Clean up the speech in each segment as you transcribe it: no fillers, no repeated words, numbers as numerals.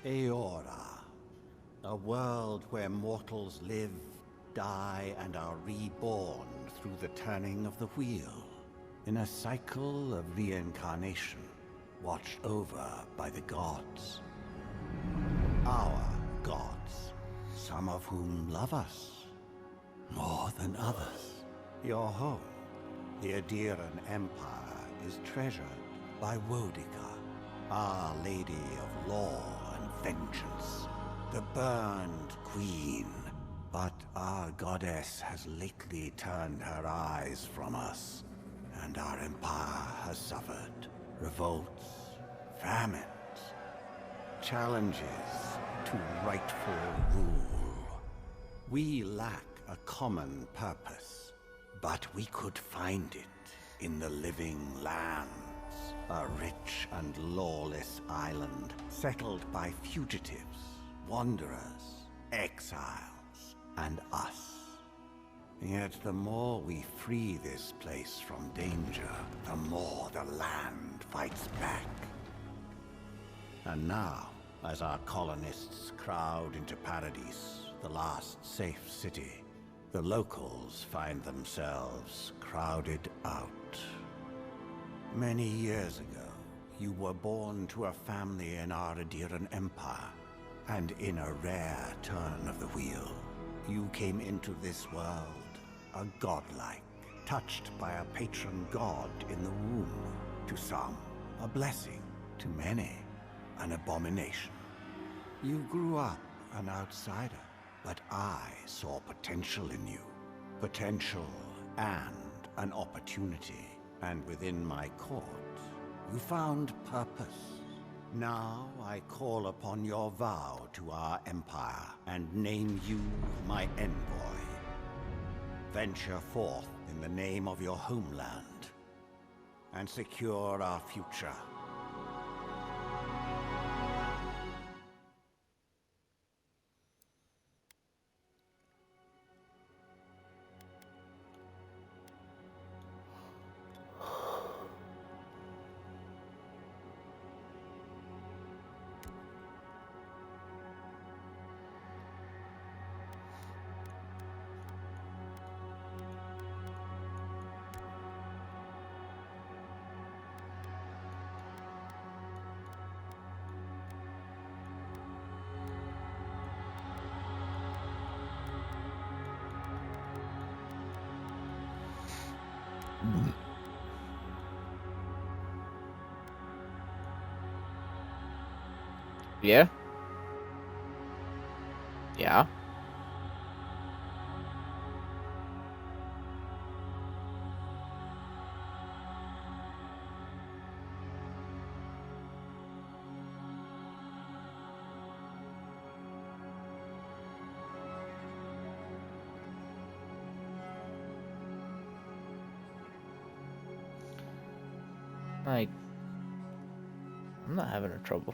Eora, a world where mortals live, die, and are reborn through the turning of the wheel, in a cycle of reincarnation, watched over by the gods. Our gods, some of whom love us more than others. Your home, the Adiran Empire, is treasured by Wodica, Our Lady of Law and Vengeance, the Burned Queen. But our goddess has lately turned her eyes from us, and our empire has suffered revolts, famines, challenges to rightful rule. We lack a common purpose, but we could find it in the living lands, a rich and lawless island settled by fugitives, wanderers, exiles, and us. Yet the more we free this place from danger, the more the land fights back. And now, as our colonists crowd into Paradise, the last safe city, the locals find themselves crowded out. Many years ago, you were born to a family in our Adiran Empire, and in a rare turn of the wheel, you came into this world a godlike, touched by a patron god in the womb. To some, a blessing. To many, an abomination. You grew up an outsider, but I saw potential in you. Potential and an opportunity. And within my court, you found purpose. Now I call upon your vow to our empire and name you my envoy. Venture forth in the name of your homeland and secure our future. Yeah? Yeah? Like, I'm not having a trouble.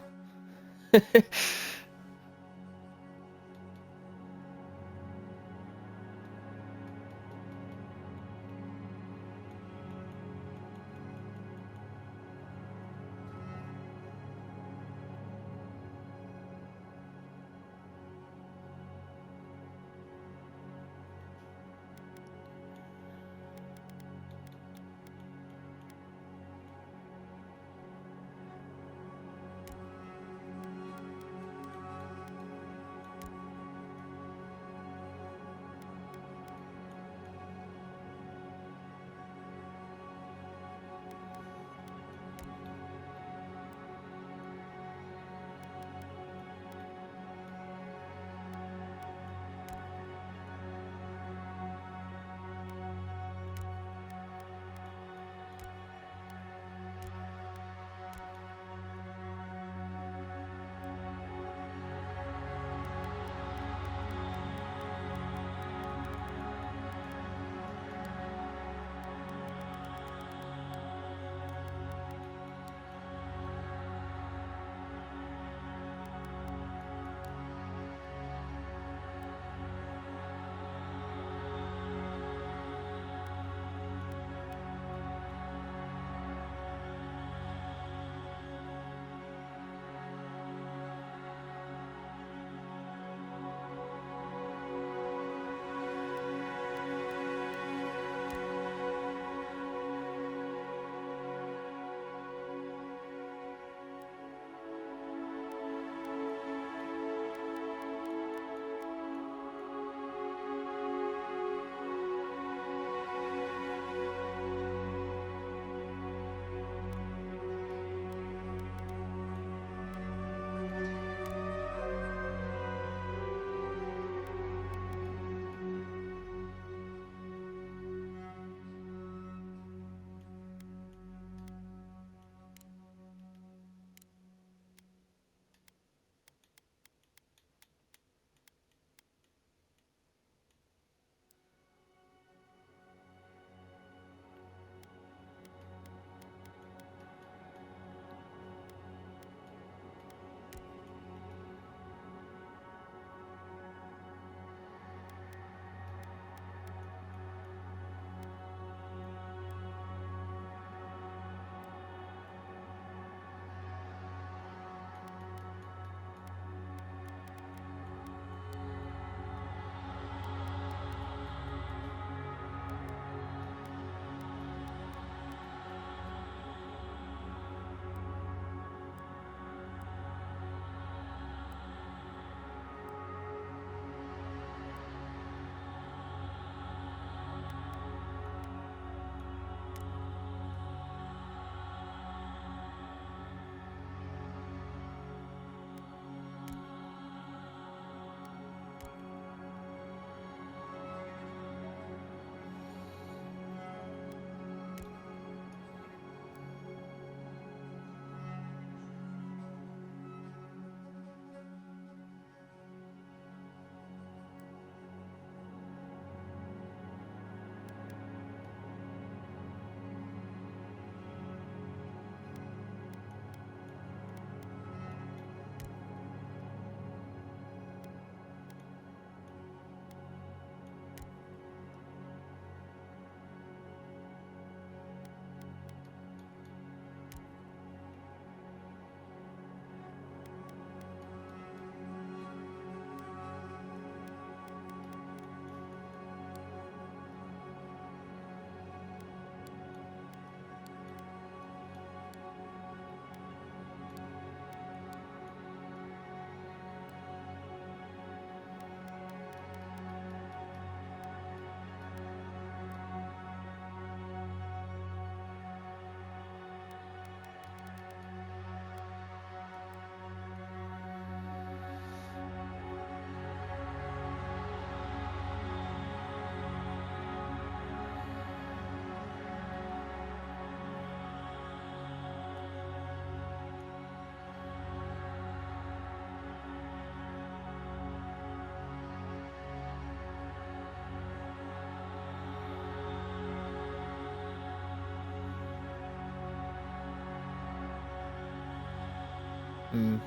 Mm.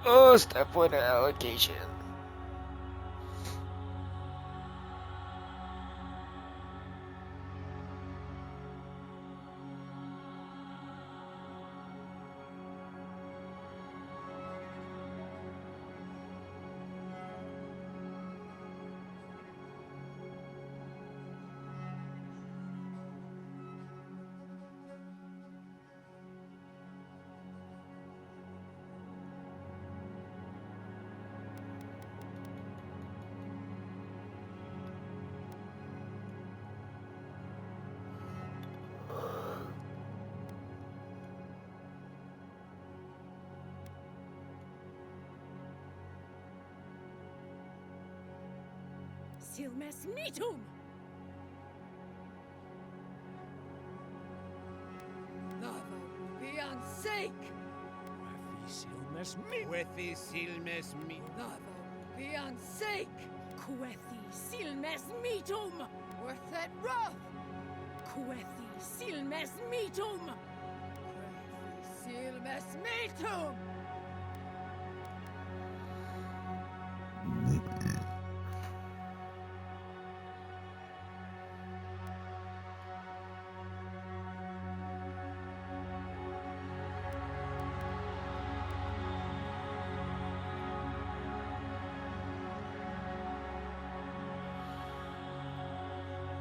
Oh, step one allocation. Silmes metum! Lava beyond sake! Quethi silmes mi. Lava beyond sake! Quethi silmes metum! Worth that wrath! Quethi silmes metum! Quethi silmes metum!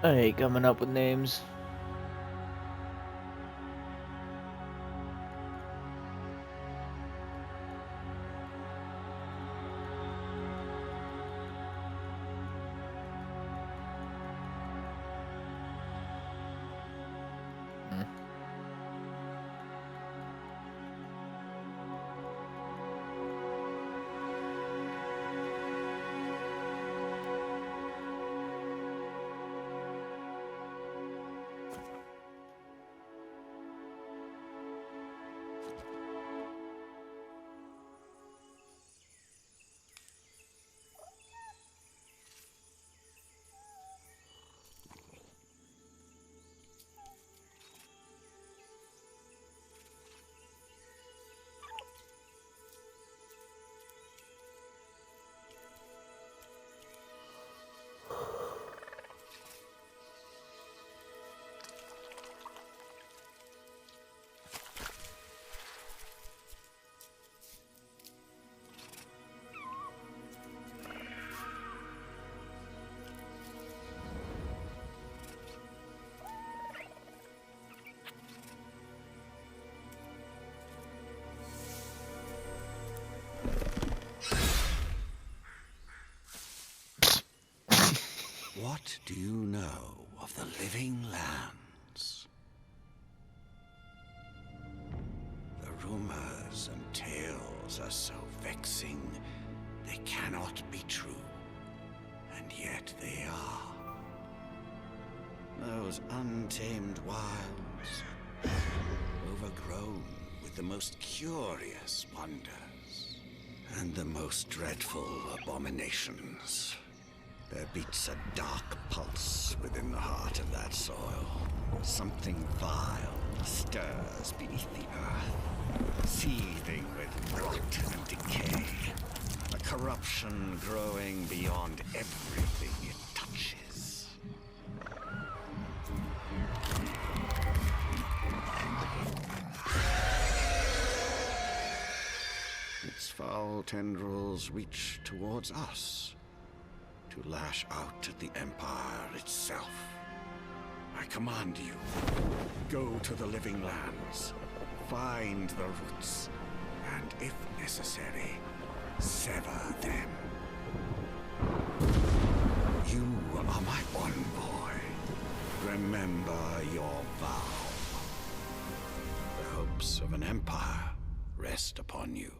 I hate coming up with names. What do you know of the living lands? The rumors and tales are so vexing, they cannot be true, and yet they are. Those untamed wilds, overgrown with the most curious wonders and the most dreadful abominations. There beats a dark pulse within the heart of that soil. Something vile stirs beneath the earth, seething with rot and decay. A corruption growing beyond everything it touches. Its foul tendrils reach towards us, to lash out at the Empire itself. I command you, go to the living lands, find the roots, and if necessary, sever them. You are my envoy. Remember your vow. The hopes of an empire rest upon you.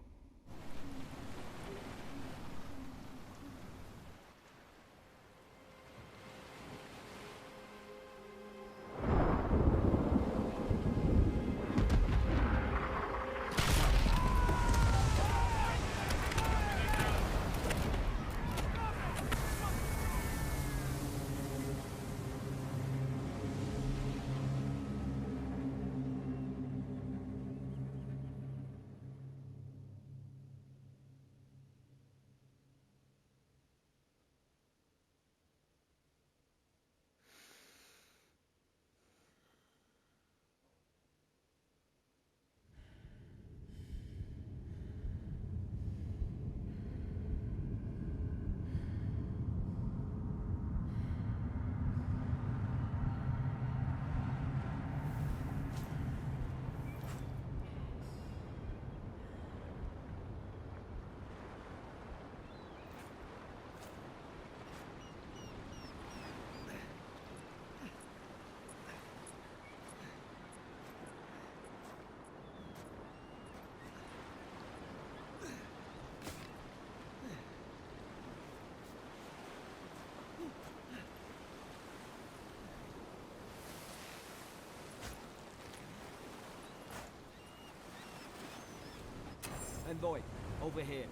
Envoy, over here.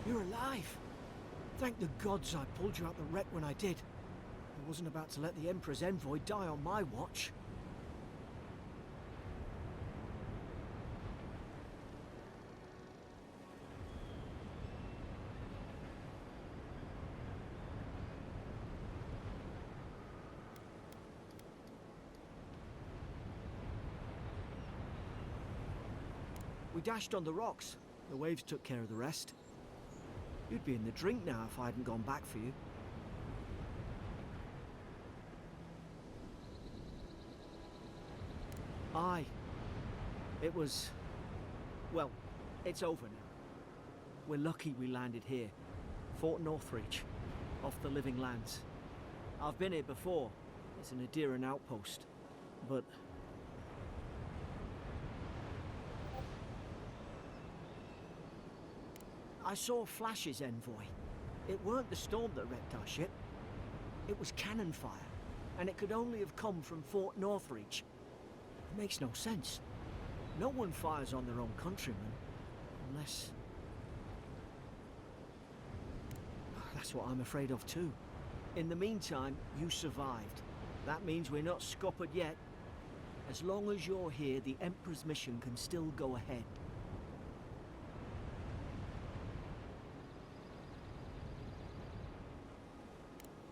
You're alive! Thank the gods I pulled you out the wreck when I did. I wasn't about to let the Emperor's envoy die on my watch. We dashed on the rocks. The waves took care of the rest. You'd be in the drink now if I hadn't gone back for you. Aye. It was... well, it's over now. We're lucky we landed here. Fort Northreach, off the Living Lands. I've been here before. It's an Adiran outpost. But... I saw flashes, Envoy. It weren't the storm that wrecked our ship. It was cannon fire, and it could only have come from Fort Northreach. It makes no sense. No one fires on their own countrymen, unless... That's what I'm afraid of too. In the meantime, you survived. That means we're not scuppered yet. As long as you're here, the Emperor's mission can still go ahead.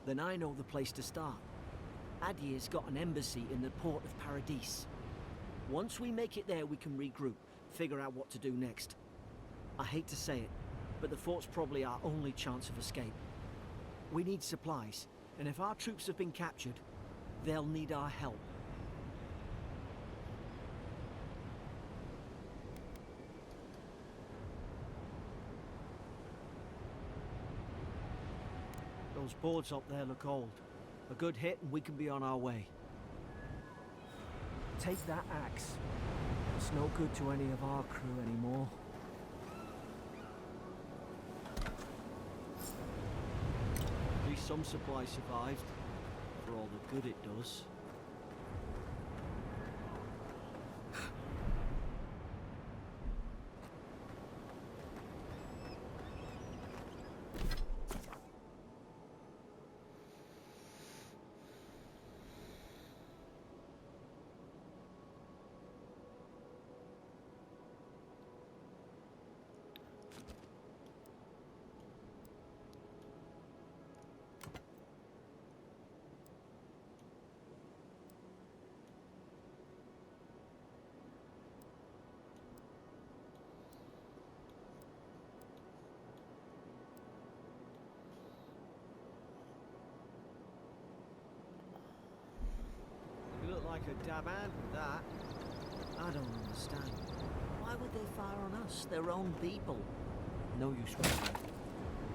Then I know the place to start. Adir's got an embassy in the port of Paradis. Once we make it there, we can regroup, figure out what to do next. I hate to say it, but the fort's probably our only chance of escape. We need supplies, and if our troops have been captured, they'll need our help. Those boards up there look old. A good hit and we can be on our way. Take that axe. It's no good to any of our crew anymore. some supply survived, for all the good it does. You look like a dab hand with that. I don't understand. Why would they fire on us? Their own people. No use worrying.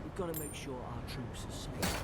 We've got to make sure our troops are safe.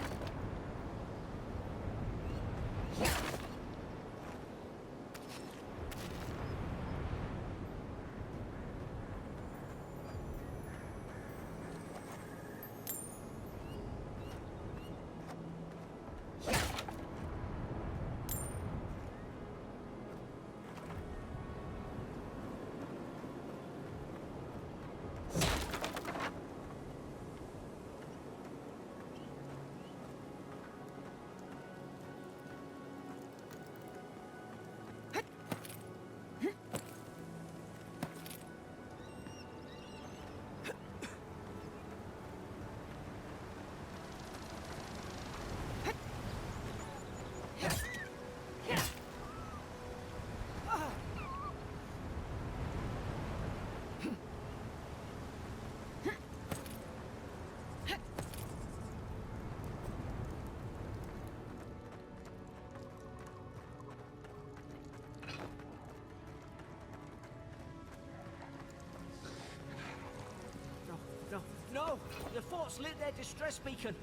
No! The fort's lit their distress beacon.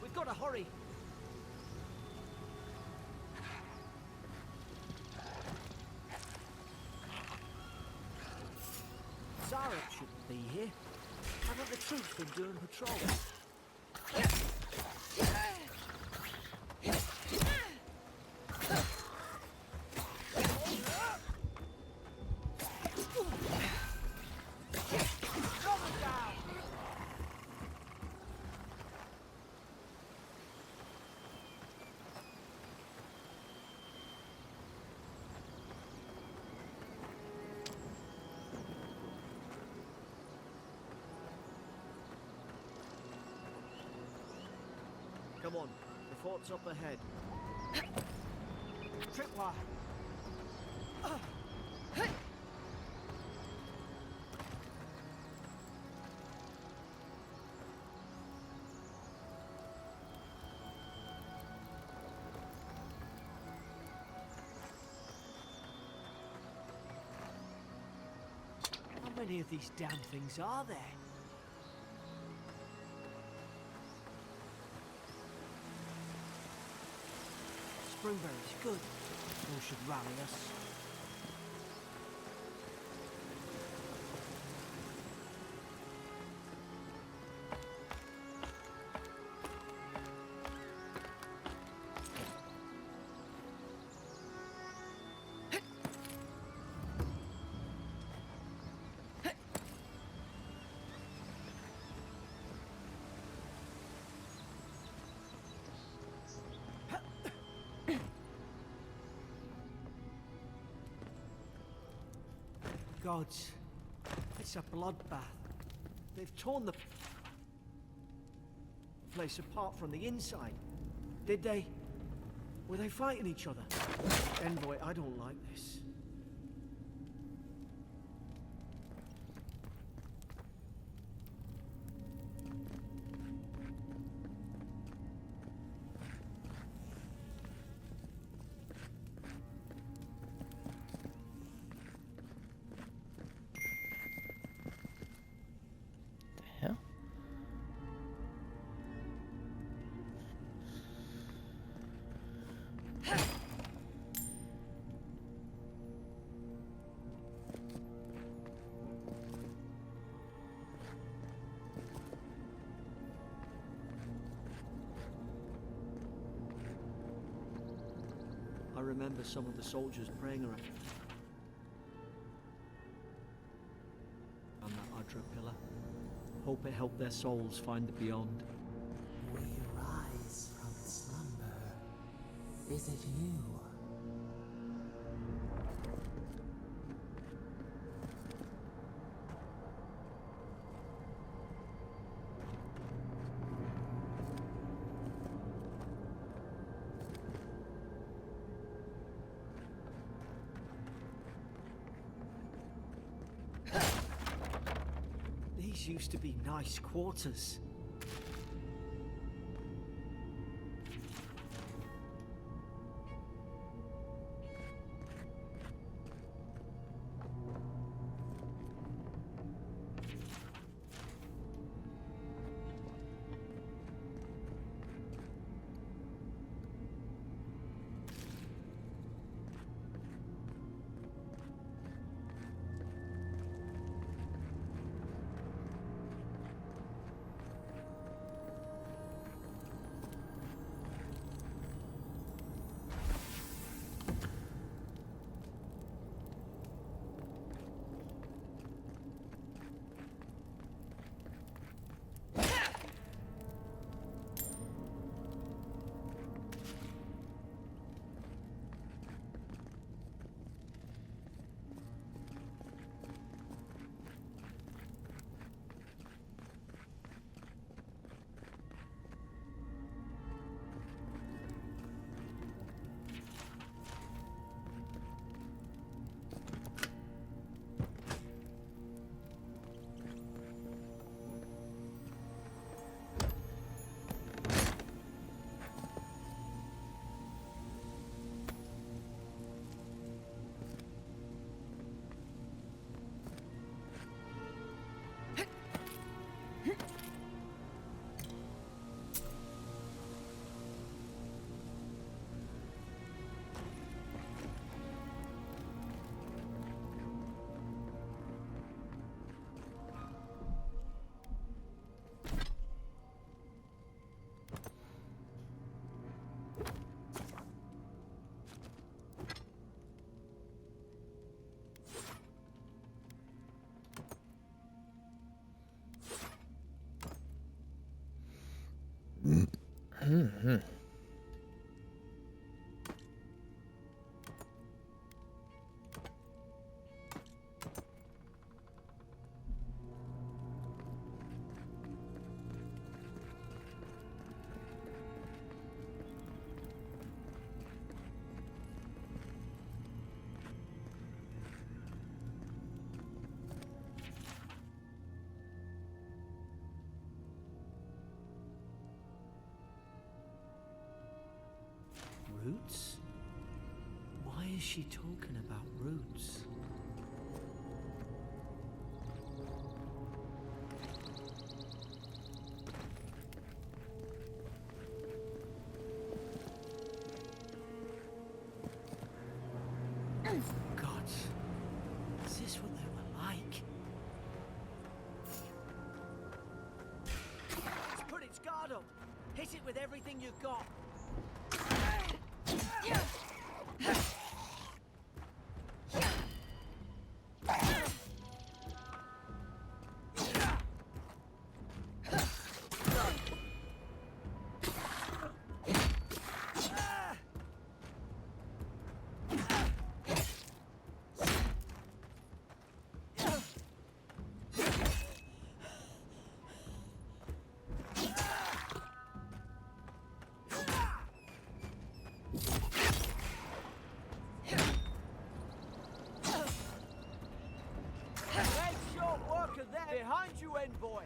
We've got to hurry. Zara shouldn't be here. Haven't the troops been doing patrol? Come on, the fort's up ahead. Tripwire! How many of these damn things are there? Springberry's good. Who should rally us? Gods, it's a bloodbath. They've torn the place apart from the inside. Did they? Were they fighting each other? Envoy, I don't like this. Hell? I remember some of the soldiers praying around that Udra pillar. Hope it helped their souls find the beyond. We rise from slumber. Is it you? These used to be nice quarters. Roots? Why is she talking about roots? Gods, is this what they were like? Let's put its guard up. Hit it with everything you've got. Behind you, envoy!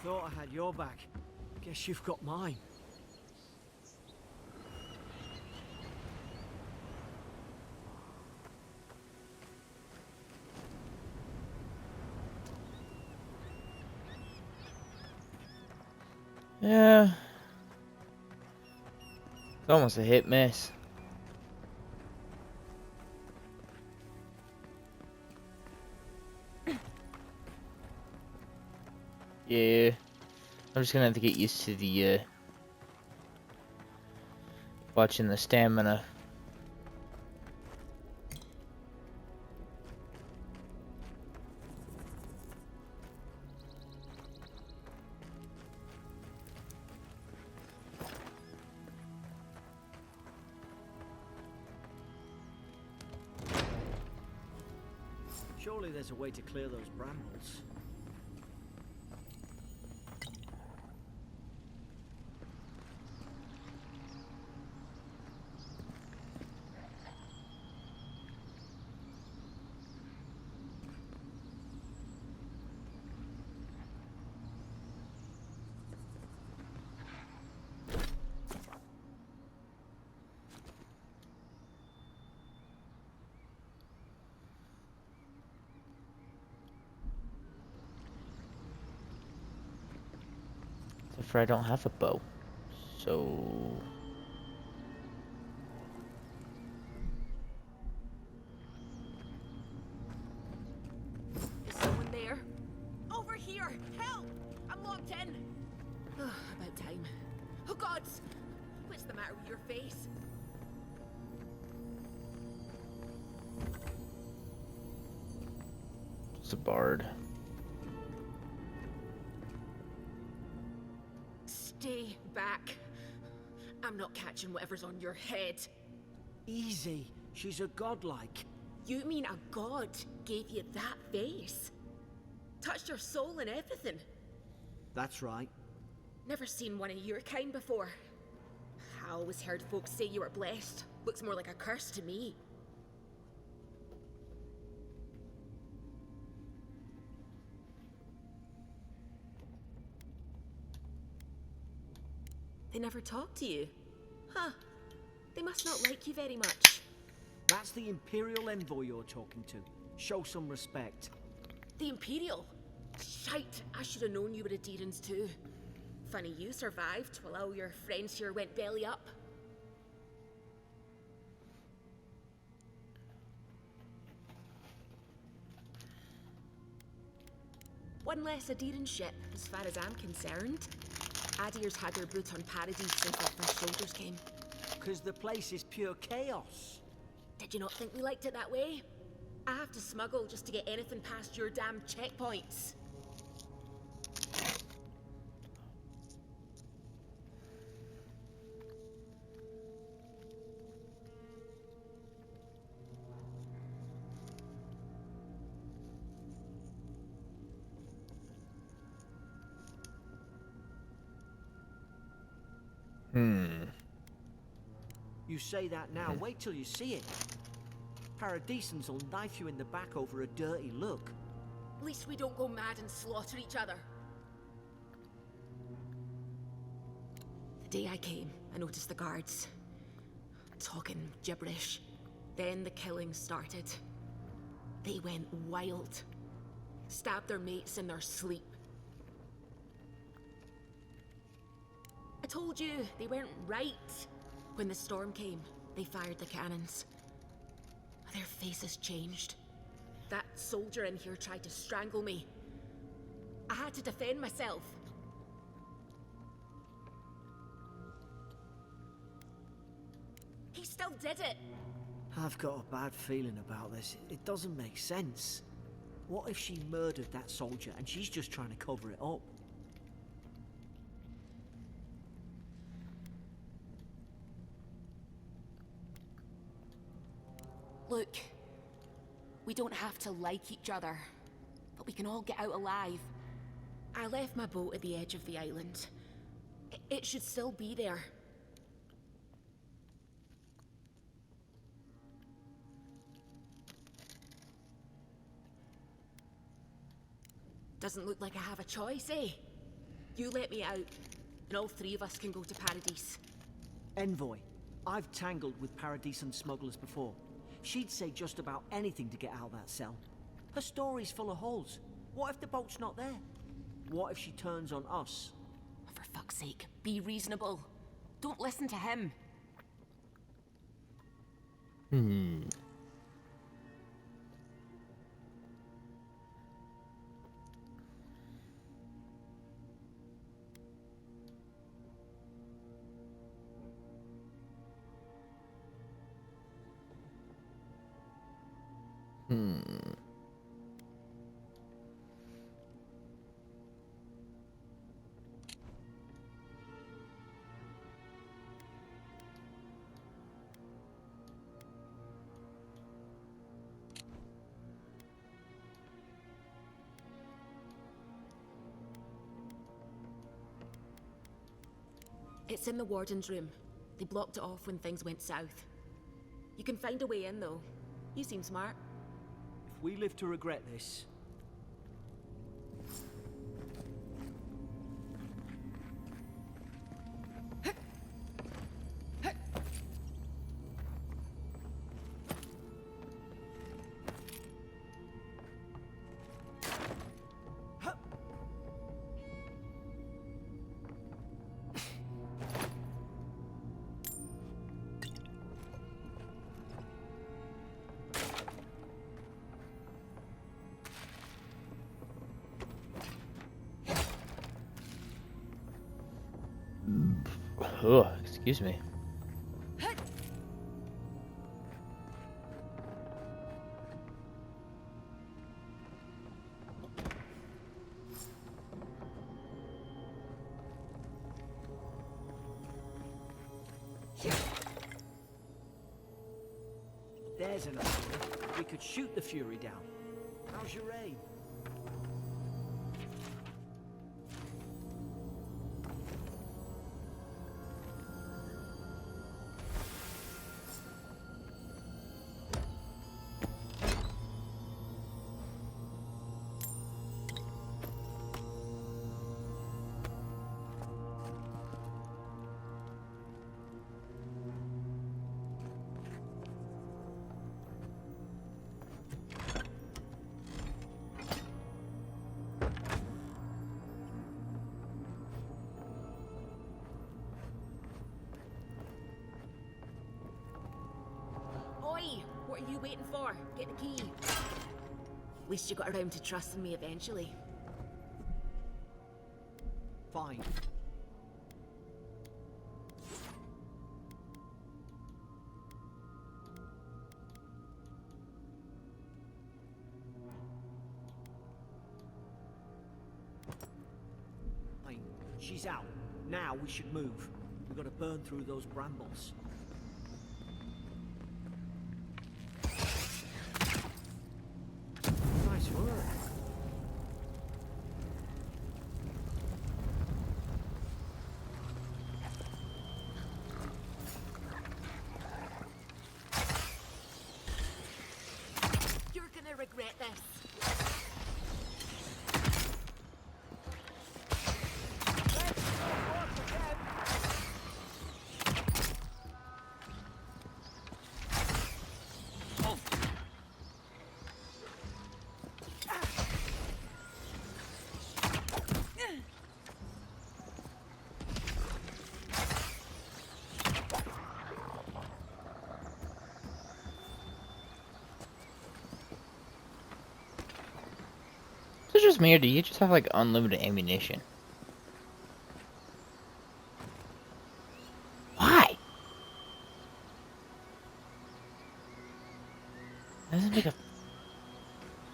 Thought I had your back. Guess you've got mine. Yeah. It's almost a hit miss. Yeah. I'm just gonna have to get used to the watching the stamina. Surely there's a way to clear those brambles. Except for I don't have a bow. So Is someone there? Over here! Help! I'm locked in! Oh, about time. Oh gods! What's the matter with your face? it's a bard. Stay back. I'm not catching whatever's on your head. Easy. She's a godlike. You mean a god gave you that face? Touched your soul and everything? That's right. Never seen one of your kind before. I always heard folks say you were blessed. Looks more like a curse to me. They never talk to you? Huh. They must not like you very much. That's the Imperial envoy you're talking to. Show some respect. The Imperial? Shite, I should have known you were Adherents too. Funny you survived while all your friends here went belly up. One less Adherent ship, as far as I'm concerned. Adir's had their boot on Paradise since our first soldiers came. 'Cause the place is pure chaos. Did you not think we liked it that way? I have to smuggle just to get anything past your damn checkpoints. You say that now, wait till you see it. Paradisans will knife you in the back over a dirty look. At least we don't go mad and slaughter each other. The day I came, I noticed the guards talking gibberish. Then the killing started. They went wild. Stabbed their mates in their sleep. I told you, they weren't right. When the storm came, they fired the cannons. Their faces changed. That soldier in here tried to strangle me. I had to defend myself. He still did it. I've got a bad feeling about this. It doesn't make sense. What if she murdered that soldier and she's just trying to cover it up? Look, we don't have to like each other, but we can all get out alive. I left my boat at the edge of the island. It should still be there. Doesn't look like I have a choice, eh? You let me out, and all three of us can go to Paradise. Envoy, I've tangled with Paradisian smugglers before. She'd say just about anything to get out of that cell. Her story's full of holes. What if the boat's not there? What if she turns on us? For fuck's sake, be reasonable. Don't listen to him. It's in the warden's room. They blocked it off when things went south. You can find a way in, though. You seem smart. If we live to regret this... Oh, excuse me. There's an idea. We could shoot the Fury down. How's your aim? Oi! What are you waiting for? Get the key. At least you got around to trusting me eventually. Fine. Fine. She's out. Now we should move. We've got to burn through those brambles. Nice work. You're gonna regret this. Is it just me, or do you just have like unlimited ammunition? Why? That doesn't make a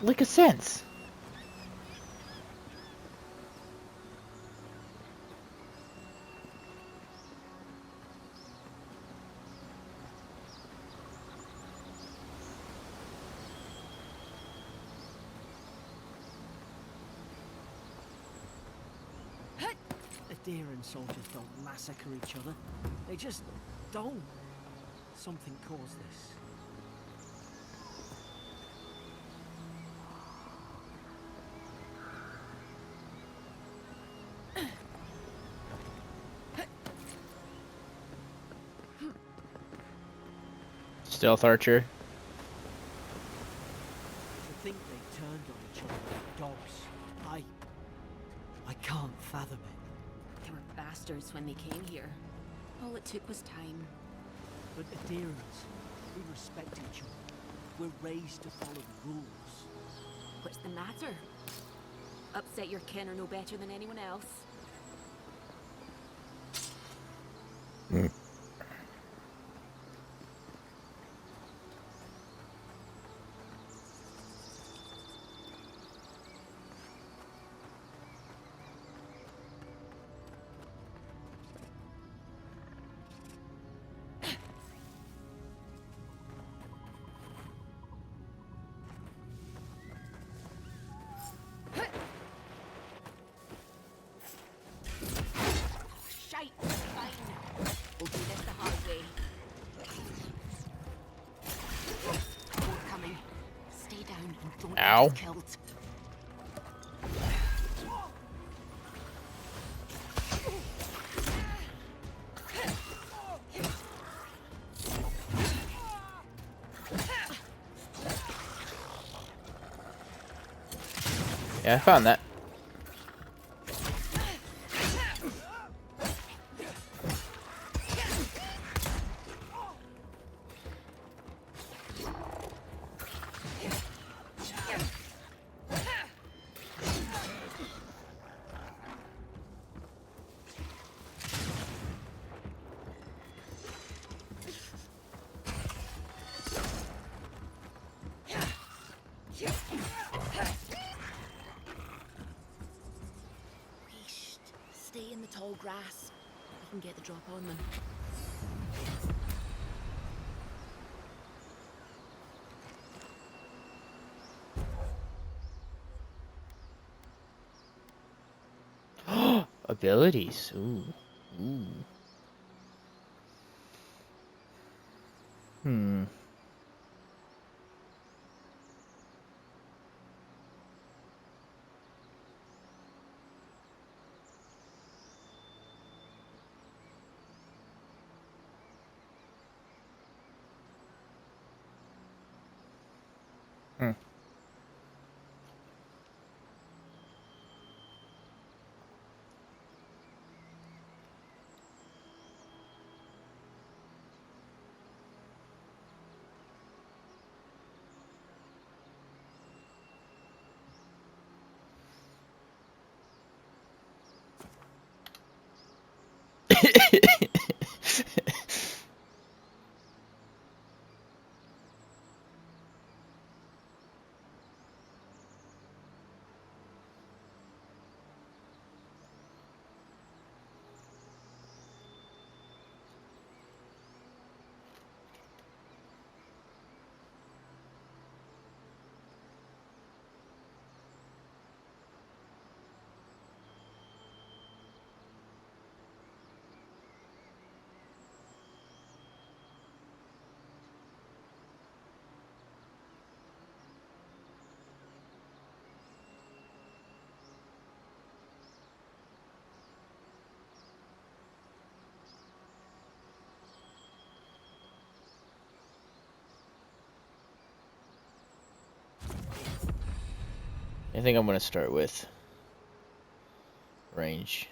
lick of sense. Adherent soldiers don't massacre each other. They just don't. Something caused this. Stealth archer. To think they turned on each other like dogs. I can't fathom it. They were bastards when they came here. All it took was time. But adherents, we respect each other. We're raised to follow the rules. What's the matter? Upset your kin are no better than anyone else. Shite, fine. We'll do this the hard way. More coming. Stay down and don't Ow. get killed. Yeah, I found that. Stay in the tall grass. We can get the drop on them. Abilities. Ooh. Ooh. Hmm. Hmm. I think I'm gonna start with range.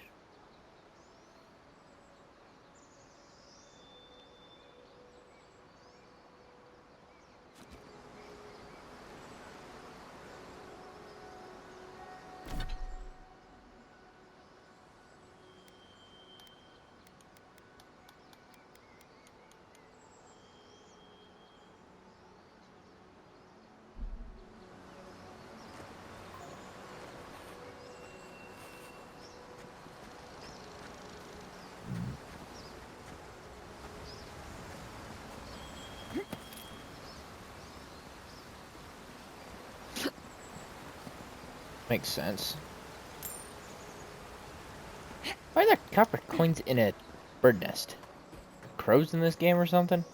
Makes sense. Why are there copper coins in a bird nest? Crows in this game or something?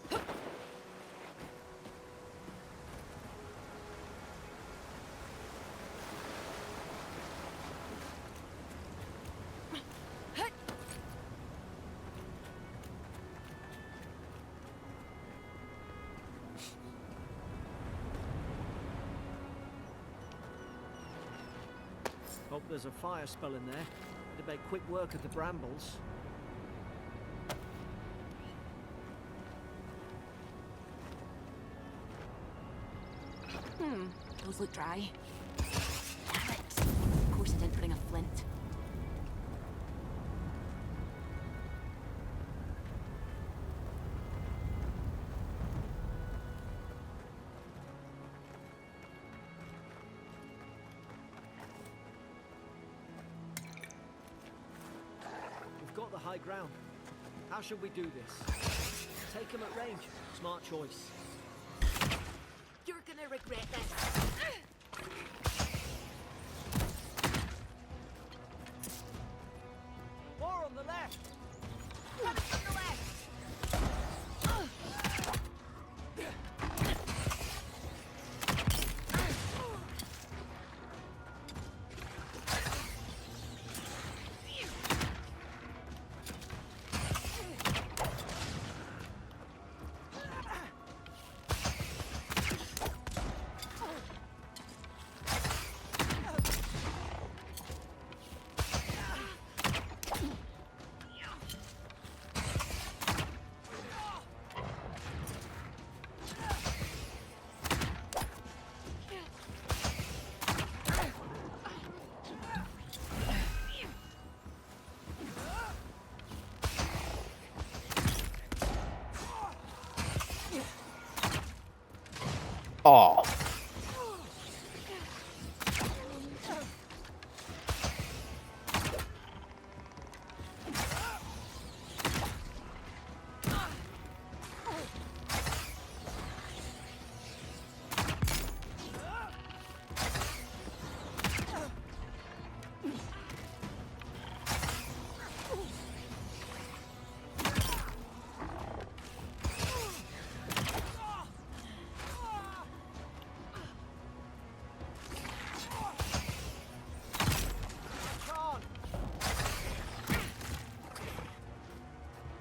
Hope there's a fire spell in there. It'd make quick work of the brambles. Those look dry. Damn it. Of course I didn't bring a flint. We've got the high ground. How should we do this? Take him at range. Smart choice. You're gonna regret this. More on the left! Coming from the left. Oh.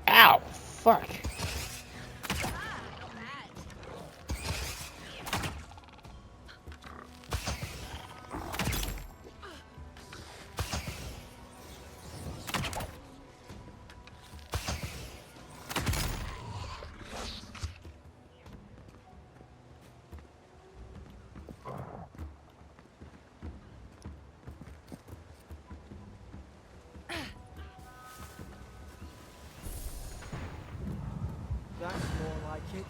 Ow, fuck. Not bad. That's more like it.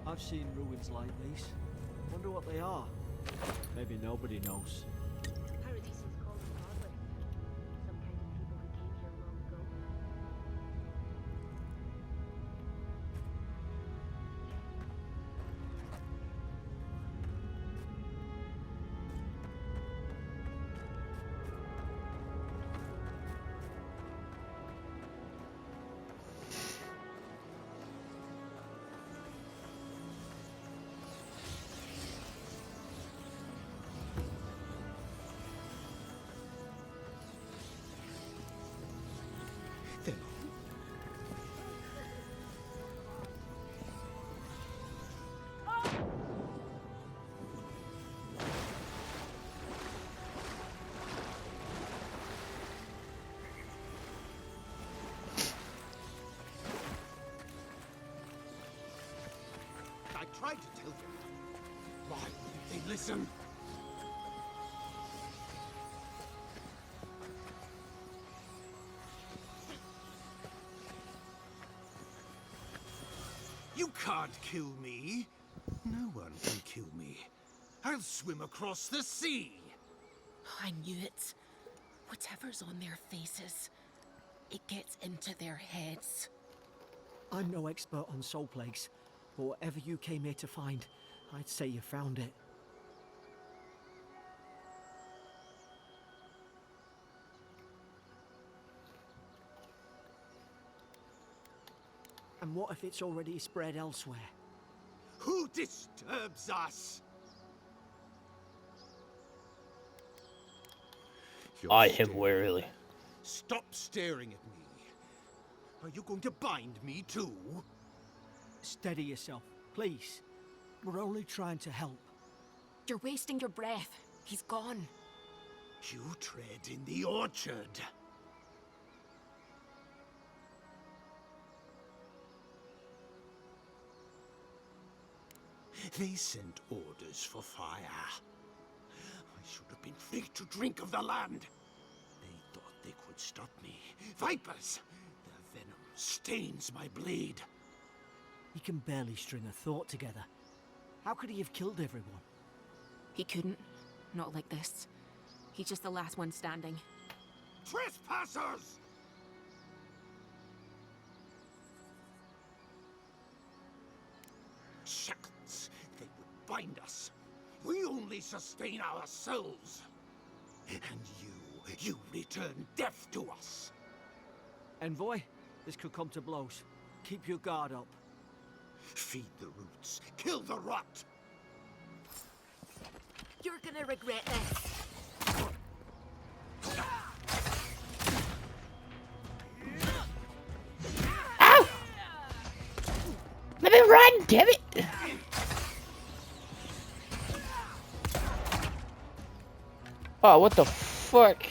I've seen ruins like these. Wonder what they are. Maybe nobody knows. Paradise is called godly. Some kind of people who came here long ago. I tried to tell them. Why wouldn't they listen? You can't kill me. No one can kill me. I'll swim across the sea. I knew it. Whatever's on their faces, it gets into their heads. I'm no expert on soul plagues, but whatever you came here to find, I'd say you found it. And what if it's already spread elsewhere? Who disturbs us? You're I him staring. warily. Stop staring at me. Are you going to bind me too? Steady yourself, please. We're only trying to help. You're wasting your breath. He's gone. You tread in the orchard. They sent orders for fire. I should have been free to drink of the land. They thought they could stop me. Vipers! Their venom stains my blade. He can barely string a thought together. How could he have killed everyone? He couldn't. Not like this. He's just the last one standing. Trespassers! Shackles. They would bind us. We only sustain ourselves. And you return death to us. Envoy, this could come to blows. Keep your guard up. Feed the roots. Kill the rot. You're gonna regret this. Ow! Let me run, damn it! Oh, what the fuck?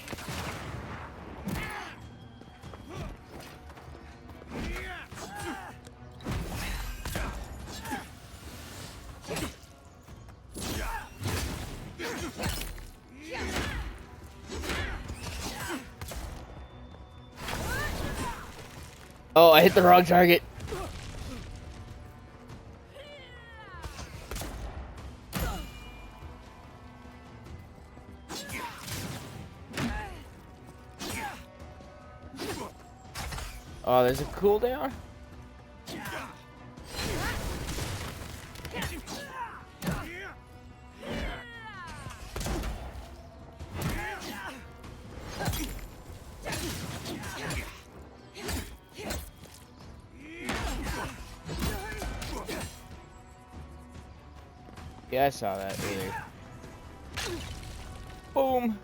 Oh, I hit the wrong target. Oh, there's a cooldown? Yeah, I saw that earlier. Boom!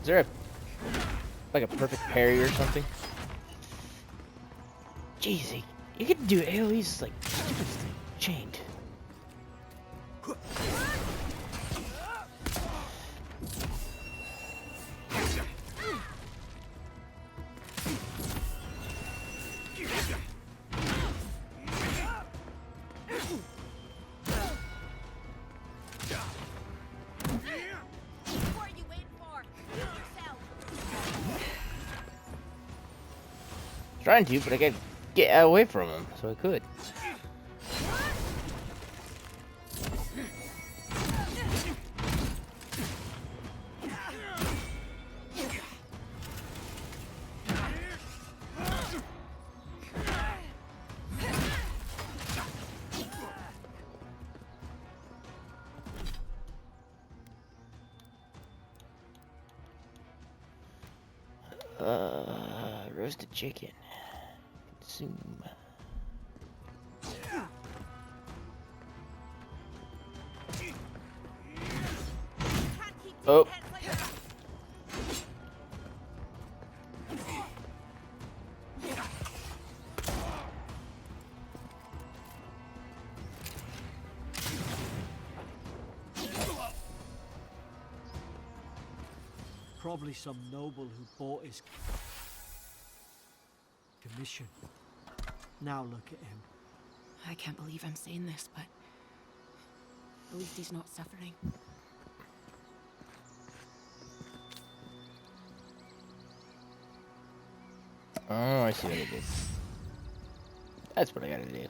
Is there like a perfect parry or something? Jeez, you can do AoEs like stupidly chained. What are you waiting for? Heal yourself. Trying to, but I gotta get away from him, so I could. Roasted chicken. Consume. Oh. Probably some noble who bought his commission. Now look at him. I can't believe I'm saying this, but at least he's not suffering. Oh, I see what I did. That's what I gotta do.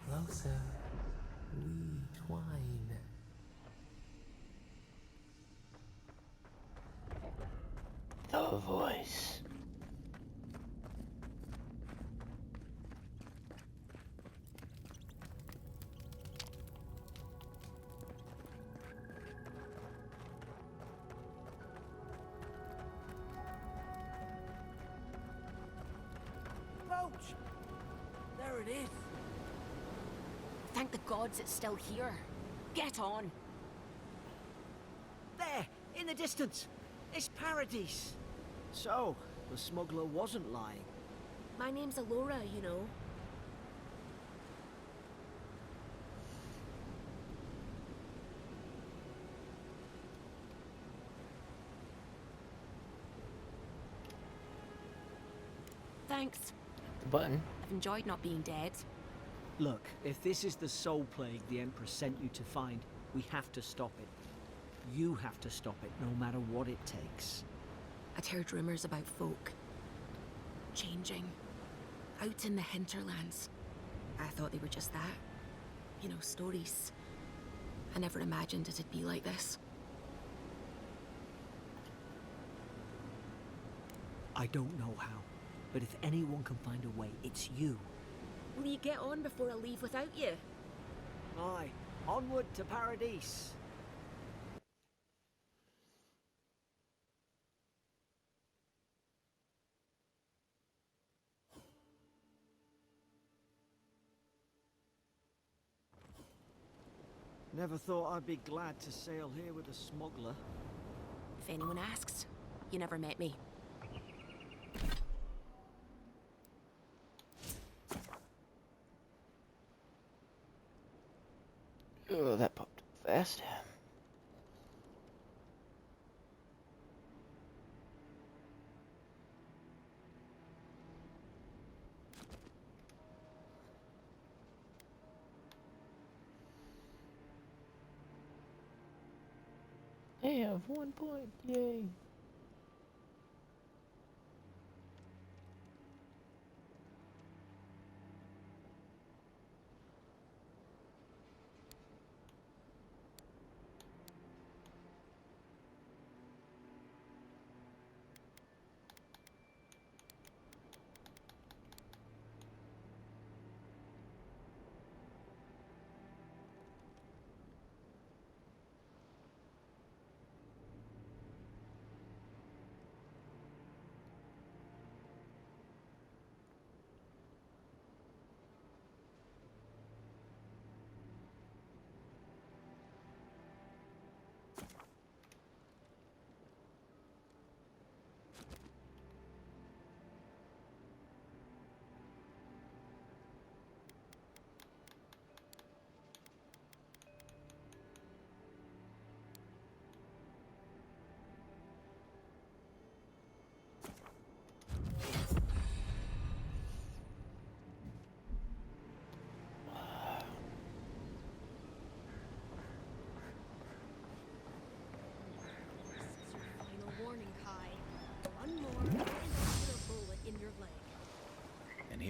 Closer, we twine. The voice. Roach! There it is. Thank the gods it's still here. Get on. There, in the distance. It's Paradise. So, the smuggler wasn't lying. My name's Alora, you know. Thanks. The button. I've enjoyed not being dead. Look, if this is the soul plague the Emperor sent you to find, we have to stop it. You have to stop it, no matter what it takes. I'd heard rumors about folk changing out in the hinterlands. I thought they were just that. You know, stories. I never imagined it'd be like this. I don't know how, but if anyone can find a way, it's you. Will you get on before I leave without you? Aye, onward to Paradise. Never thought I'd be glad to sail here with a smuggler. If anyone asks, you never met me. Oh, that popped fast. I have 1 point, yay.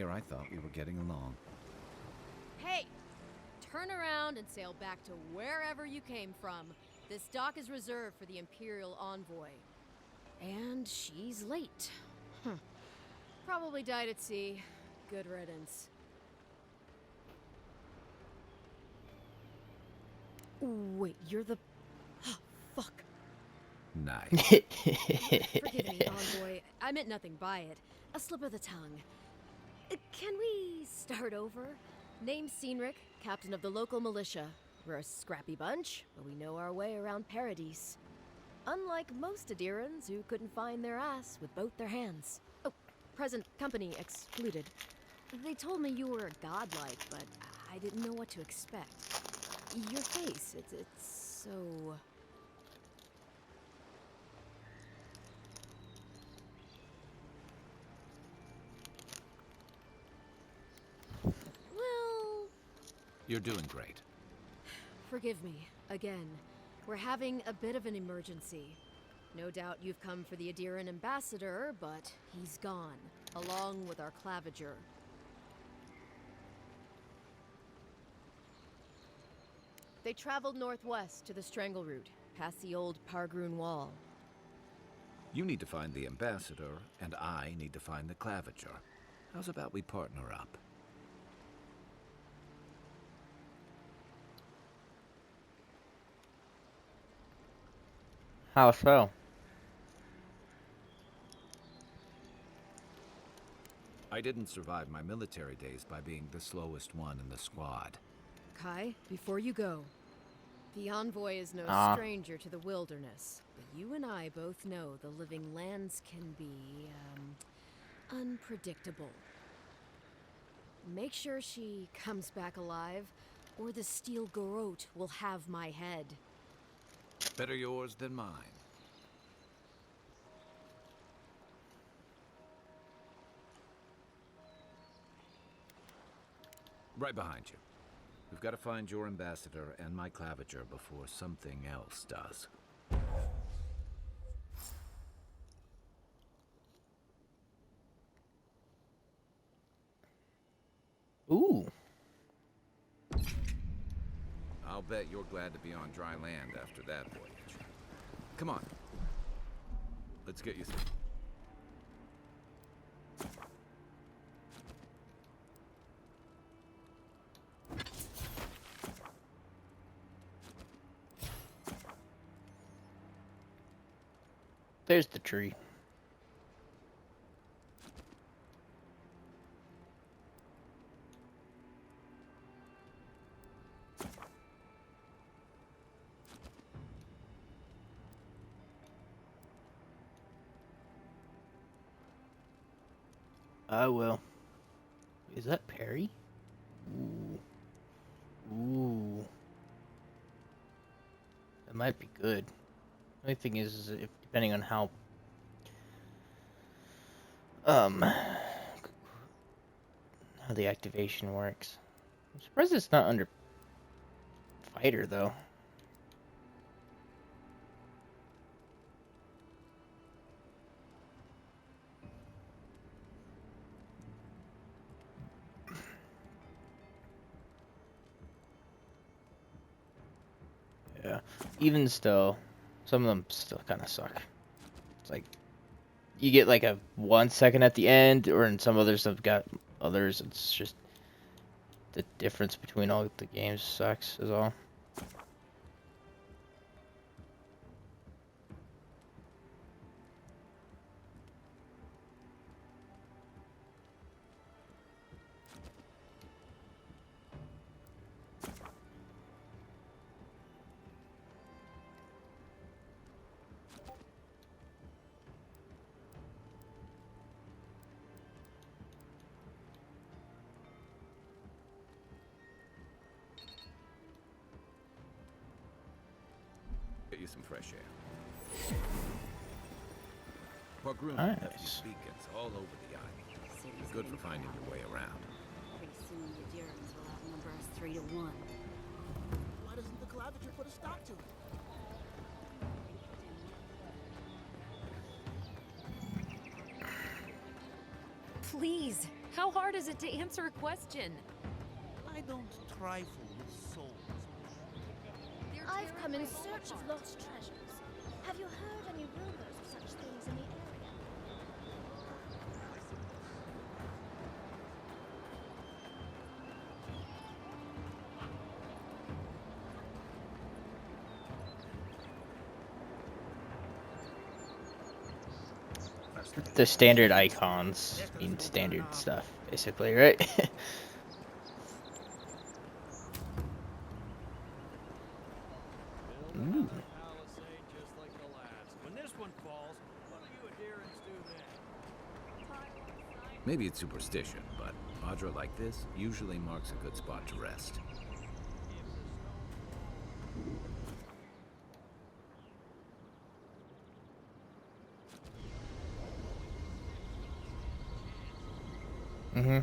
here, I thought we were getting along. Hey! Turn around and sail back to wherever you came from. This dock is reserved for the Imperial Envoy. And she's late. Probably died at sea. Good riddance. Wait, you're the... Fuck. Nice. Forgive me, Envoy. I meant nothing by it. A slip of the tongue. Can we start over? Name's Cynric, captain of the local militia. We're a scrappy bunch, but we know our way around Paradise. Unlike most Adirans who couldn't find their ass with both their hands. Oh, present company excluded. They told me you were godlike, but I didn't know what to expect. Your face, it's so... Well... You're doing great. Forgive me, again. We're having a bit of an emergency. No doubt you've come for the Adiran ambassador, but he's gone, along with our claviger. They traveled northwest to the Strangle Route, past the old Pargroon Wall. You need to find the ambassador, and I need to find the claviger. How's about we partner up? How so? I didn't survive my military days by being the slowest one in the squad. Kai, before you go, the Envoy is no stranger to the wilderness, but you and I both know the living lands can be, unpredictable. Make sure she comes back alive, or the Steel Garrote will have my head. Better yours than mine. Right behind you. We've got to find your ambassador and my claviger before something else does. Ooh. I'll bet you're glad to be on dry land after that voyage. Come on. Let's get you through. There's the tree. I will. Is that Perry? Ooh. Ooh. That might be good. The only thing is if depending on how the activation works. I'm surprised it's not under fighter though. Yeah, even still, some of them still kind of suck. It's like you get like a 1 second at the end, or in some others have got others. It's just the difference between all the games sucks is all. Get you some fresh air. Pargroon Nice. have these beacons all over the island. Good for finding your way around. Pretty soon the Adirans will outnumber us 3 to 1. Why doesn't the claviger put a stop to it? Please, How hard is it to answer a question? I don't trifle with souls. I've come in search of lost treasures. Have you heard any rumors of such things in the area? The standard icons mean standard stuff, basically, right? Ooh. Maybe it's superstition, but Audra like this usually marks a good spot to rest. Mm-hmm.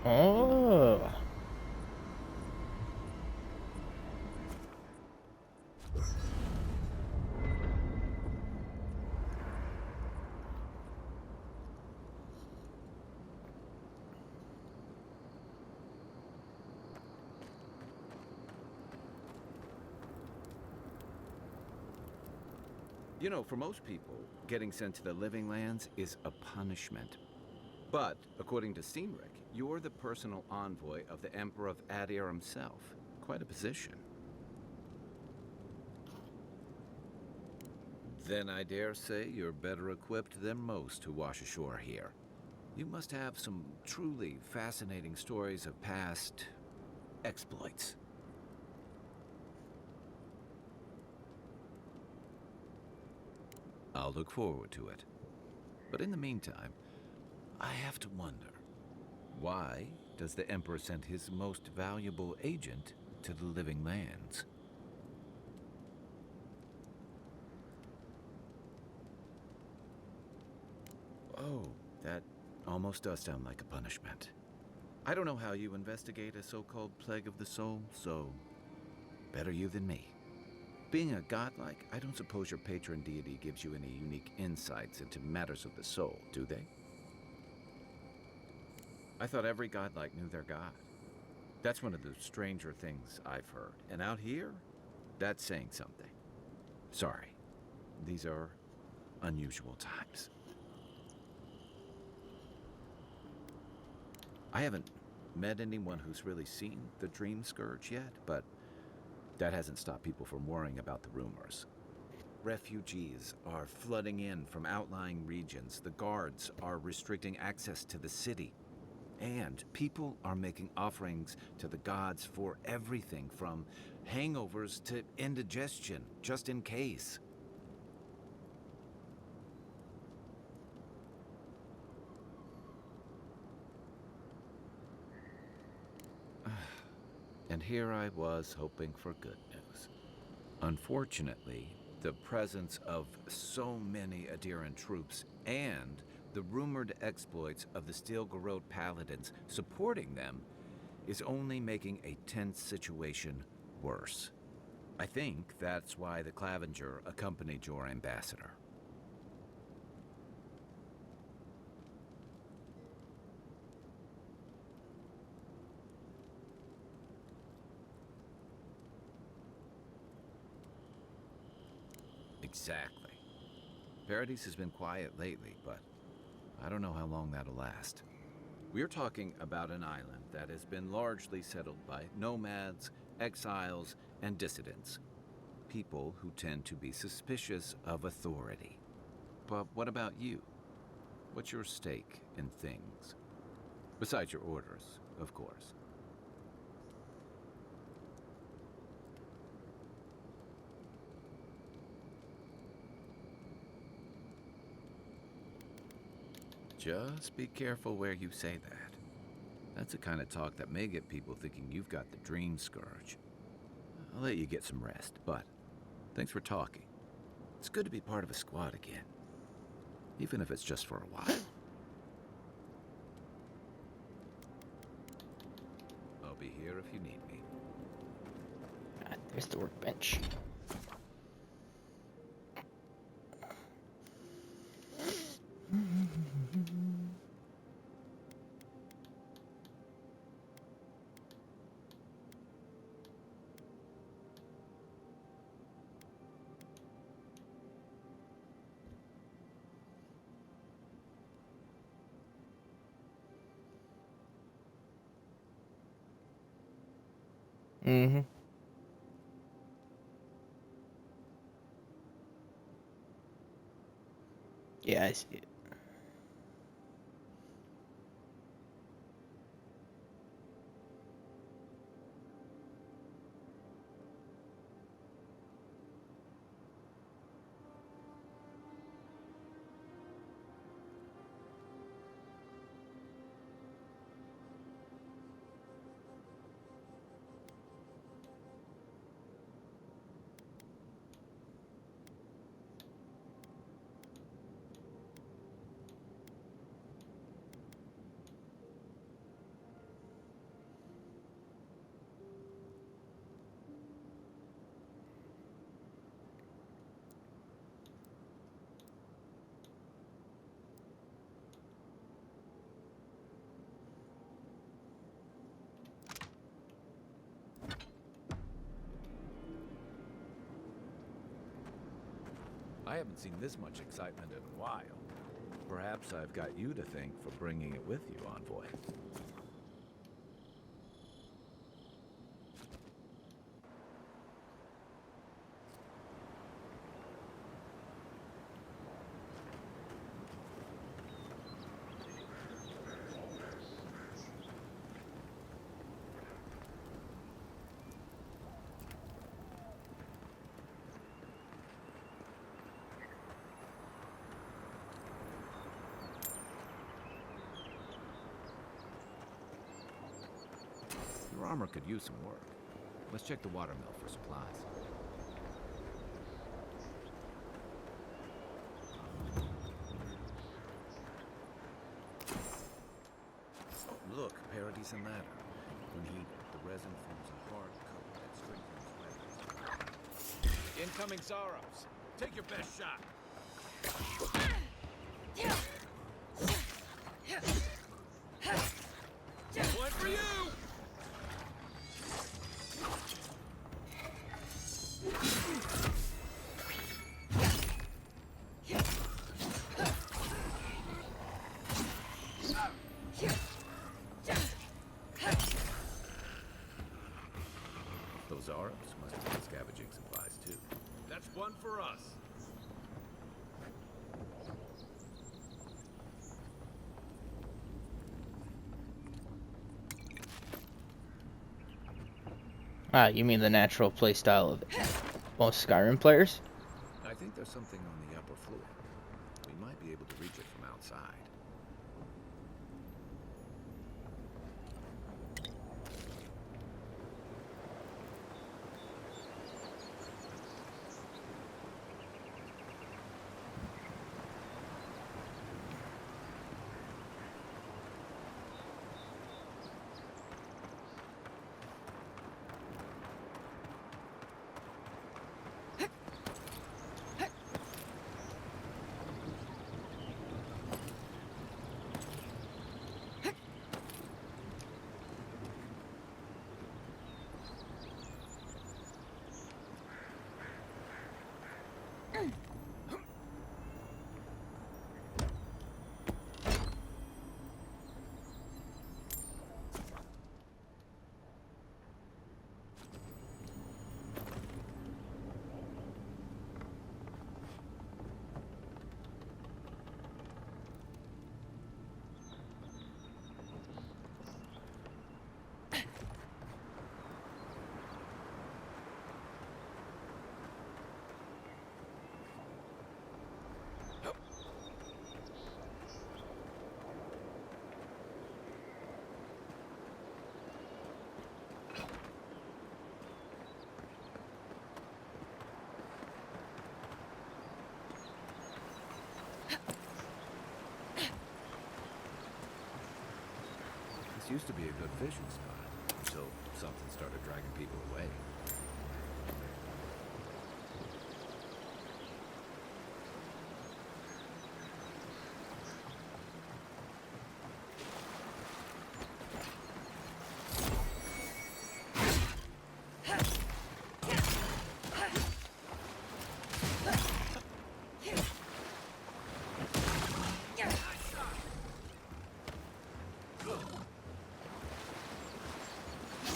Oh. You know, for most people, getting sent to the Living Lands is a punishment. But, according to Steenrick, you're the personal envoy of the Emperor of Adir himself. Quite a position. Then I dare say you're better equipped than most who wash ashore here. You must have some truly fascinating stories of past exploits. I'll look forward to it. But in the meantime, I have to wonder, why does the Emperor send his most valuable agent to the Living Lands? Oh, that almost does sound like a punishment. I don't know how you investigate a so-called plague of the soul, so better you than me. Being a godlike, I don't suppose your patron deity gives you any unique insights into matters of the soul, do they? I thought every godlike knew their god. That's one of the stranger things I've heard. And out here, that's saying something. Sorry, these are unusual times. I haven't met anyone who's really seen the Dream Scourge yet, but that hasn't stopped people from worrying about the rumors. Refugees are flooding in from outlying regions. The guards are restricting access to the city. And people are making offerings to the gods for everything from hangovers to indigestion, just in case. And here I was hoping for good news. Unfortunately, the presence of so many Adiran troops and the rumored exploits of the Stilgarrode paladins supporting them is only making a tense situation worse. I think that's why the Clavenger accompanied your ambassador. Exactly. Paradise has been quiet lately, but I don't know how long that'll last. We're talking about an island that has been largely settled by nomads, exiles, and dissidents. People who tend to be suspicious of authority. But what about you? What's your stake in things? Besides your orders, of course. Just be careful where you say that. That's the kind of talk that may get people thinking you've got the Dream Scourge. I'll let you get some rest, but thanks for talking. It's good to be part of a squad again. Even if it's just for a while. I'll be here if you need me. God There's the workbench. Mm-hmm. Yeah, I see it. I haven't seen this much excitement in a while. Perhaps I've got you to thank for bringing it with you, Envoy. Your armor could use some work. Let's check the watermill for supplies. Oh, look, Paradise and ladder. When heated, the resin forms a hard coat that strengthens weapons. Incoming Sauros! Take your best shot! Point for you! Those Arabs must have been scavenging supplies too. That's one for us. Ah, you mean the natural playstyle of most Skyrim players? I think there's something on the upper floor. We might be able to reach it from outside. This used to be a good fishing spot until something started dragging people away.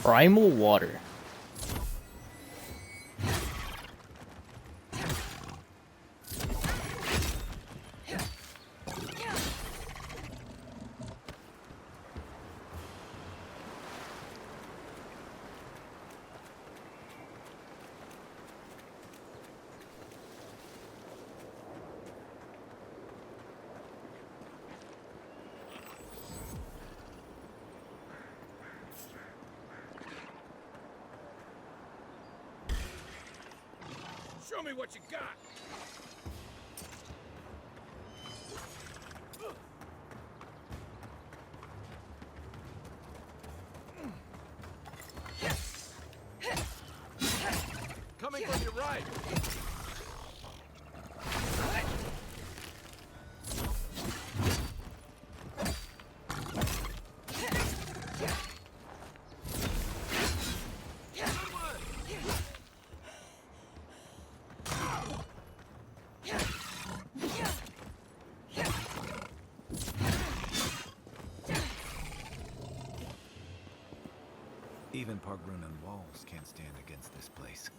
Primal water. Show me what you got! Coming from your right! Even Pargrunan walls can't stand against this place.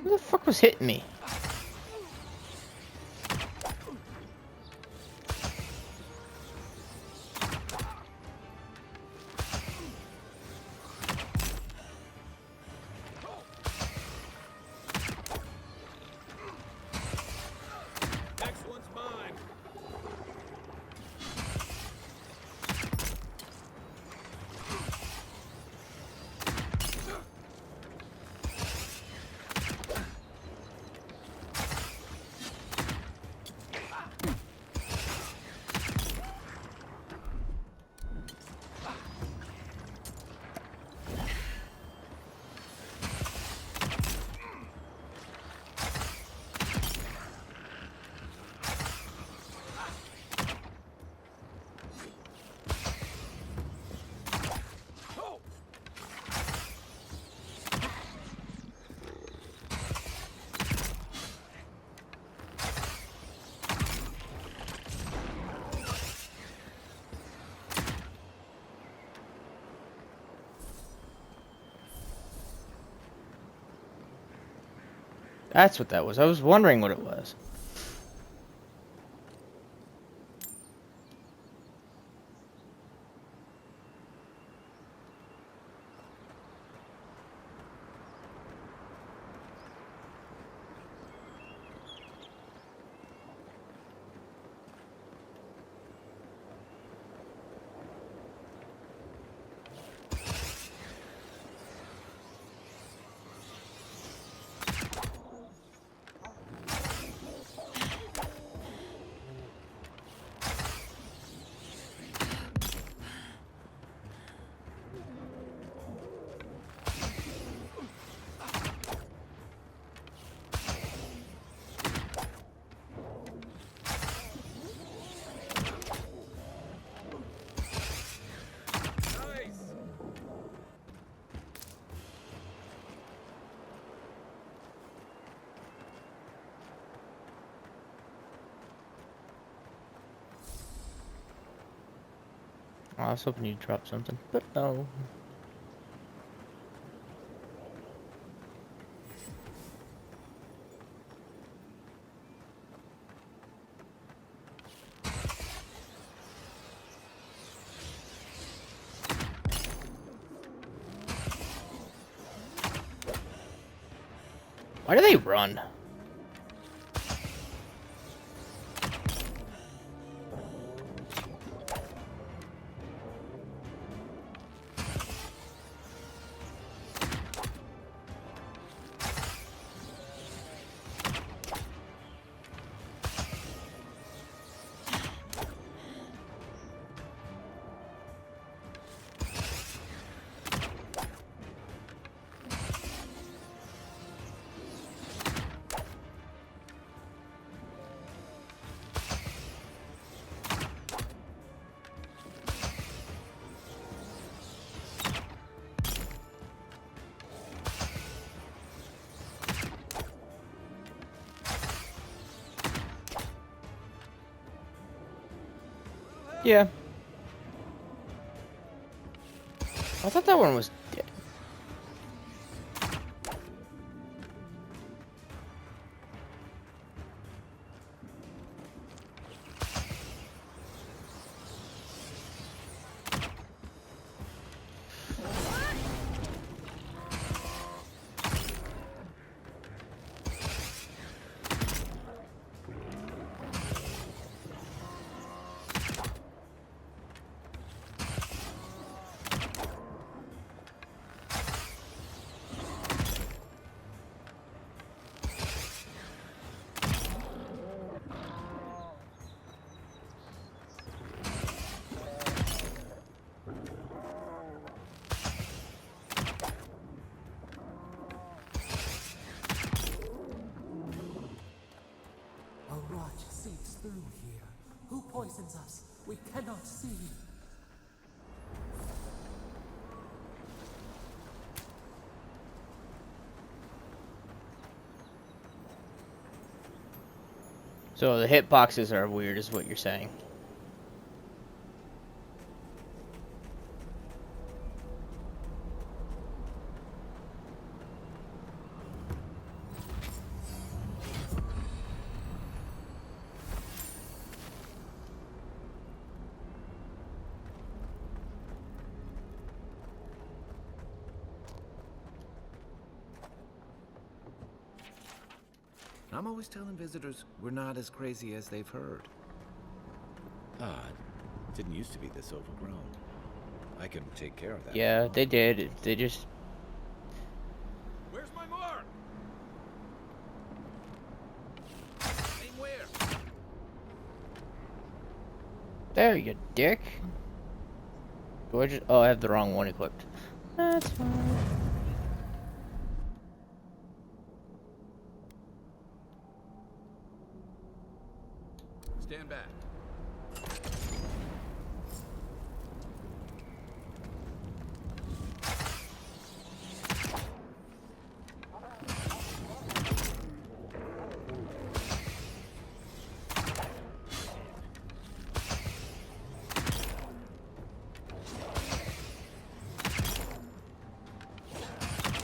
Who the fuck was hitting me? Next one's mine! That's what that was. I was wondering what it was. Oh, I was hoping you'd drop something, but no. Why do they run? Yeah. I thought that one was dead. A rot seeps through here. Who poisons us? We cannot see. So the hitboxes are weird, is what you're saying. I'm always telling visitors we're not as crazy as they've heard. Didn't used to be this overgrown. I can take care of that. Yeah, they did. They just... Where's my mark? Aim where? There, you dick. Do I just... Oh, I have the wrong one equipped. That's fine. Stand back.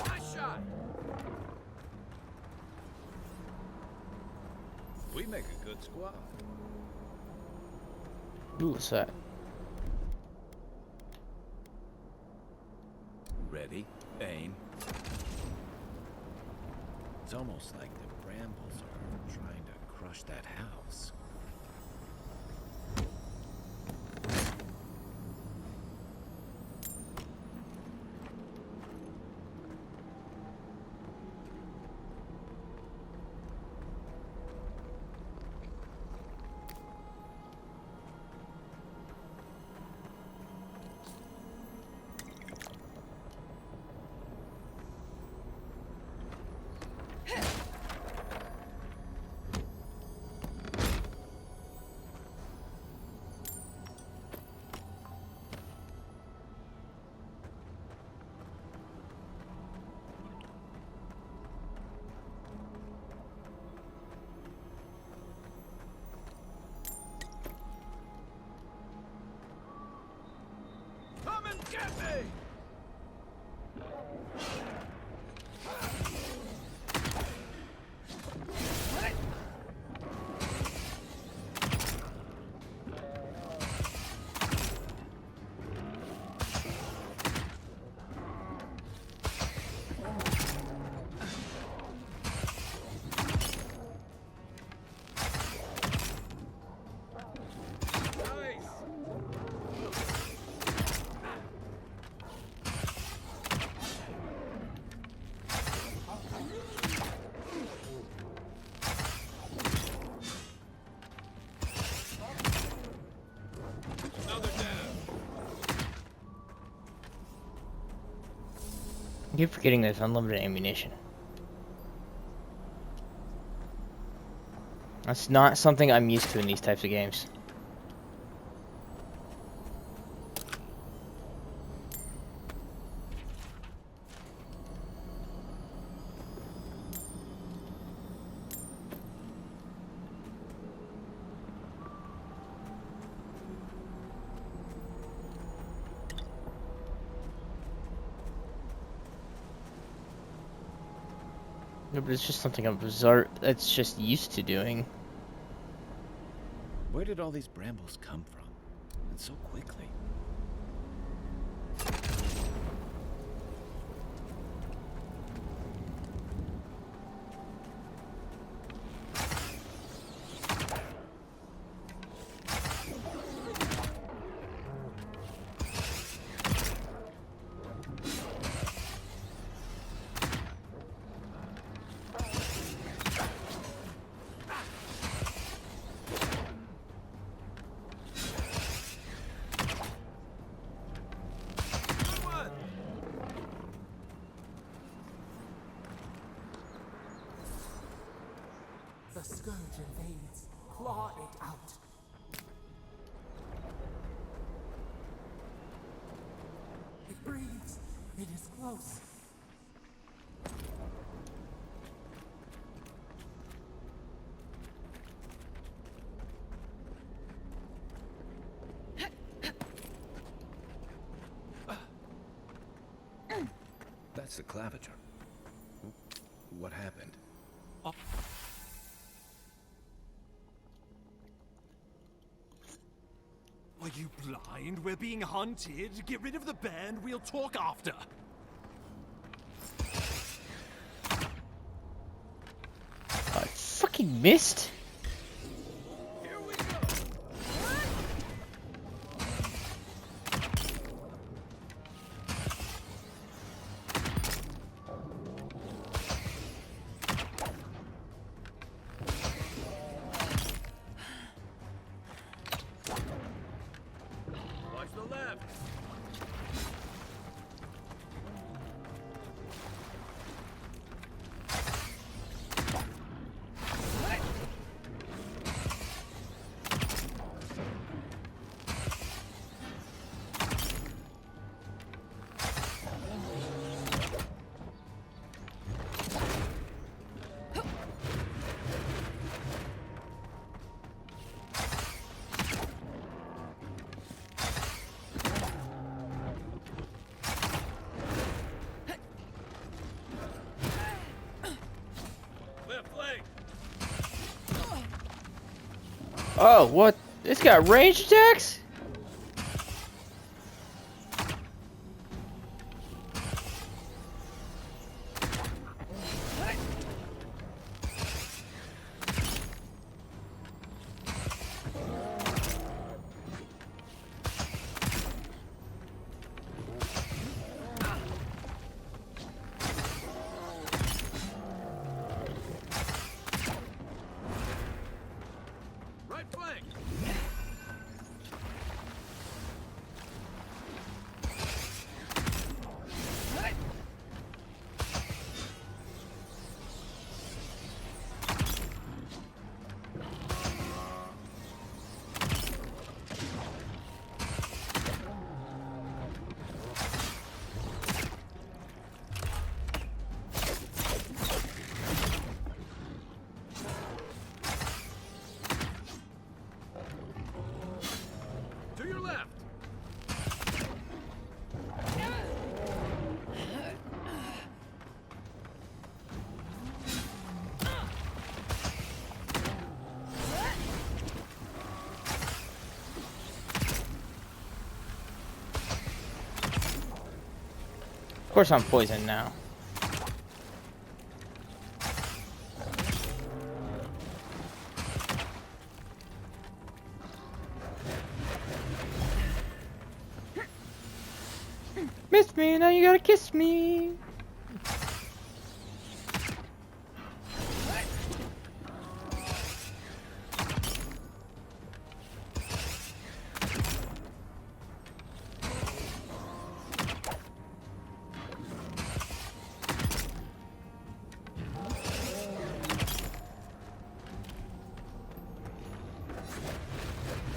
Nice shot. We make a good squad. Ooh, what's that? Ready, aim. It's almost like the brambles are trying to crush that house. Come and get me! I keep forgetting there's unlimited ammunition. That's not something I'm used to in these types of games. No, but it's just something I'm bizarre. That's just used to doing. Where did all these brambles come from? And so quickly? The scourge invades. Claw it out. It breathes. It is close. That's the claviger. What happened? Are you blind? We're being hunted. Get rid of the band, we'll talk after. I fucking missed. Here we go. Watch the left. Left leg. Oh, what? It's got range attacks? Right flank. To your left. Of course I'm poisoned now. Miss me, now you gotta kiss me.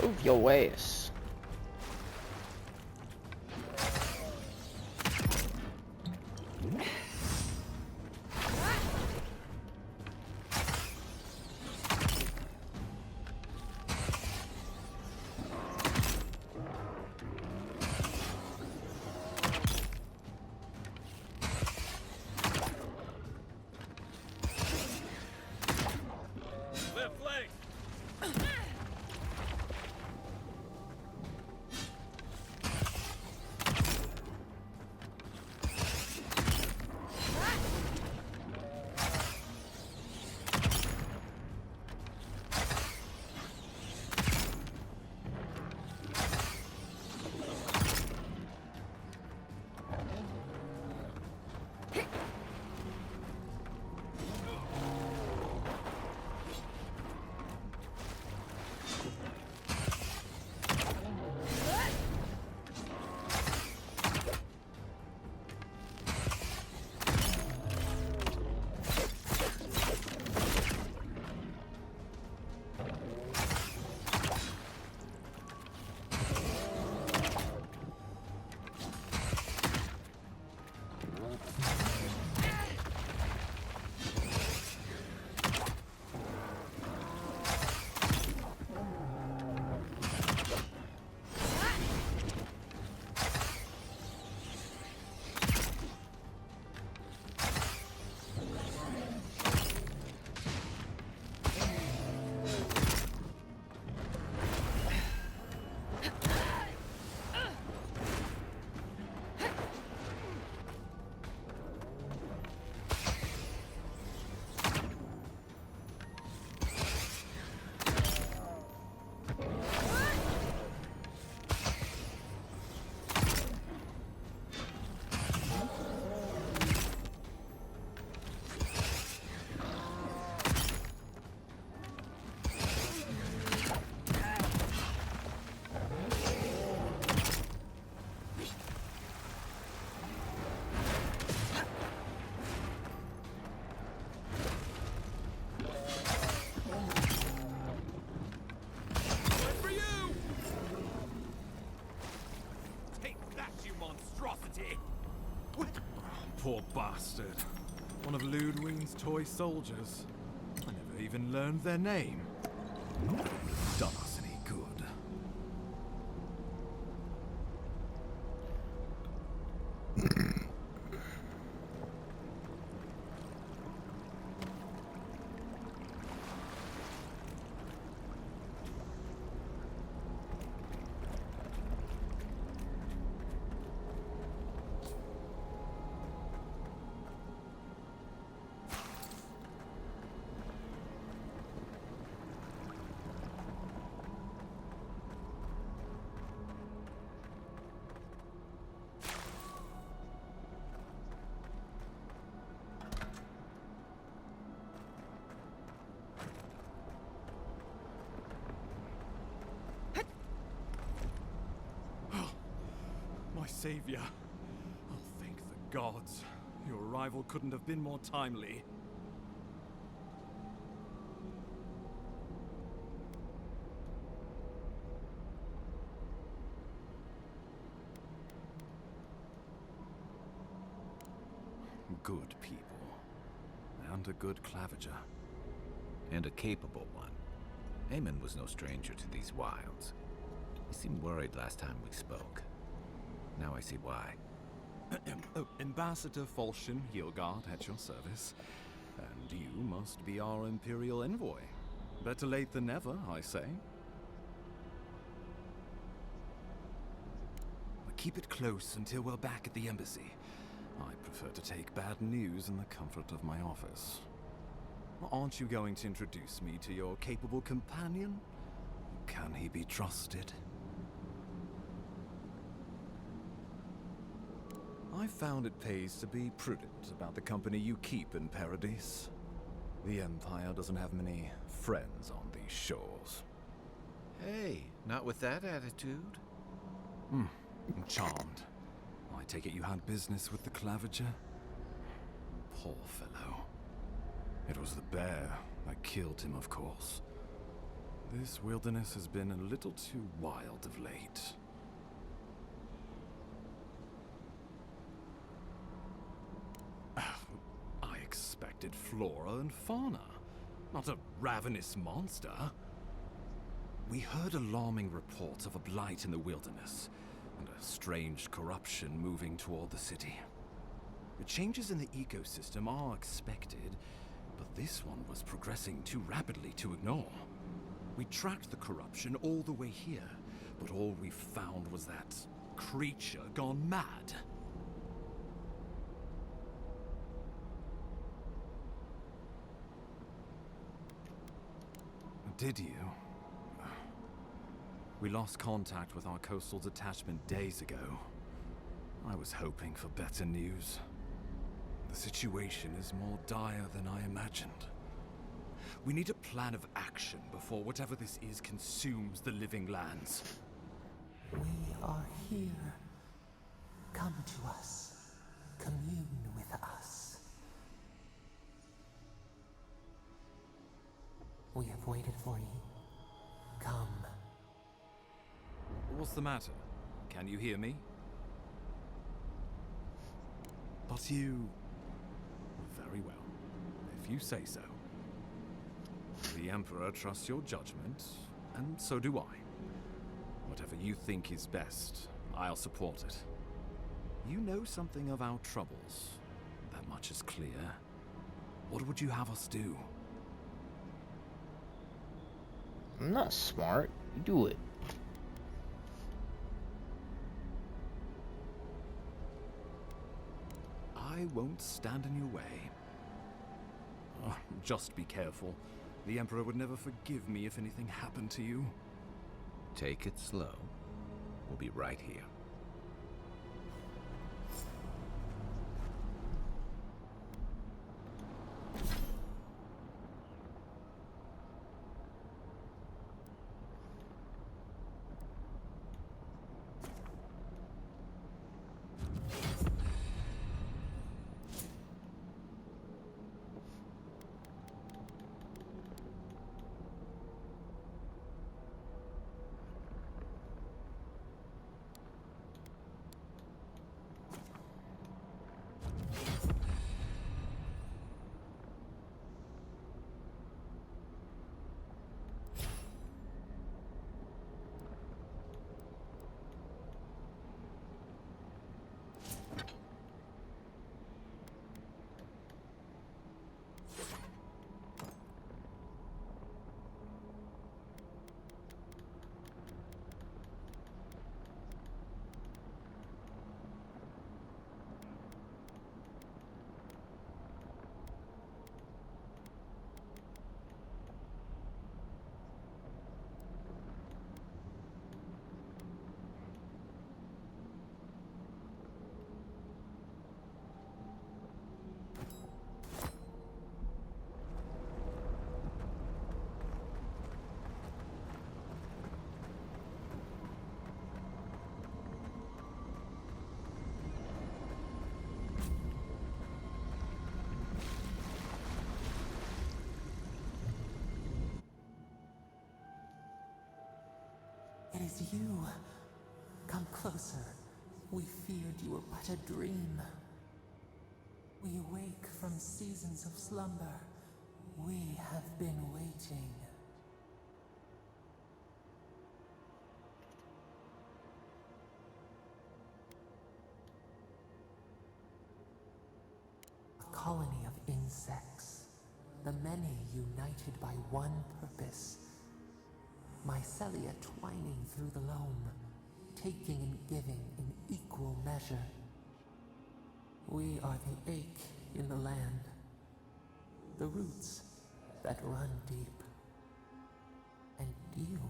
Move your ways. bastard. One of Ludwig's toy soldiers. I never even learned their name. Not that it would have done us any good. My savior. Oh, thank the gods. Your arrival couldn't have been more timely. Good people. And a good clavager. And a capable one. Eamon was no stranger to these wilds. He seemed worried last time we spoke. Now I see why. Oh, Ambassador Falchion Heelguard at your service. And you must be our Imperial envoy. Better late than never, I say. Keep it close until we're back at the embassy. I prefer to take bad news in the comfort of my office. Aren't you going to introduce me to your capable companion? Can he be trusted? I found it pays to be prudent about the company you keep in Paradise. The Empire doesn't have many friends on these shores. Hey, not with that attitude. I'm charmed. I take it you had business with the Clavager? Poor fellow. It was the bear that killed him, of course. This wilderness has been a little too wild of late. I expected flora and fauna, not a ravenous monster. We heard alarming reports of a blight in the wilderness, and a strange corruption moving toward the city. The changes in the ecosystem are expected, but this one was progressing too rapidly to ignore. We tracked the corruption all the way here, but all we found was that creature gone mad. Did you? We lost contact with our coastal detachment days ago. I was hoping for better news. The situation is more dire than I imagined. We need a plan of action before whatever this is consumes the living lands. We are here. Come to us. Commune with us. We have waited for you. Come. What's the matter? Can you hear me? But you... Very well. If you say so. The Emperor trusts your judgment, and so do I. Whatever you think is best, I'll support it. You know something of our troubles. That much is clear. What would you have us do? I'm not smart. You do it. I won't stand in your way. Just be careful. The Emperor would never forgive me if anything happened to you. Take it slow. We'll be right here. is you. Come closer. We feared you were but a dream. We wake from seasons of slumber. We have been waiting. A colony of insects, the many united by one purpose. Mycelia twining through the loam, taking and giving in equal measure. We are the ache in the land, the roots that run deep. And you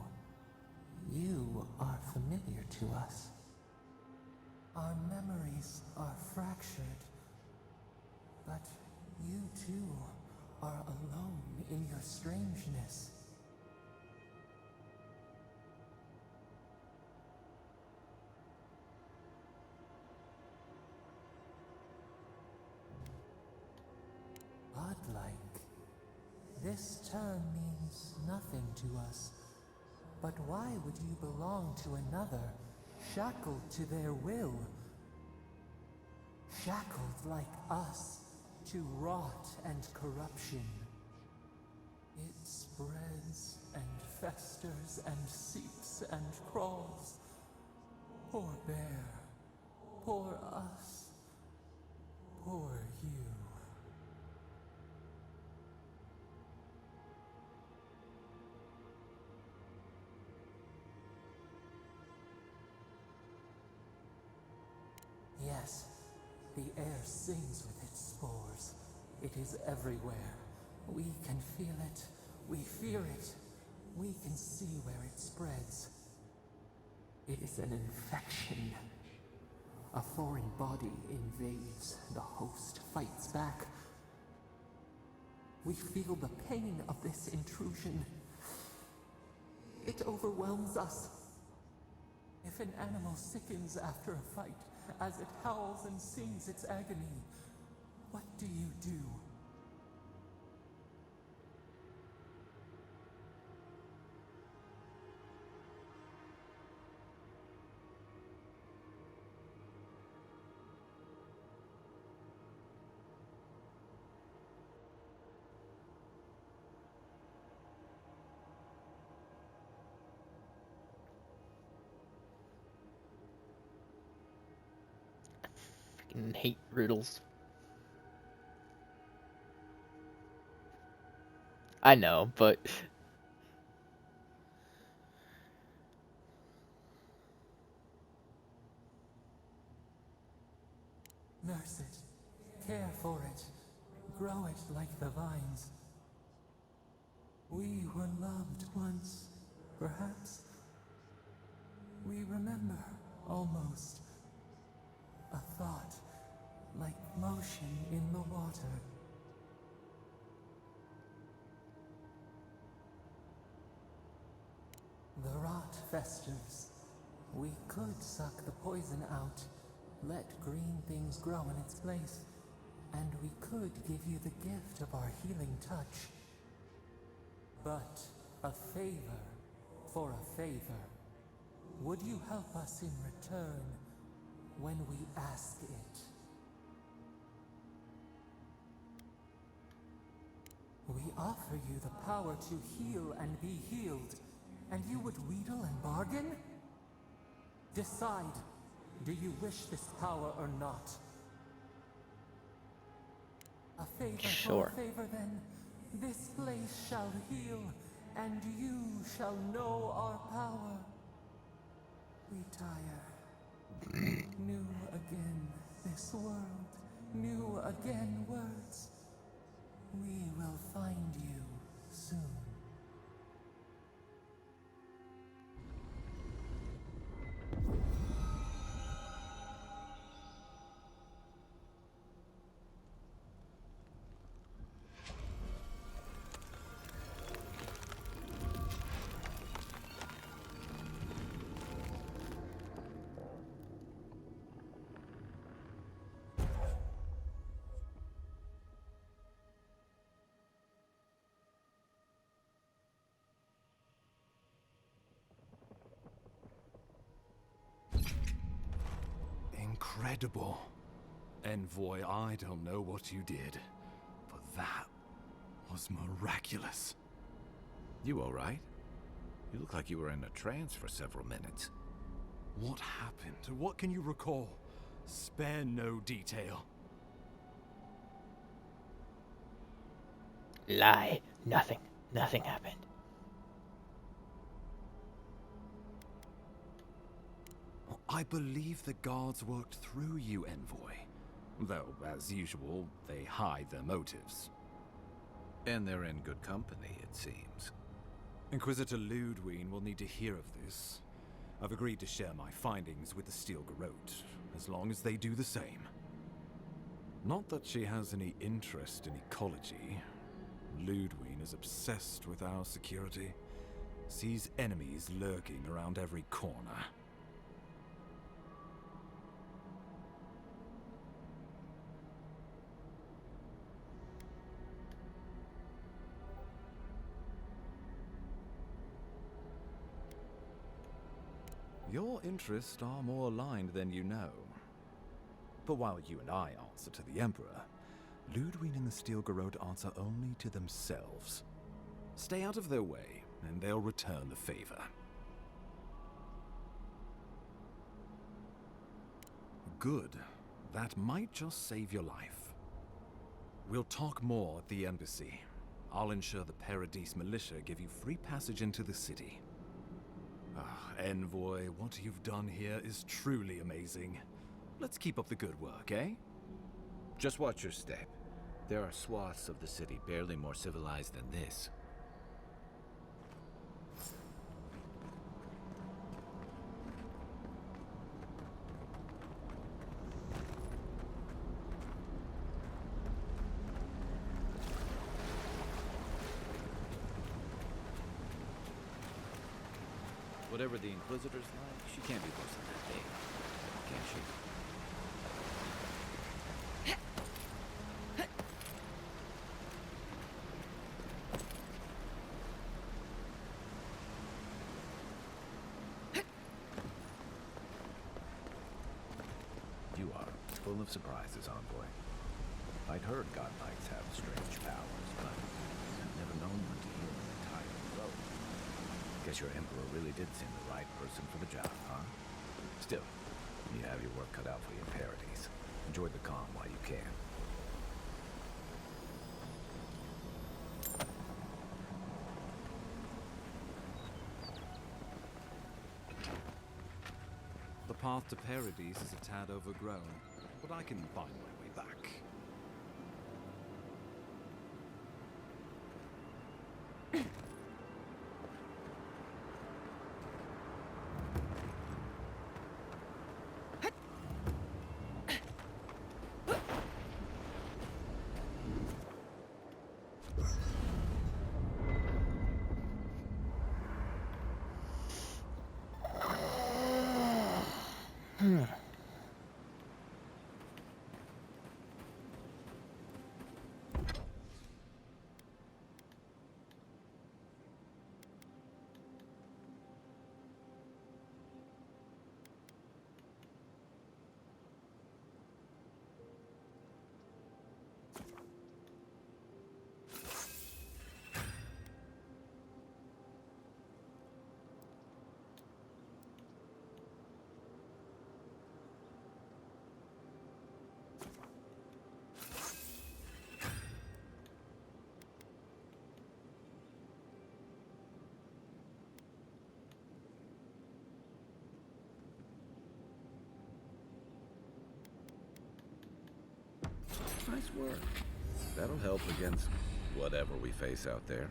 are familiar to us. Our memories are fractured, but you too are alone in your strangeness. Godlike. This term means nothing to us. But why would you belong to another, shackled to their will? Shackled like us to rot and corruption. It spreads and festers and seeps and crawls. Poor bear, poor us, poor you. Yes, the air sings with its spores. It is everywhere. We can feel it. We fear it. We can see where it spreads. It is an infection. A foreign body invades. The host fights back. We feel the pain of this intrusion. It overwhelms us. If an animal sickens after a fight, as it howls and sings its agony, what do you do? Fucking hate riddles. I know, but Nurse it, care for it, grow it like the vines. We were loved once, perhaps. We remember, almost. A thought, like motion in the water. The rot festers. We could suck the poison out, let green things grow in its place, and we could give you the gift of our healing touch. But a favor for a favor. Would you help us in return when we ask it? We offer you the power to heal and be healed, and you would wheedle and bargain? Decide, do you wish this power or not? A favor Sure. for a favor then. This place shall heal, and you shall know our power. We tire. New again this world, new again words. We will find you soon. incredible. Envoy, I don't know what you did, but that was miraculous. You all right? You look like you were in a trance for several minutes. What happened? What can you recall? Spare no detail. Lie. Nothing. Nothing happened. I believe the guards worked through you, Envoy. Though, as usual, they hide their motives. And they're in good company, it seems. Inquisitor Ludwig will need to hear of this. I've agreed to share my findings with the Steel Garrote, as long as they do the same. Not that she has any interest in ecology. Ludwig is obsessed with our security. Sees enemies lurking around every corner. Your interests are more aligned than you know. But while you and I answer to the Emperor, Ludwig and the Steel Garrote answer only to themselves. Stay out of their way, and they'll return the favor. Good. That might just save your life. We'll talk more at the embassy. I'll ensure the Paradise militia give you free passage into the city. Envoy, what you've done here is truly amazing. Let's keep up the good work, eh? Just watch your step. There are swaths of the city barely more civilized than this. Whatever the Inquisitor's like, she can't be worse than that thing, can she? You are full of surprises, Envoy. I'd heard godlikes have strange powers, but I've never known one to heal an entire throat. Guess your Emperor really did seem the right person for the job, huh? Still, you have your work cut out for your Paradise. Enjoy the calm while you can. The path to Paradise is a tad overgrown, but I can find my way back. Nice work. That'll help against whatever we face out there.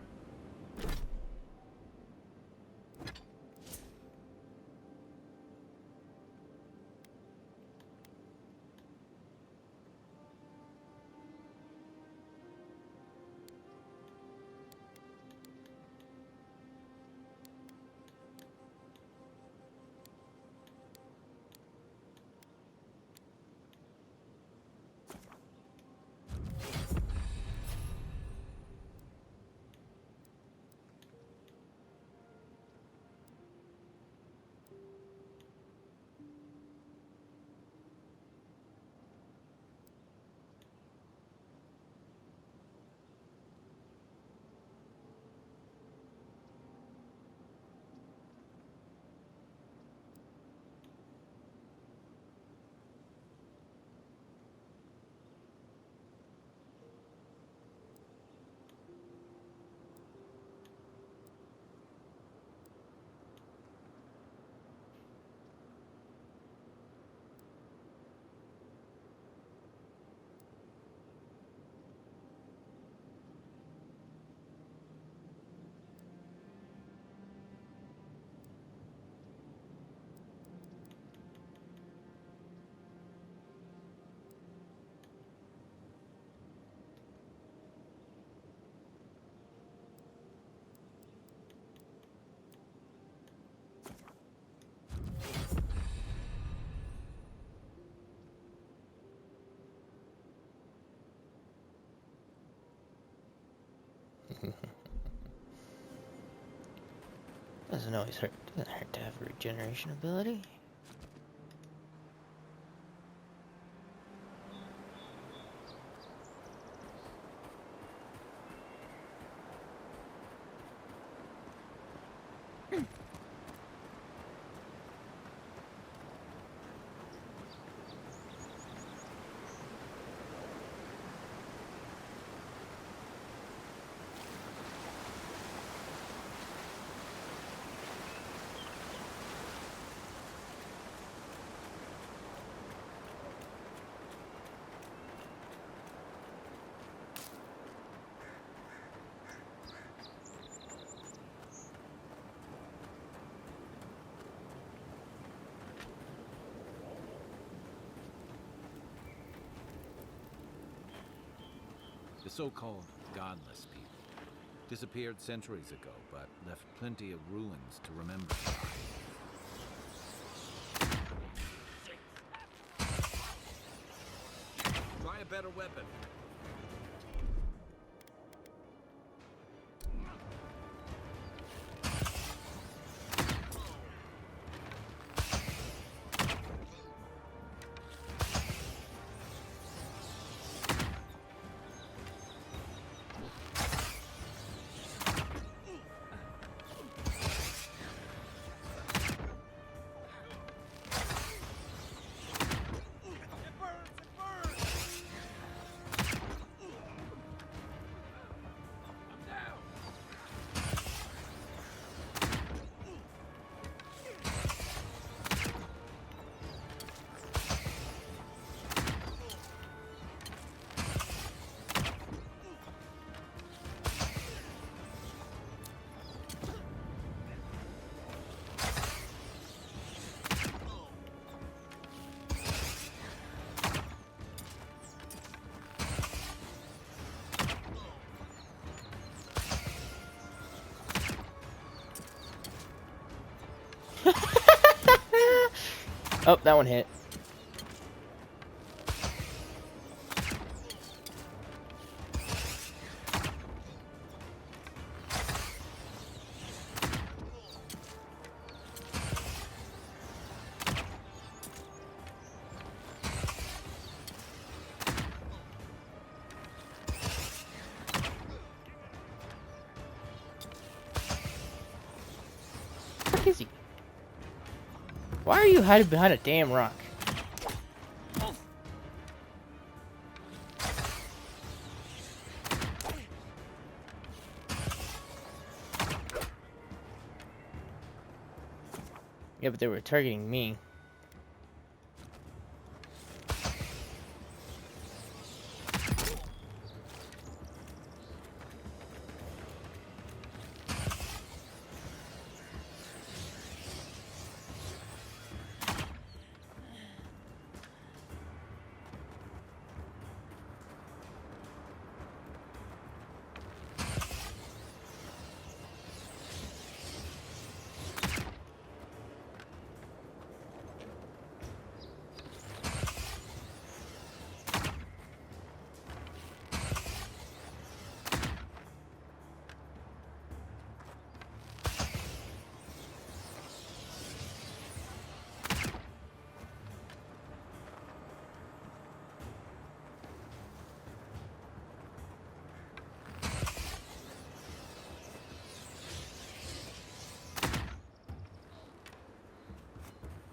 Doesn't always hurt. Doesn't hurt to have a regeneration ability. The so-called godless people disappeared centuries ago, but left plenty of ruins to remember. Try a better weapon. Oh, that one hit. Where is he? Why are you hiding behind a damn rock? Yeah, but they were targeting me.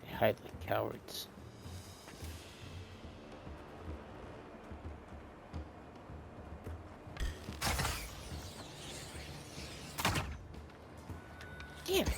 They hide like cowards. Damn it.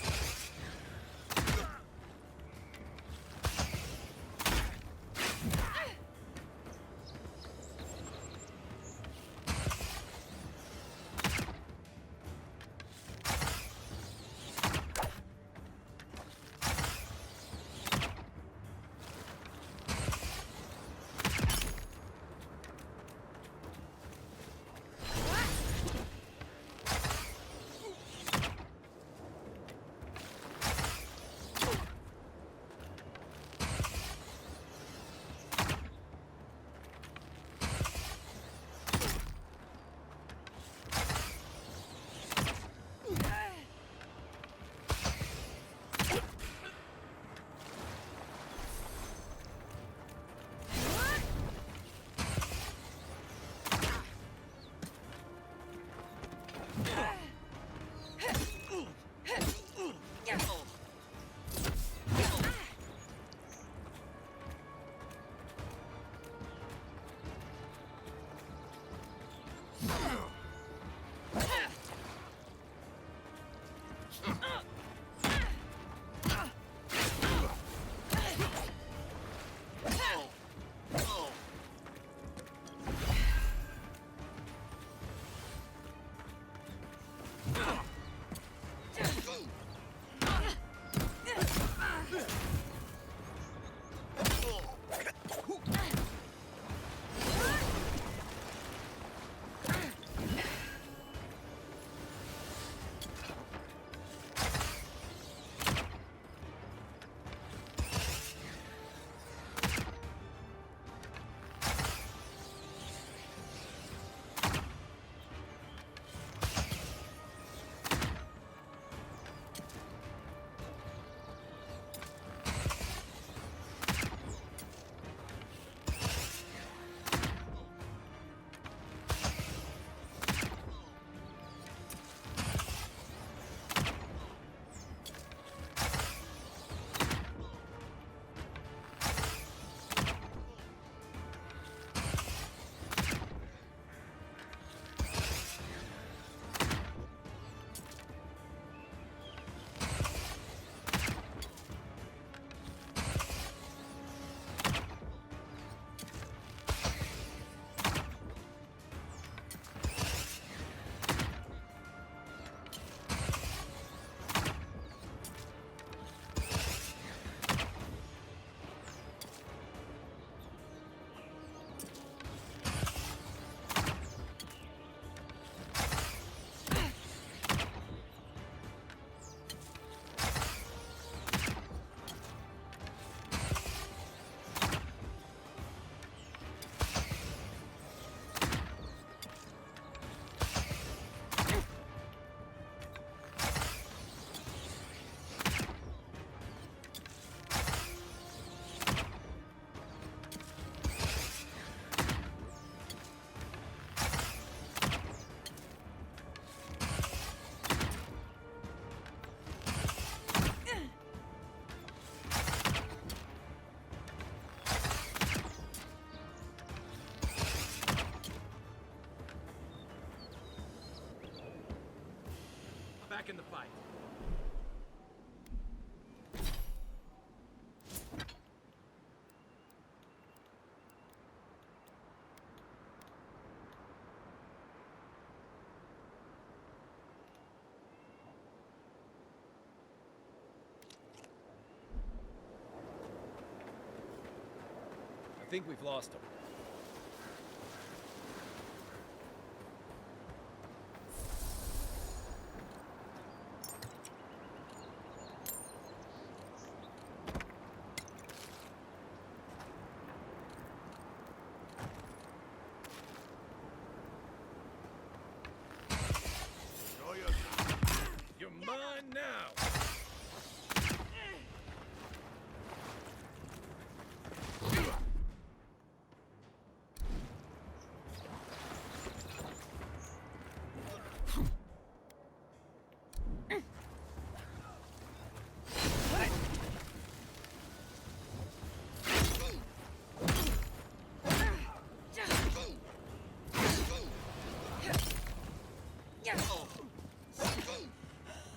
Back in the fight. I think we've lost him. You're mine now!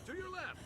To your left!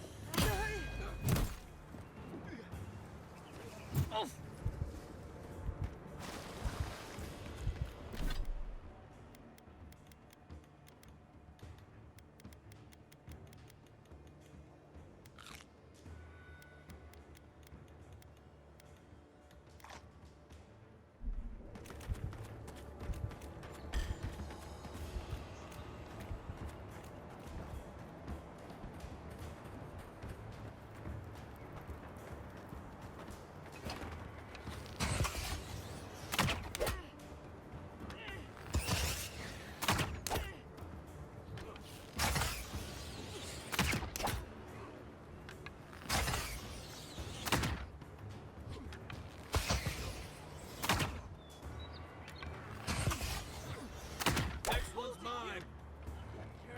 Next one's mine!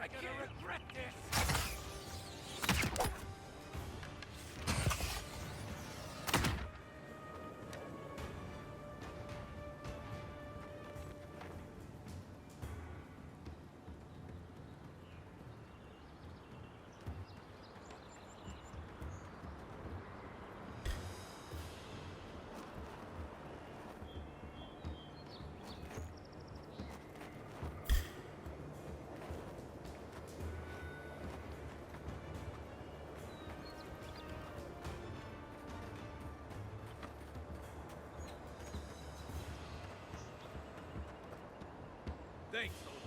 I can't regret this! Thanks, soldier.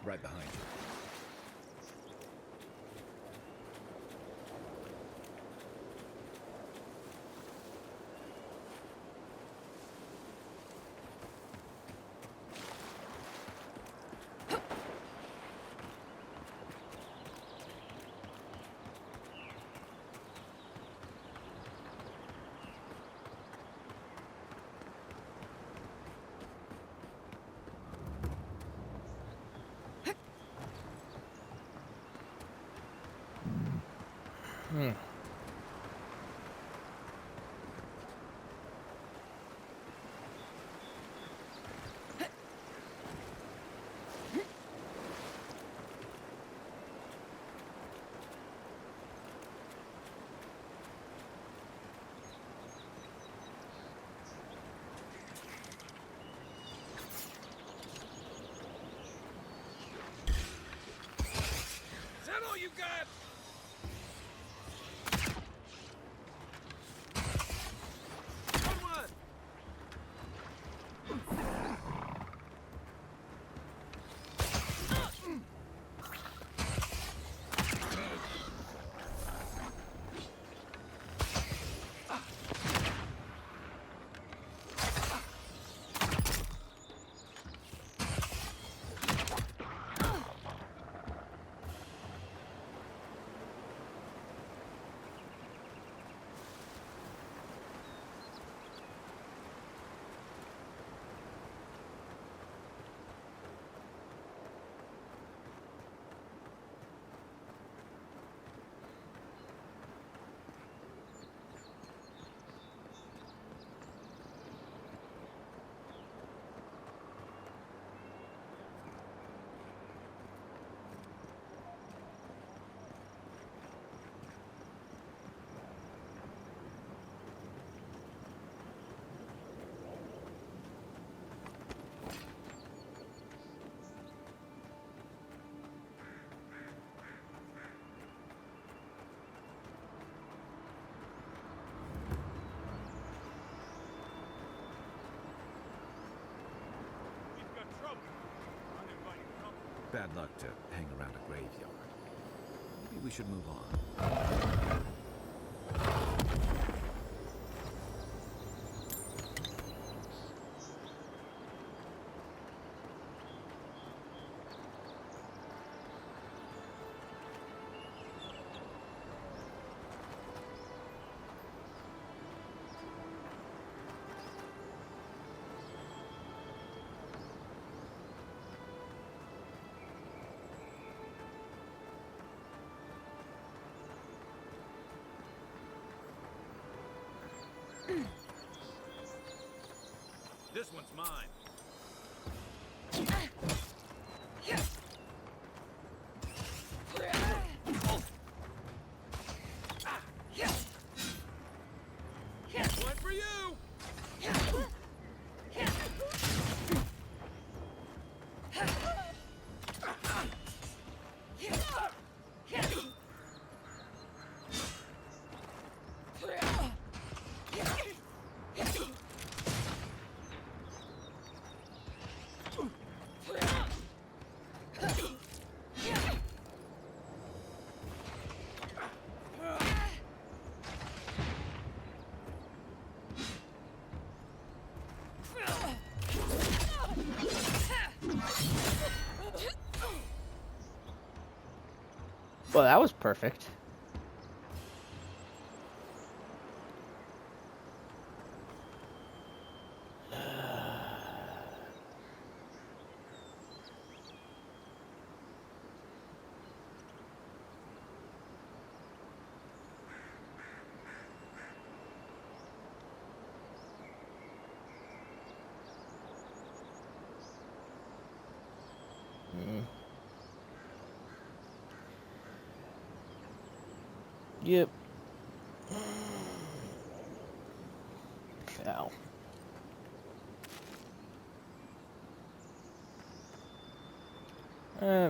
Right behind you. Is that all you got? Bad luck to hang around a graveyard. Maybe we should move on. This one's mine. One for you! Well, that was perfect. Yep. Ow.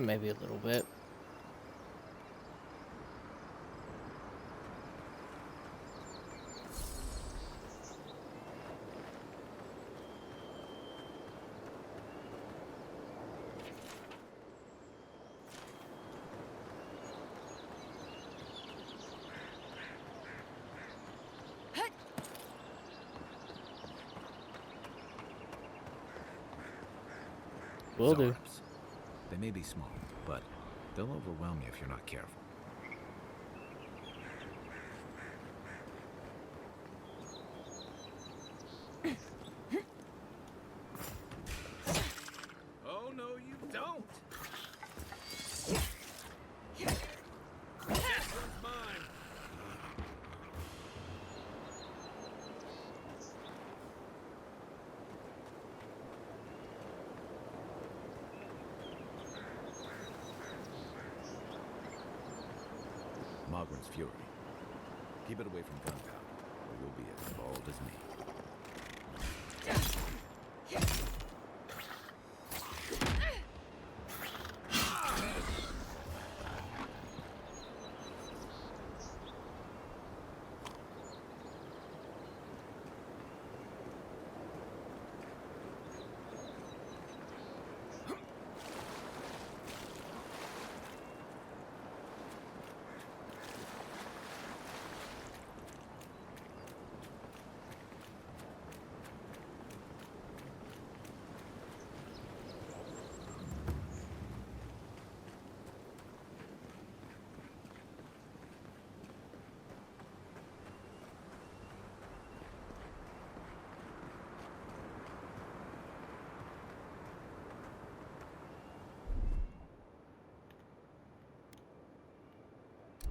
Maybe a little bit. Will do. Zarps. They may be small, but they'll overwhelm you if you're not careful. Oh, no, you don't! This one's mine! Mogren's fury. Keep it away from gunpowder, or you'll be as bald as me.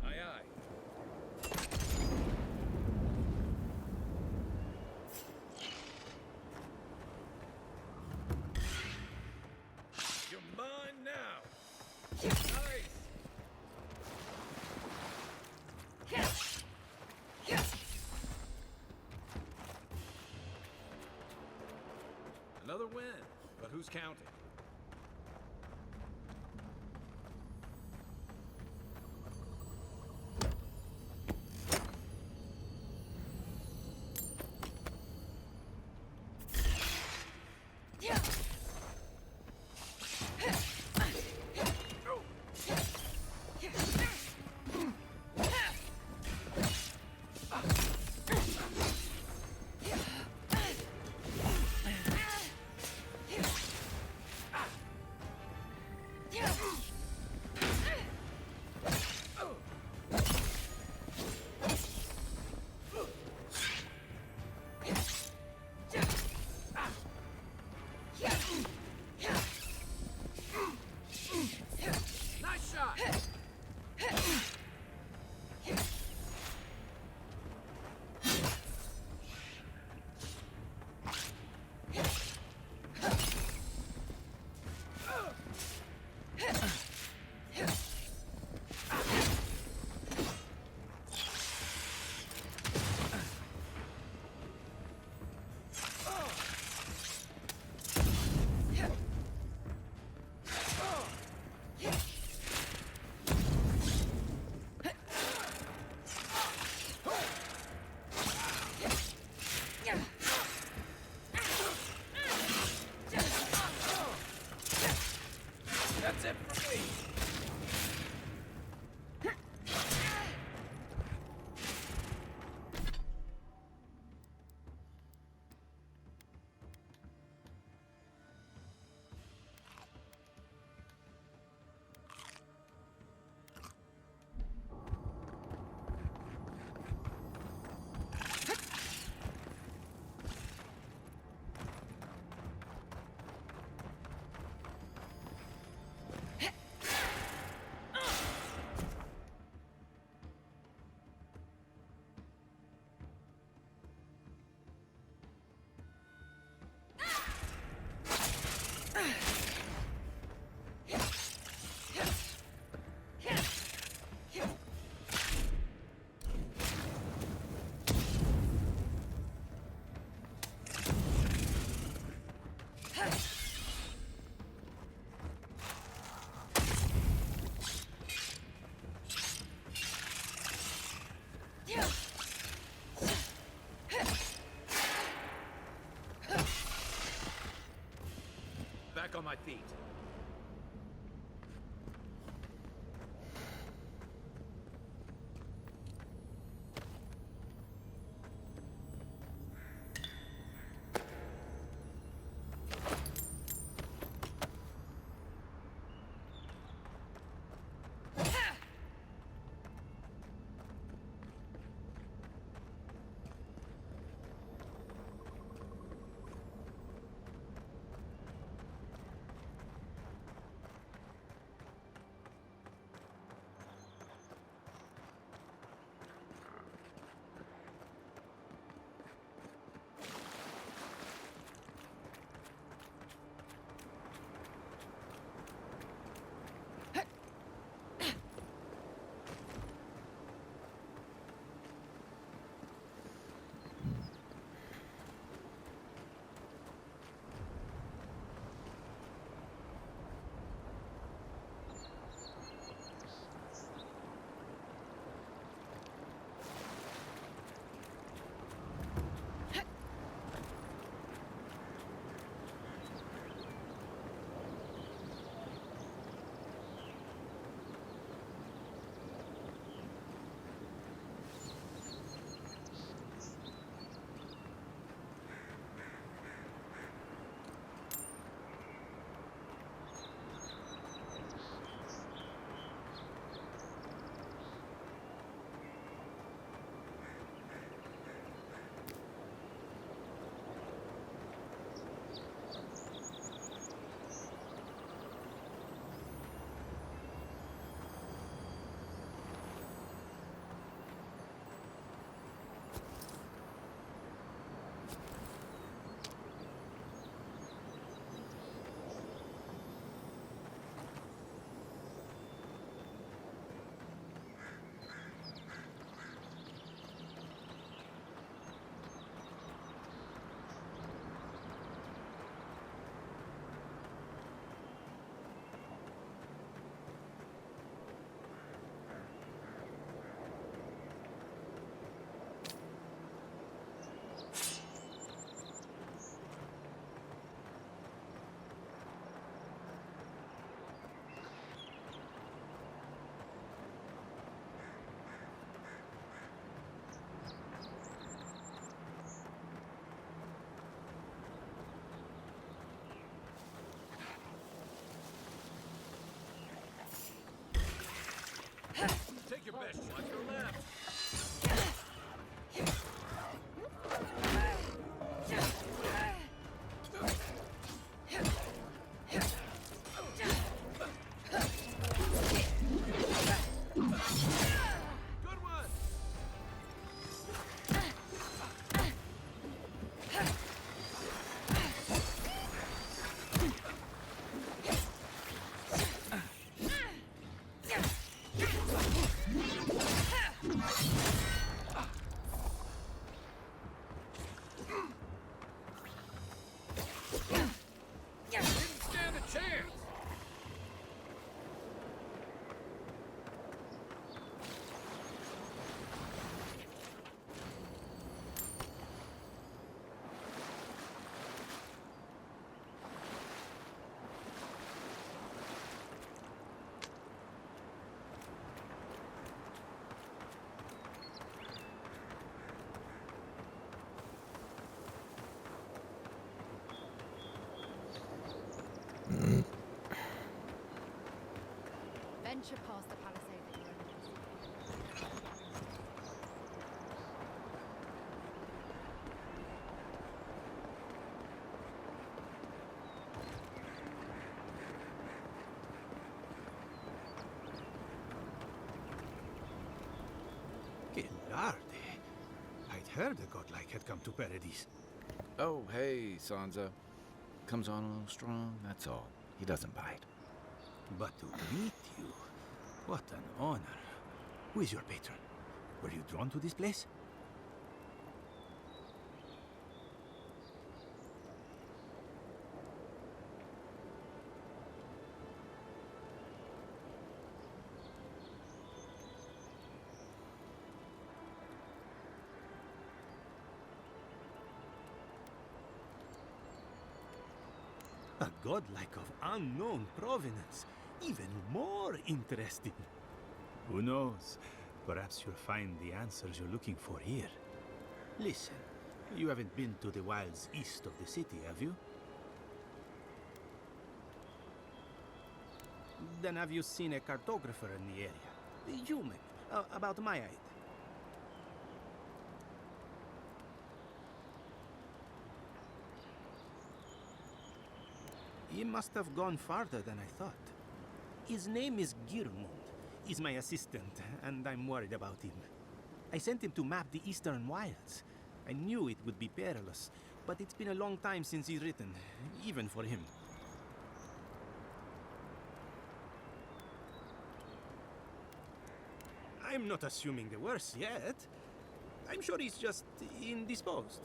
Aye, aye. You're mine now. Nice. Another win, but who's counting? back on my feet. Take your best shot. Watch your left. Good one. Didn't stand a chance. Venture past the palisade with your enemies. Gilardi. I'd heard a godlike had come to Paradise. Oh, hey, Sansa. Comes on a little strong, that's all. He doesn't bite. But to meet you, what an honor. Who is your patron? Were you drawn to this place? A godlike of unknown provenance. Even more interesting. Who knows? Perhaps you'll find the answers you're looking for here. Listen, you haven't been to the wilds east of the city, have you? Then have you seen a cartographer in the area? Human, about my height. He must have gone farther than I thought. His name is Girmund. He's my assistant, and I'm worried about him. I sent him to map the eastern wilds. I knew it would be perilous, but it's been a long time since he's written, even for him. I'm not assuming the worst yet. I'm sure he's just indisposed.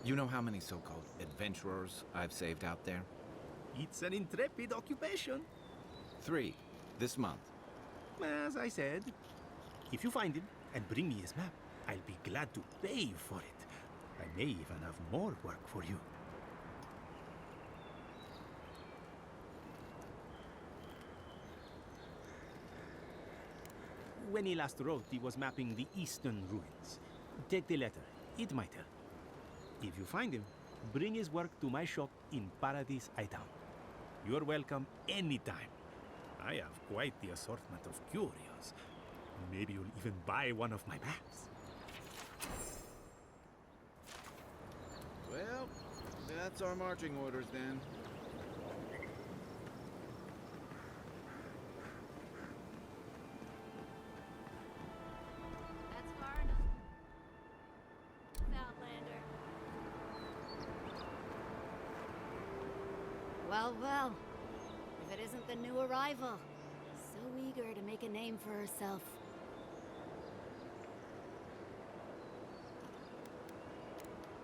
You know how many so-called adventurers I've saved out there? It's an intrepid occupation. 3, this month. As I said, if you find him and bring me his map, I'll be glad to pay you for it. I may even have more work for you. When he last wrote, he was mapping the eastern ruins. Take the letter. It might help. If you find him, bring his work to my shop in Paradise Hideout. You're welcome anytime. I have quite the assortment of curios. Maybe you'll even buy one of my maps. Well, that's our marching orders then. That's far enough. Outlander. Well, well. If it isn't the new arrival. So eager to make a name for herself.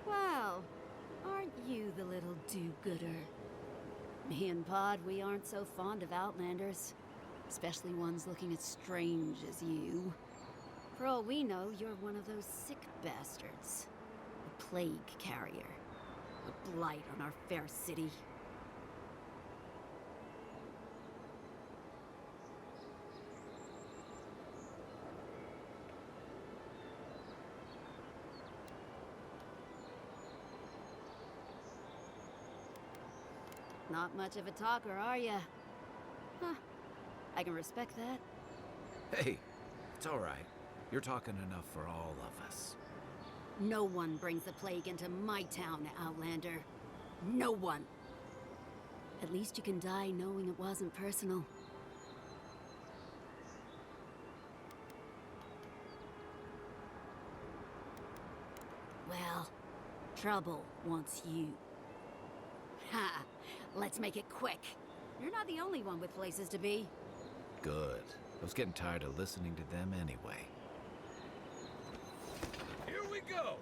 Wow. Aren't you the little do-gooder? Me and Pod, we aren't so fond of Outlanders. Especially ones looking as strange as you. For all we know, you're one of those sick bastards. A plague carrier. A blight on our fair city. Not much of a talker, are ya? Huh. I can respect that. Hey, it's all right. You're talking enough for all of us. No one brings the plague into my town, Outlander. No one. At least you can die knowing it wasn't personal. Well, trouble wants you. Ha! Let's make it quick. You're not the only one with places to be. Good. I was getting tired of listening to them anyway. Here we go!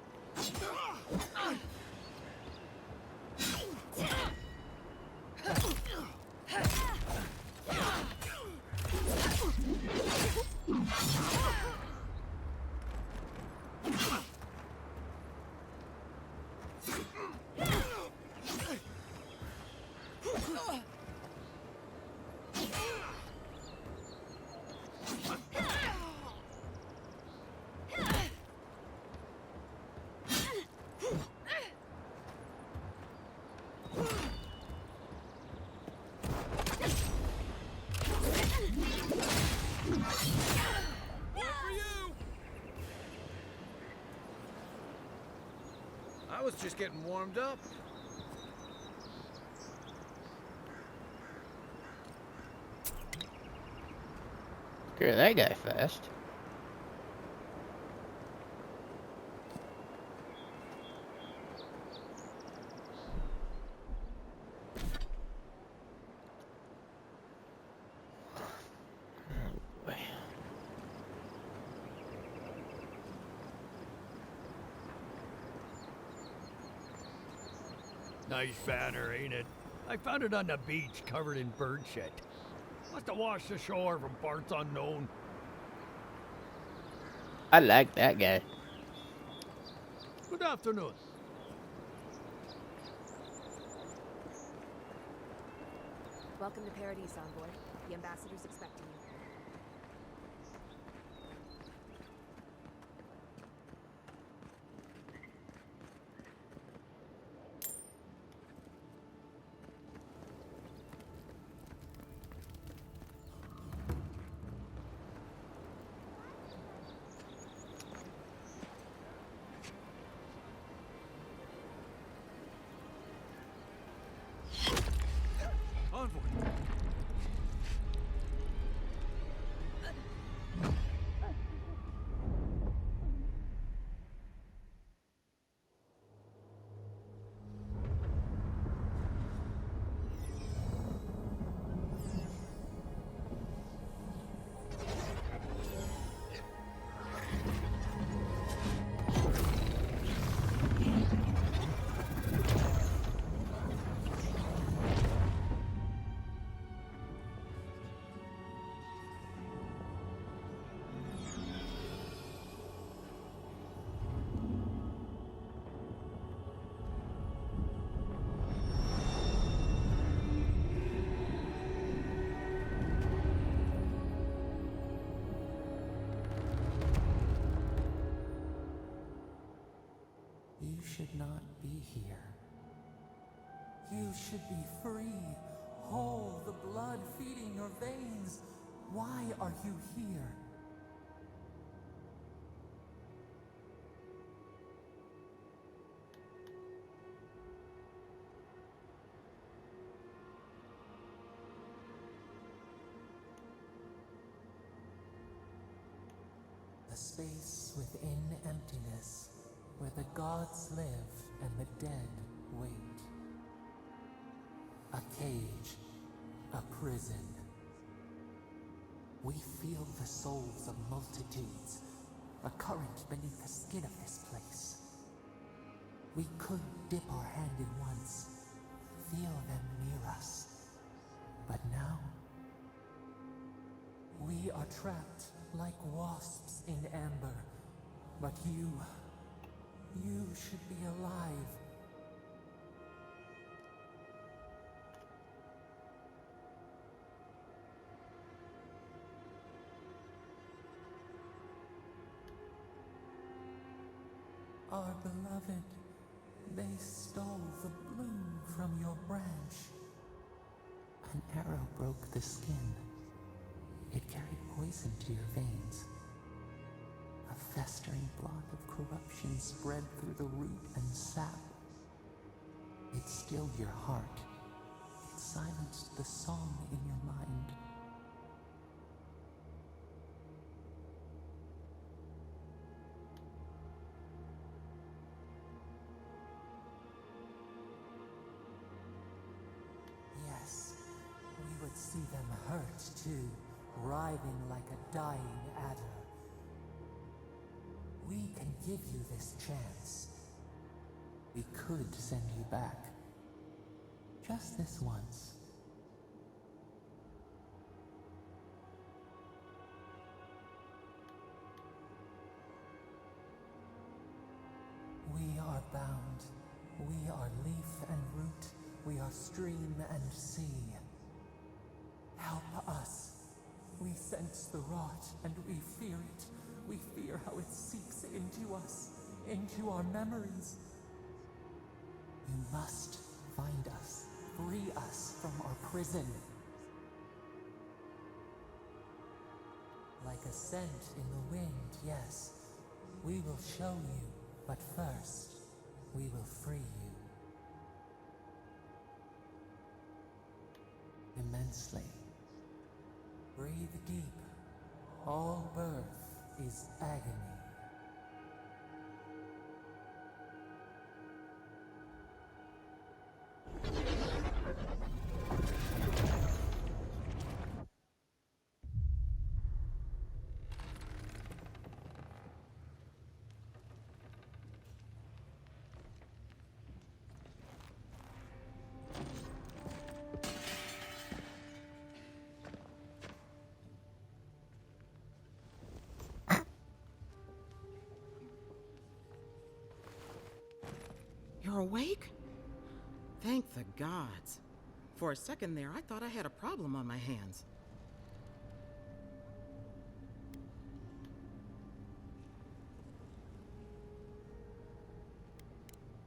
I was just getting warmed up. Clear that guy fast. Nice banner, ain't it? I found it on the beach, covered in bird shit. Must have washed ashore from parts unknown. I like that guy. Good afternoon. Welcome to Paradise, Envoy. The ambassador's expecting you. Envoy! You should not be here. You should be free, whole, the blood feeding your veins. Why are you here? The space within emptiness, where the gods live and the dead wait. A cage, a prison. We feel the souls of multitudes, a current beneath the skin of this place. We could dip our hand in once, feel them near us. But now, we are trapped like wasps in amber. But you should be alive. Our beloved, they stole the bloom from your branch. An arrow broke the skin. It carried poison to your veins. A festering blot of corruption spread through the root and sap. It stilled your heart. It silenced the song in your mind. Yes, we would see them hurt too, writhing like a dying adder. We can give you this chance. We could send you back. Just this once. We are bound. We are leaf and root. We are stream and sea. Help us. We sense the rot and we fear it. We fear how it seeps into us, into our memories. You must find us, free us from our prison. Like a scent in the wind, yes. We will show you, but first, we will free you. Immensely. Breathe deep. All birth is agony. You're awake? Thank the gods. For a second there, I thought I had a problem on my hands.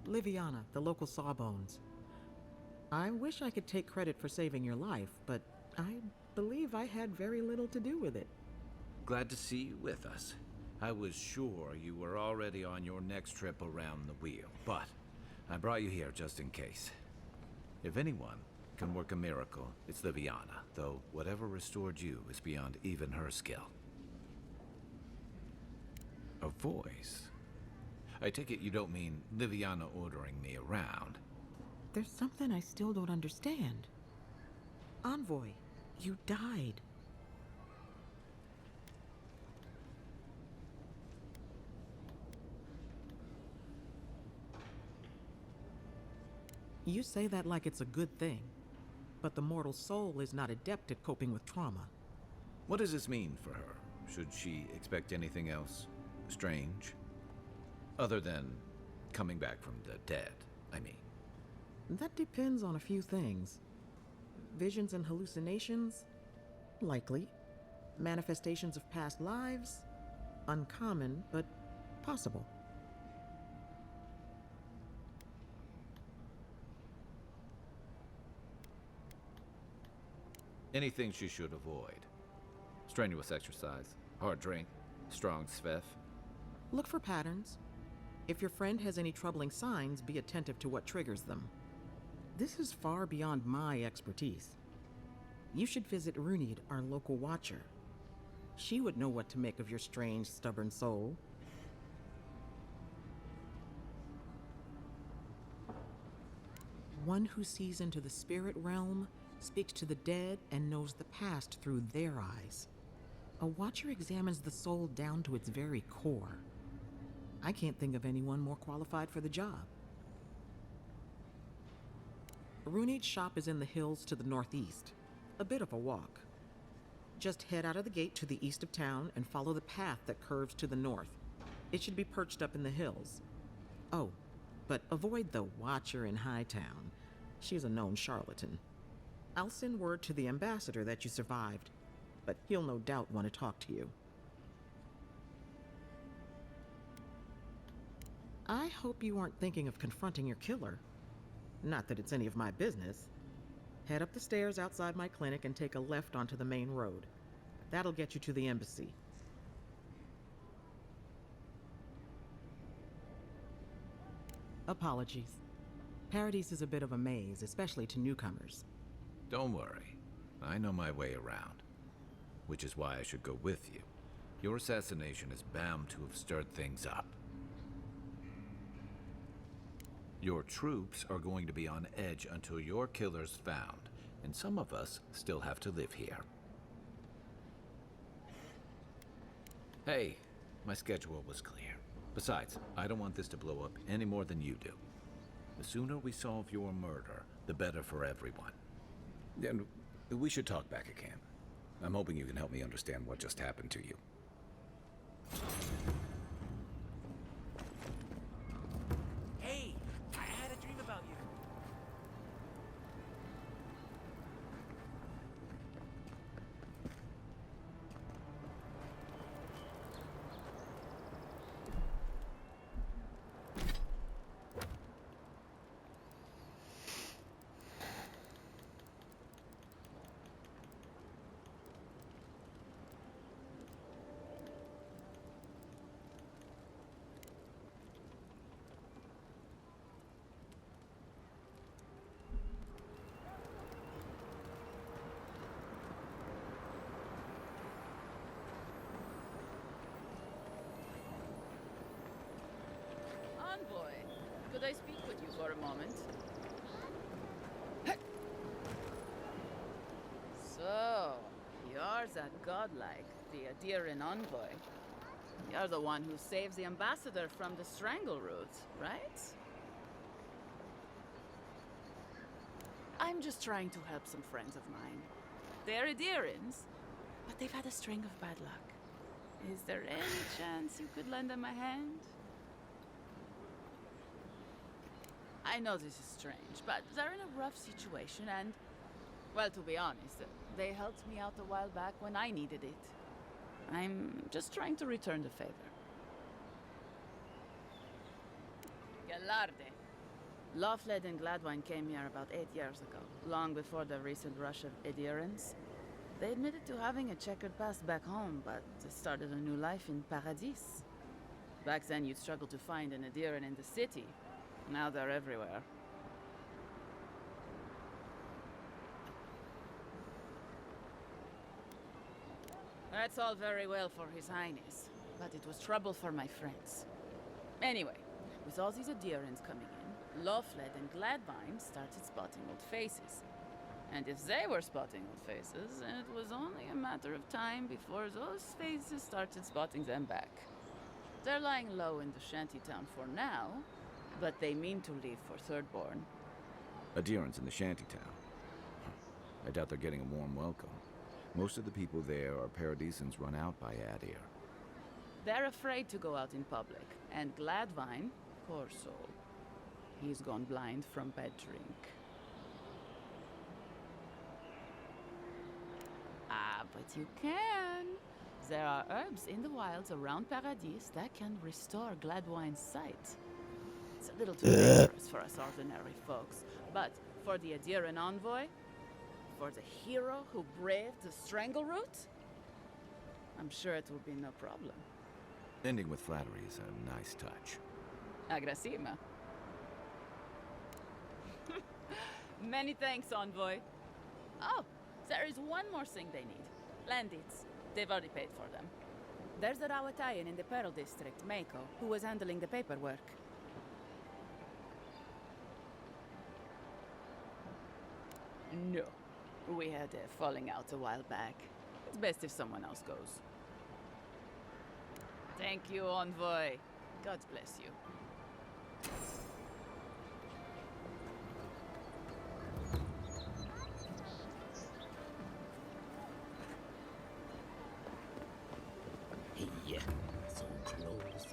Liviana, the local Sawbones. I wish I could take credit for saving your life, but I believe I had very little to do with it. Glad to see you with us. I was sure you were already on your next trip around the wheel, but I brought you here just in case. If anyone can work a miracle, it's Liviana, though whatever restored you is beyond even her skill. A voice? I take it you don't mean Liviana ordering me around. There's something I still don't understand. Envoy, you died. You say that like it's a good thing, but the mortal soul is not adept at coping with trauma. What does this mean for her? Should she expect anything else strange? Other than coming back from the dead, I mean. That depends on a few things. Visions and hallucinations? Likely. Manifestations of past lives? Uncommon, but possible. Anything she should avoid. Strenuous exercise, hard drink, strong sveff. Look for patterns. If your friend has any troubling signs, be attentive to what triggers them. This is far beyond my expertise. You should visit Runid, our local watcher. She would know what to make of your strange, stubborn soul. One who sees into the spirit realm, speaks to the dead, and knows the past through their eyes. A watcher examines the soul down to its very core. I can't think of anyone more qualified for the job. Runid's shop is in the hills to the northeast. A bit of a walk. Just head out of the gate to the east of town and follow the path that curves to the north. It should be perched up in the hills. Oh, but avoid the Watcher in Hightown. She's a known charlatan. I'll send word to the ambassador that you survived, but he'll no doubt want to talk to you. I hope you aren't thinking of confronting your killer. Not that it's any of my business. Head up the stairs outside my clinic and take a left onto the main road. That'll get you to the embassy. Apologies. Paradise is a bit of a maze, especially to newcomers. Don't worry. I know my way around. Which is why I should go with you. Your assassination is bound to have stirred things up. Your troops are going to be on edge until your killer's found, and some of us still have to live here. Hey, my schedule was clear. Besides, I don't want this to blow up any more than you do. The sooner we solve your murder, the better for everyone. And we should talk back at camp. I'm hoping you can help me understand what just happened to you. Hey, I had a dream about you. Envoy, could I speak with you for a moment? So, you're that godlike, the Adiran envoy. You're the one who saves the ambassador from the Strangleroot, right? I'm just trying to help some friends of mine. They're Adirans, but they've had a string of bad luck. Is there any chance you could lend them a hand? I know this is strange, but they're in a rough situation, and Well, to be honest, they helped me out a while back when I needed it. I'm just trying to return the favor. Galarde. Loffled and Gladwine came here about 8 years ago, long before the recent rush of adherents. They admitted to having a checkered past back home, but they started a new life in Paradis. Back then, you'd struggle to find an adherent in the city. Now they're everywhere. That's all very well for His Highness, but it was trouble for my friends. Anyway, with all these adherents coming in, Loffled and Gladwine started spotting old faces. And if they were spotting old faces, it was only a matter of time before those faces started spotting them back. They're lying low in the shantytown for now, but they mean to leave for Thirdborn. Adherents in the shantytown. I doubt they're getting a warm welcome. Most of the people there are Paradisans run out by Adir. They're afraid to go out in public, and Gladwine, poor soul, he's gone blind from bad drink. Ah, but you can. There are herbs in the wilds around Paradis that can restore Gladwine's sight. It's a little too dangerous for us ordinary folks, but for the Adhiran envoy, for the hero who braved the strangle route, I'm sure it will be no problem. Ending with flattery is a nice touch. Agrasima. Many thanks, envoy. Oh, there is one more thing they need. Land deeds. They've already paid for them. There's a Rawatayan in the Pearl District, Mako, who was handling the paperwork. No. We had a falling out a while back. It's best if someone else goes. Thank you, envoy. God bless you. Hey, so close.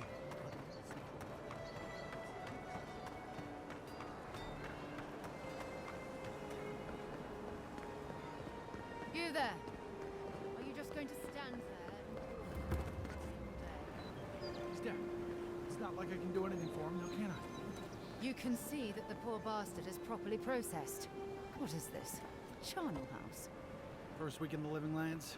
You there? Are you just going to stand there? He's dead. It's not like I can do anything for him, now can I? You can see that the poor bastard is properly processed. What is this? Charnel House? First week in the Living Lands.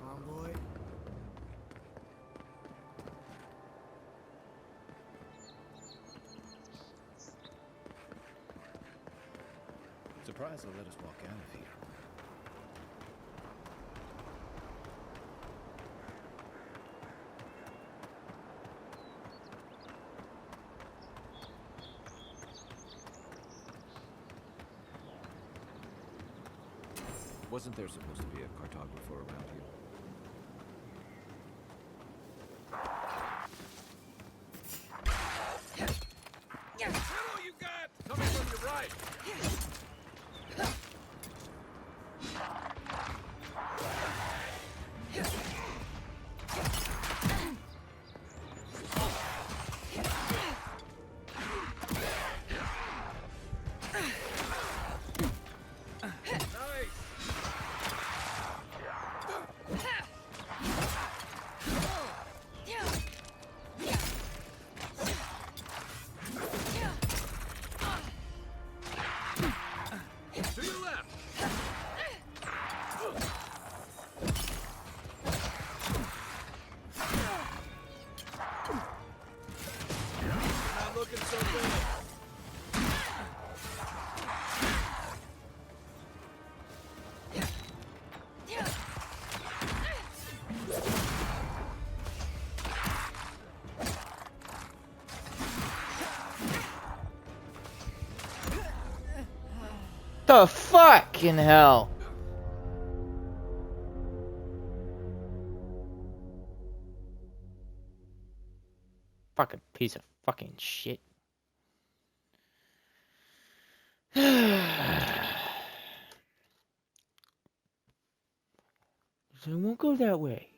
Envoy. Surprised they'll let us walk out of here. Wasn't there supposed to be a cartographer around here? Hello, you got! Coming from your right! The fucking hell. Fucking piece of fucking shit. So it won't go that way.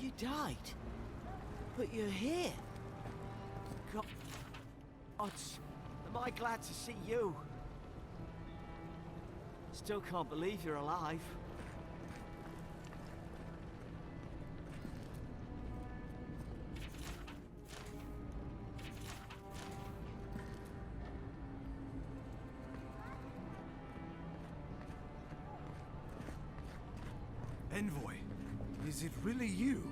You died? But you're here? God... Am I glad to see you? Still can't believe you're alive. Envoy, is it really you?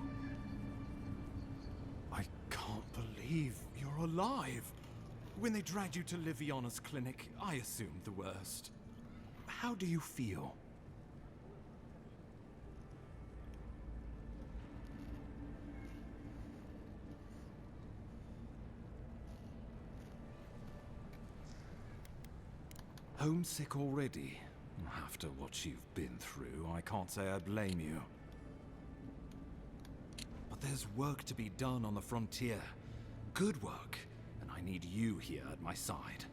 I can't believe you're alive. When they dragged you to Liviana's clinic, I assumed the worst. How do you feel? Homesick already? After what you've been through, I can't say I blame you. But there's work to be done on the frontier. Good work. And I need you here at my side.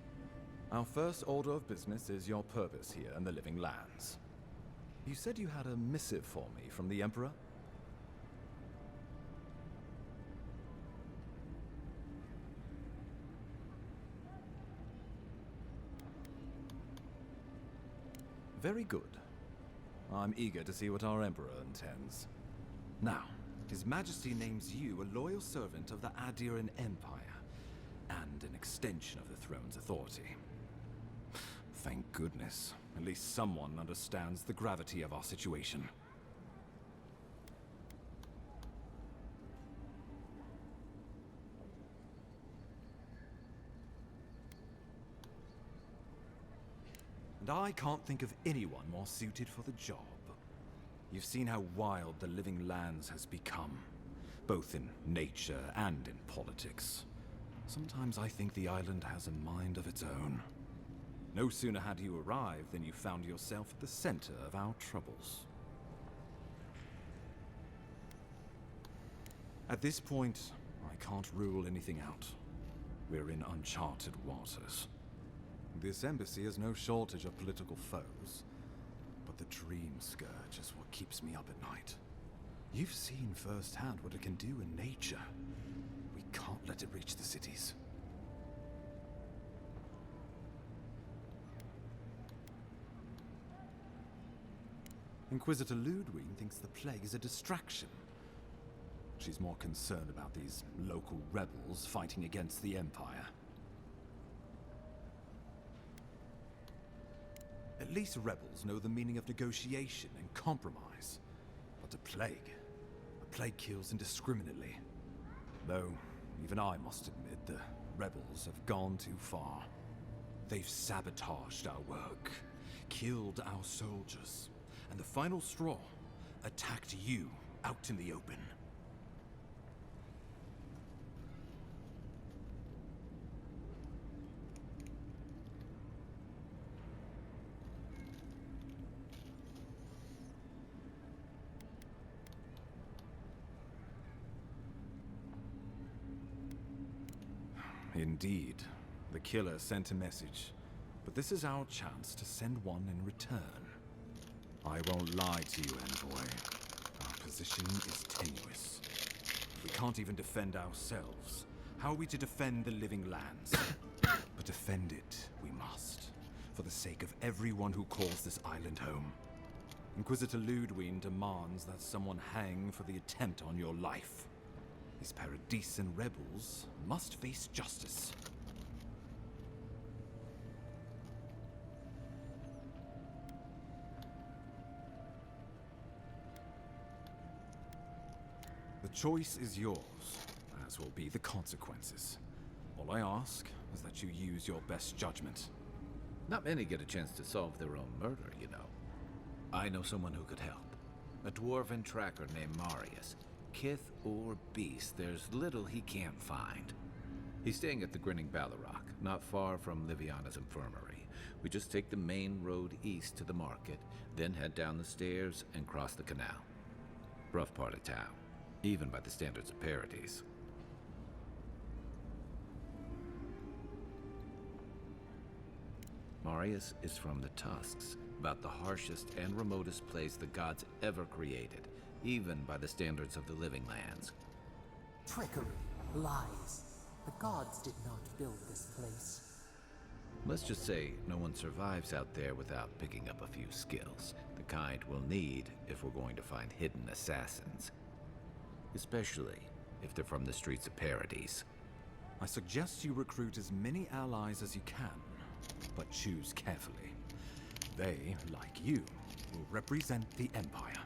Our first order of business is your purpose here in the Living Lands. You said you had a missive for me from the Emperor? Very good. I'm eager to see what our Emperor intends. Now, His Majesty names you a loyal servant of the Adiran Empire, and an extension of the throne's authority. Thank goodness. At least someone understands the gravity of our situation. And I can't think of anyone more suited for the job. You've seen how wild the Living Lands has become, both in nature and in politics. Sometimes I think the island has a mind of its own. No sooner had you arrived than you found yourself at the center of our troubles. At this point, I can't rule anything out. We're in uncharted waters. This embassy has no shortage of political foes, but the dream scourge is what keeps me up at night. You've seen firsthand what it can do in nature. We can't let it reach the cities. Inquisitor Ludwig thinks the plague is a distraction. She's more concerned about these local rebels fighting against the Empire. At least rebels know the meaning of negotiation and compromise. But a plague kills indiscriminately. Though, even I must admit, the rebels have gone too far. They've sabotaged our work, killed our soldiers, and the final straw, attacked you out in the open. Indeed, the killer sent a message, but this is our chance to send one in return. I won't lie to you, Envoy. Our position is tenuous. If we can't even defend ourselves, how are we to defend the Living Lands? But defend it we must, for the sake of everyone who calls this island home. Inquisitor Ludwig demands that someone hang for the attempt on your life. These Paradisian rebels must face justice. The choice is yours, as will be the consequences. All I ask is that you use your best judgment. Not many get a chance to solve their own murder, you know. I know someone who could help. A dwarven tracker named Marius. Kith or beast, there's little he can't find. He's staying at the Grinning Ballarrock, not far from Liviana's infirmary. We just take the main road east to the market, then head down the stairs and cross the canal. Rough part of town, even by the standards of Paradise. Marius is from the Tusks, about the harshest and remotest place the gods ever created. even by the standards of the living lands. Trickery, lies. The gods did not build this place. Let's just say no one survives out there without picking up a few skills, the kind we'll need if we're going to find hidden assassins. Especially if they're from the streets of Paradise. I suggest you recruit as many allies as you can, but choose carefully. They, like you, will represent the Empire.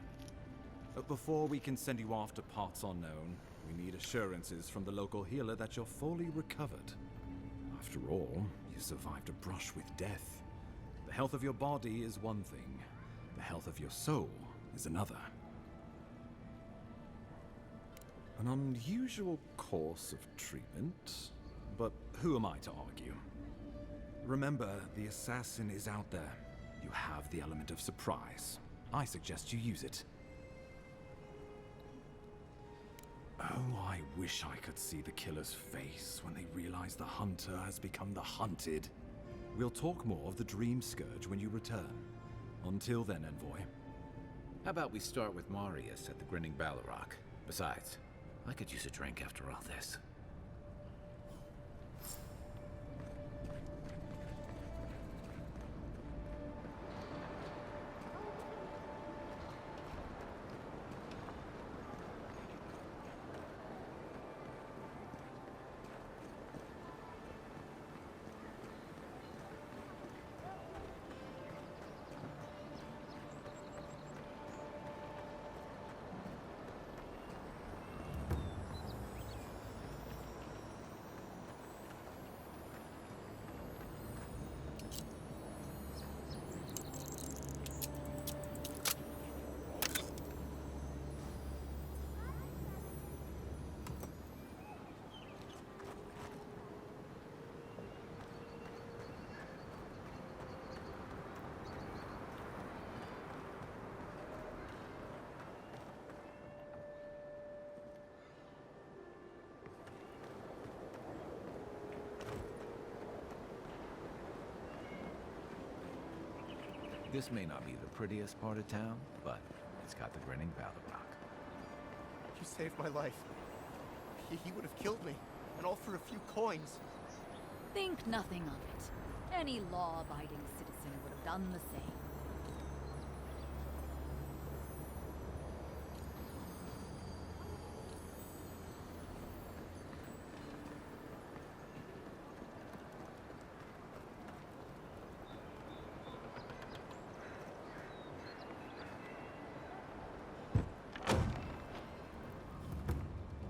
But before we can send you off to parts unknown, we need assurances from the local healer that you're fully recovered. After all, you survived a brush with death. The health of your body is one thing. The health of your soul is another. An unusual course of treatment, but who am I to argue? Remember, the assassin is out there. You have the element of surprise. I suggest you use it. Oh, I wish I could see the killer's face when they realize the hunter has become the hunted. We'll talk more of the Dream Scourge when you return. Until then, Envoy. How about we start with Marius at the Grinning Balrog? Besides, I could use a drink after all this. This may not be the prettiest part of town, but it's got the Grinning Balrog. You saved my life. He would have killed me, and all for a few coins. Think nothing of it. Any law-abiding citizen would have done the same.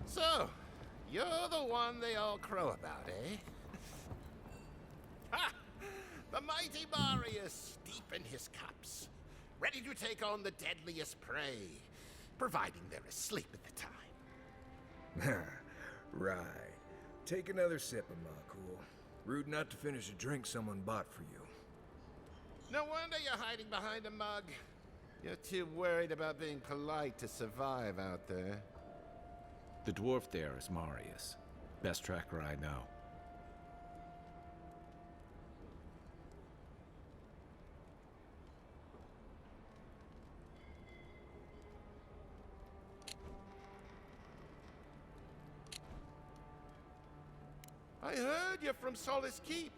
So, you're the one they all crow about, eh? Ha! The mighty Marius, deep in his cups, ready to take on the deadliest prey, providing they're asleep at the time. Right. Take another sip of my cool. Rude not to finish a drink someone bought for you. No wonder you're hiding behind a mug. You're too worried about being polite to survive out there. The dwarf there is Marius. Best tracker I know. I heard you're from Solace Keep.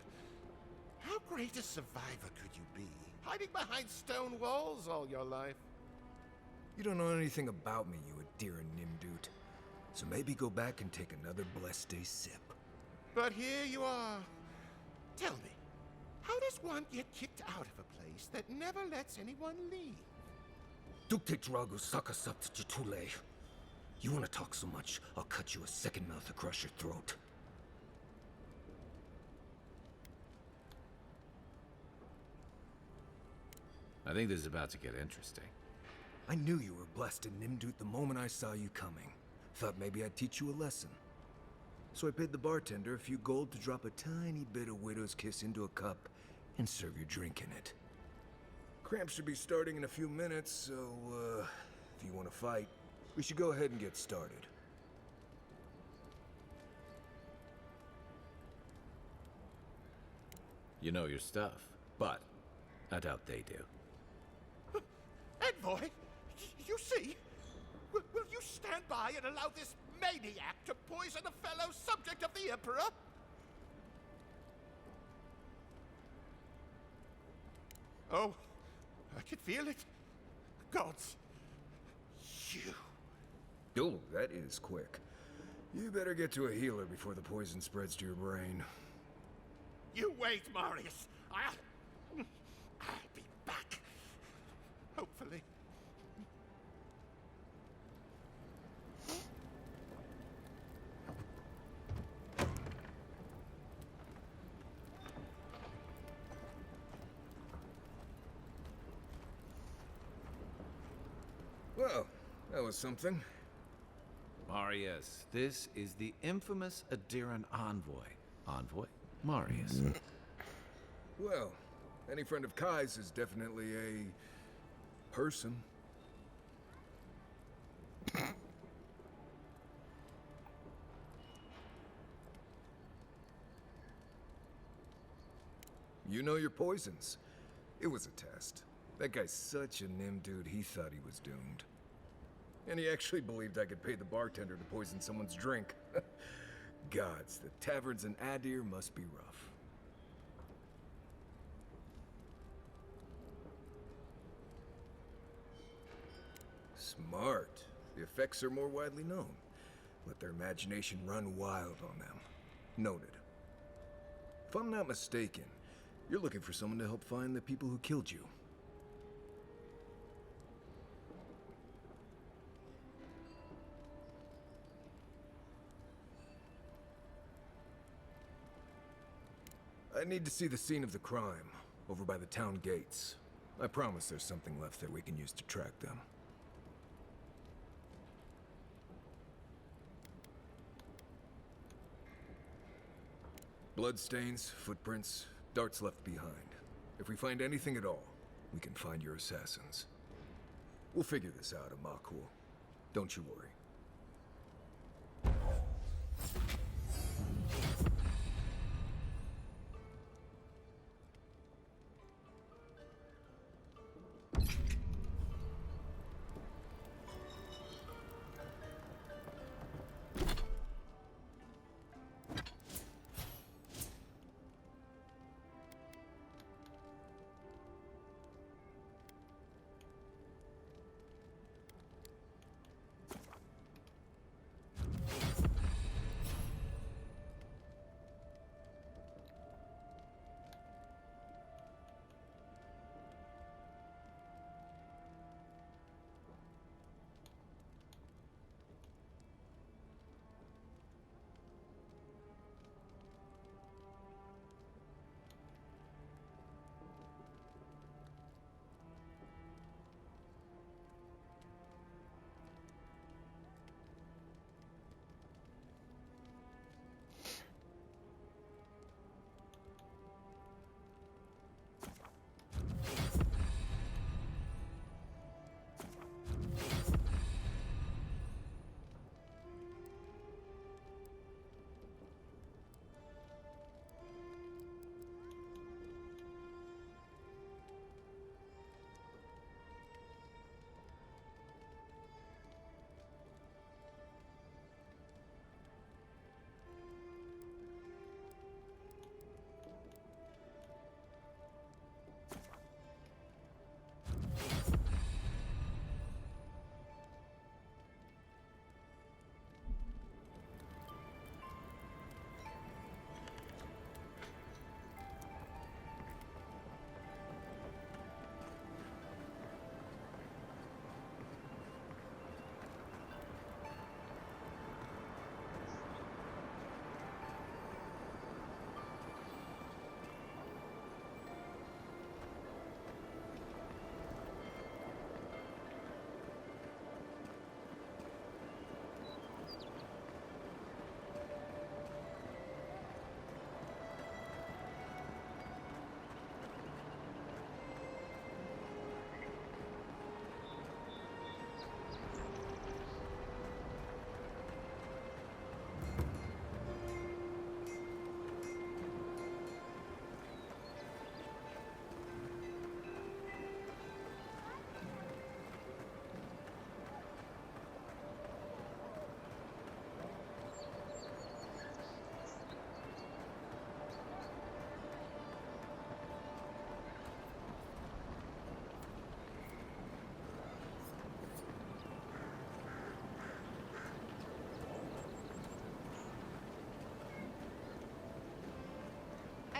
How great a survivor could you be, hiding behind stone walls all your life? You don't know anything about me, you Adira Nimdut. So maybe go back and take another blessed day sip. But here you are. Tell me, how does one get kicked out of a place that never lets anyone leave? Dukte Drago Sakasapt Jitule. You wanna talk so much, I'll cut you a second mouth across your throat. I think this is about to get interesting. I knew you were blessed in Nimdut the moment I saw you coming. Thought maybe I'd teach you a lesson. So I paid the bartender a few gold to drop a tiny bit of Widow's Kiss into a cup and serve your drink in it. Cramps should be starting in a few minutes, so, if you want to fight, we should go ahead and get started. You know your stuff, but I doubt they do. Envoy, you see? Will you stand by and allow this maniac to poison a fellow subject of the Emperor? Oh, I can feel it. Gods, you. Oh, that is quick. You better get to a healer before the poison spreads to your brain. You wait, Marius. I'll be back. Hopefully. Well, that was something. Marius, this is the infamous Adiran envoy. Envoy? Marius. Well, any friend of Kai's is definitely a person. You know your poisons. It was a test. That guy's such a nim dude, he thought he was doomed. And he actually believed I could pay the bartender to poison someone's drink. Gods, the taverns in Adir must be rough. Smart. The effects are more widely known. Let their imagination run wild on them. Noted. If I'm not mistaken, you're looking for someone to help find the people who killed you. I need to see the scene of the crime, over by the town gates. I promise there's something left there we can use to track them. Bloodstains, footprints, darts left behind. If we find anything at all, we can find your assassins. We'll figure this out, Amakul. Don't you worry.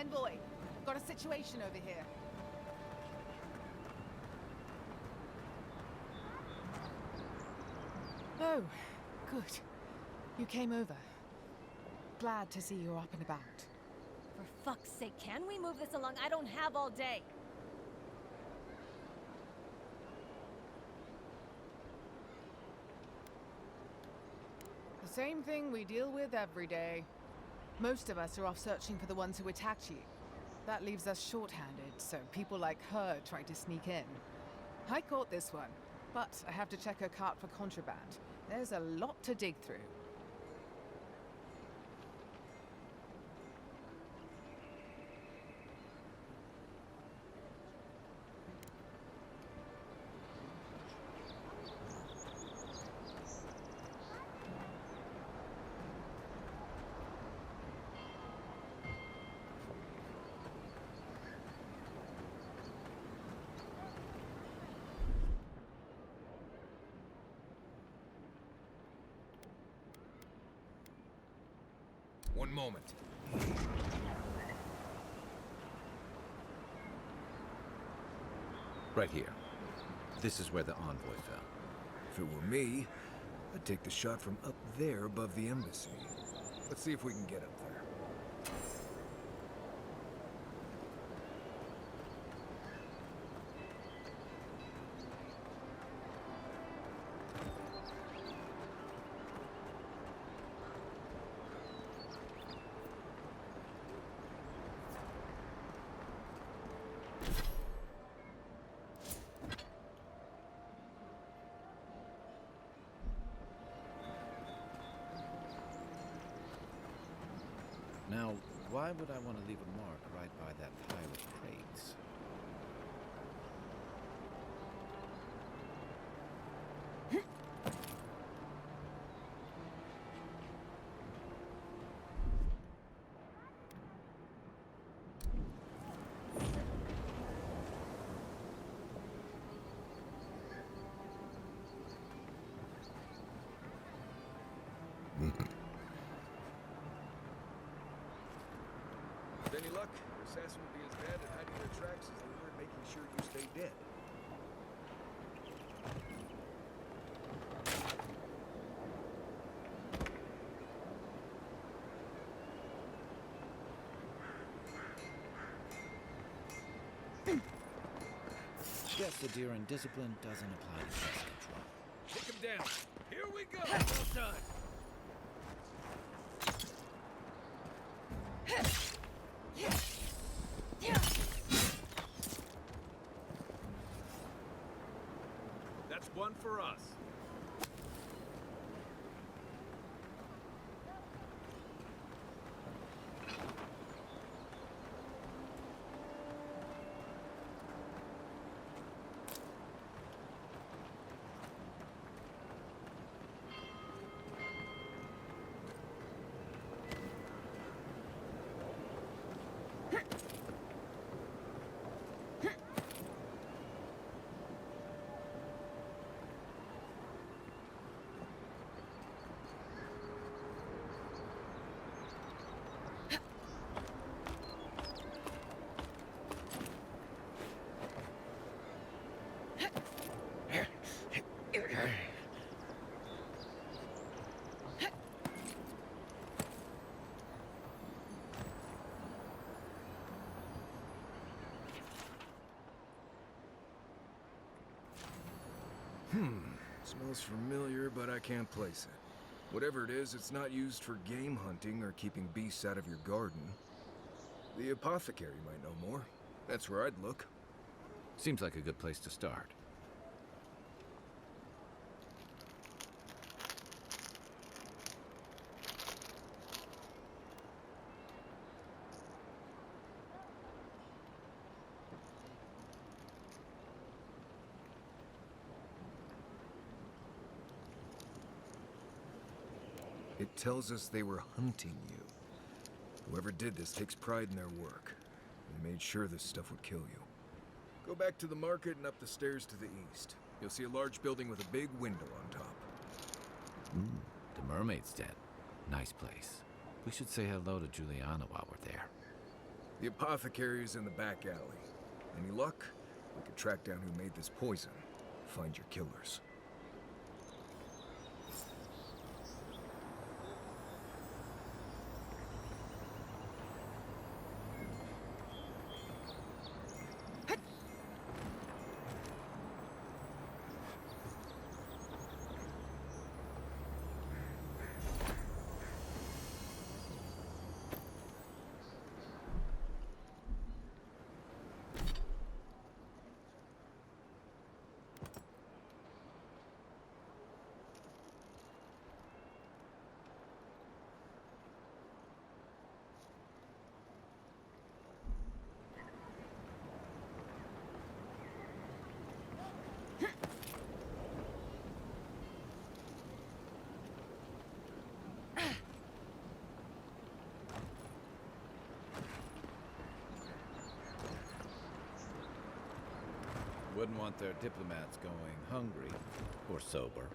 Envoy, got a situation over here. Oh, good. You came over. Glad to see you're up and about. For fuck's sake, can we move this along? I don't have all day. The same thing we deal with every day. Most of us are off searching for the ones who attacked you. That leaves us short-handed, so people like her try to sneak in. I caught this one, but I have to check her cart for contraband. There's a lot to dig through. One moment. Right here. This is where the envoy fell. If it were me, I'd take the shot from up there above the embassy. Let's see if we can get up there. Now, why would I want to leave a mark right by that pile of crates? With any luck, your assassin will be as bad at hiding their tracks as they were at making sure you stay dead. Guess the Deeren discipline doesn't apply to pest control. Take him down. Here we go. Well done. That's one for us. Smells familiar, but I can't place it. Whatever it is, it's not used for game hunting or keeping beasts out of your garden. The apothecary might know more. That's where I'd look. Seems like a good place to start. It tells us they were hunting you. Whoever did this takes pride in their work. They made sure this stuff would kill you. Go back to the market and up the stairs to the east. You'll see a large building with a big window on top. The mermaid's den. Nice place. We should say hello to Juliana while we're there. The apothecary's in the back alley. Any luck? We could track down who made this poison. Find your killers. Wouldn't want their diplomats going hungry or sober.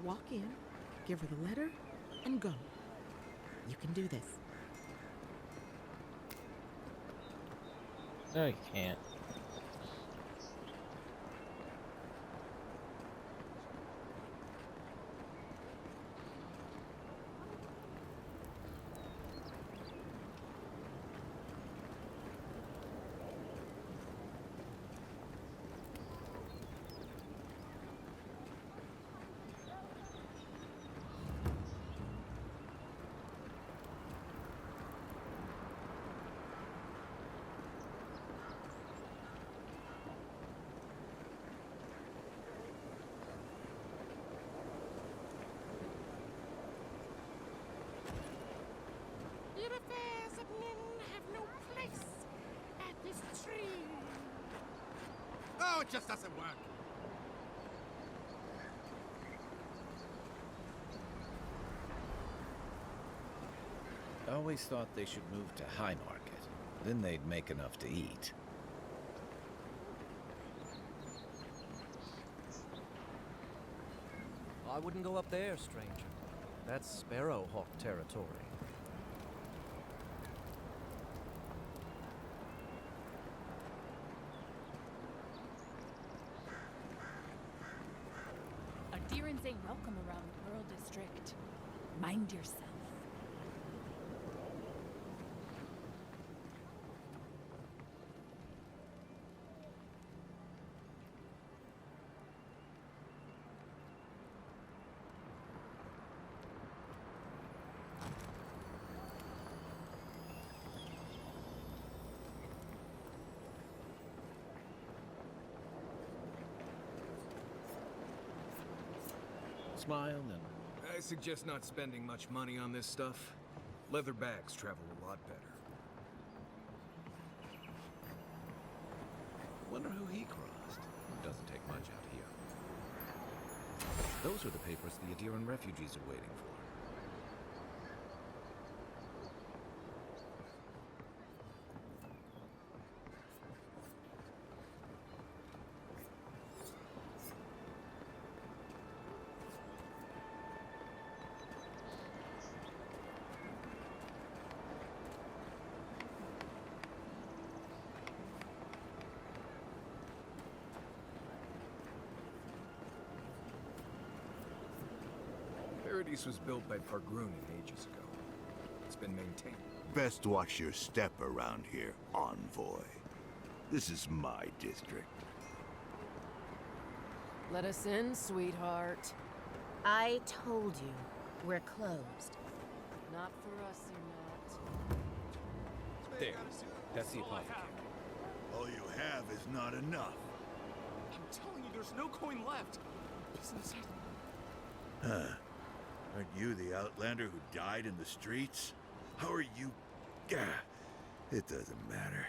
Walk in, give her the letter, and go. You can do this. No, you can't. Your affairs of men have no place at this tree. Oh, it just doesn't work. I always thought they should move to High Market. Then they'd make enough to eat. I wouldn't go up there, stranger. That's Sparrowhawk territory. Adherents ain't welcome around Pearl District. Mind yourself. Smile and... I suggest not spending much money on this stuff. Leather bags travel a lot better. Wonder who he crossed. Doesn't take much out here. Those are the papers the Adiran refugees are waiting for. Paradise was built by Pargruni ages ago. It's been maintained. Best watch your step around here, envoy. This is my district. Let us in, sweetheart. I told you, we're closed. Not for us, you're not. There. That's the apothecary. All you have is not enough. I'm telling you, there's no coin left. Business has... Huh. Aren't you the Outlander who died in the streets? How are you... It doesn't matter.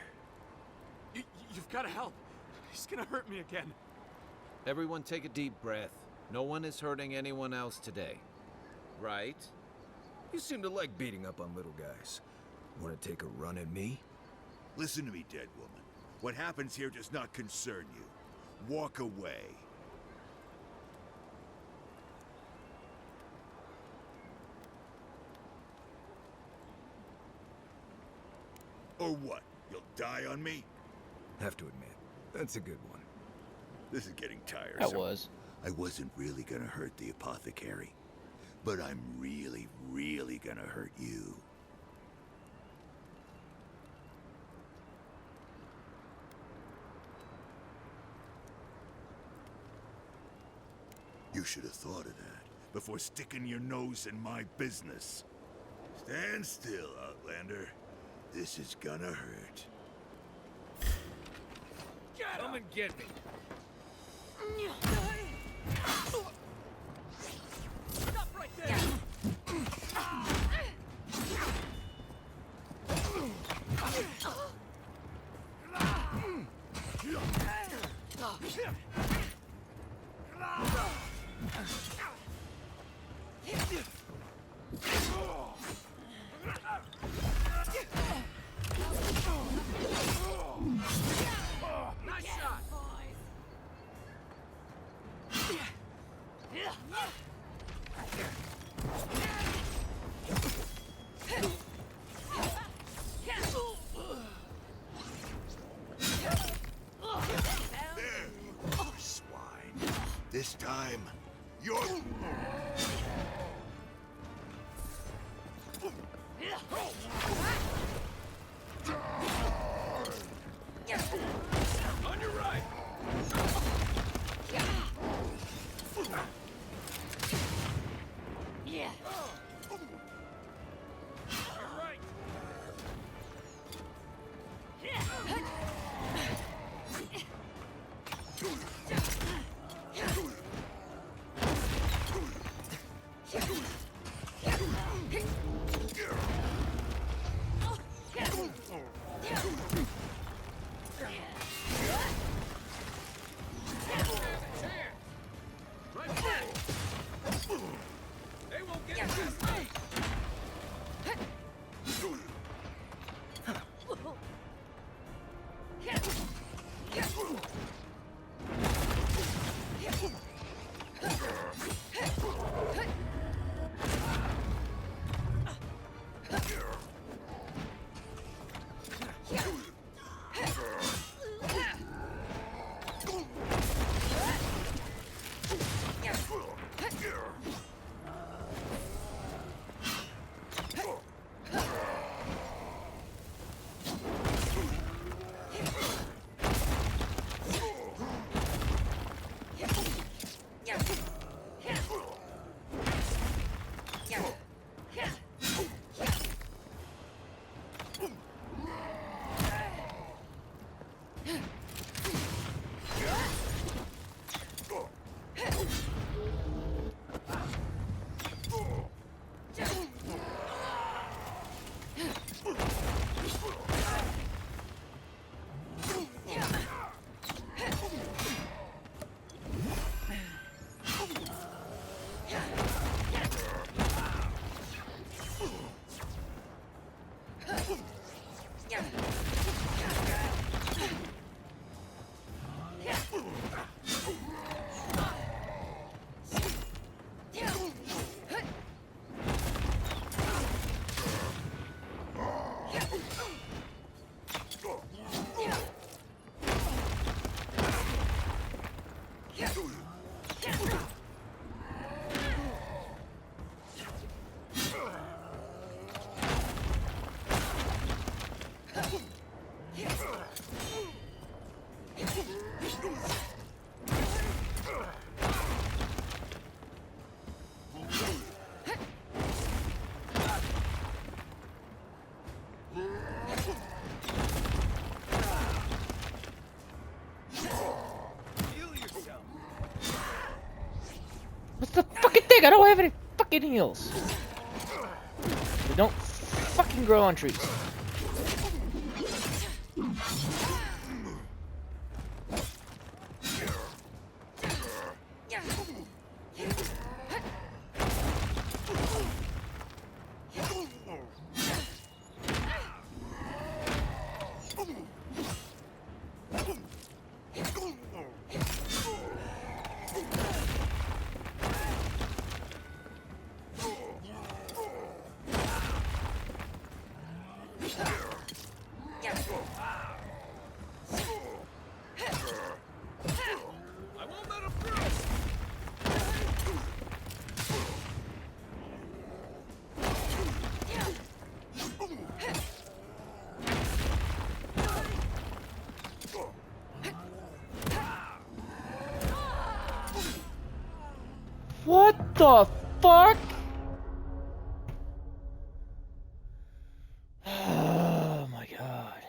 You've got to help. He's gonna hurt me again. Everyone take a deep breath. No one is hurting anyone else today. Right? You seem to like beating up on little guys. Want to take a run at me? Listen to me, dead woman. What happens here does not concern you. Walk away. Or what? You'll die on me? Have to admit, that's a good one. This is getting tiresome. That was. I wasn't really gonna hurt the apothecary, but I'm really, really gonna hurt you. You should have thought of that before sticking your nose in my business. Stand still, Outlander. This is gonna hurt. Come and get me. Stop right there! Nice shot! There, you swine. This time, you're... On your right. Yeah. They won't get past me. What's the fucking thing? I don't have any fucking heals. They don't fucking grow on trees. the fuck? Oh my god.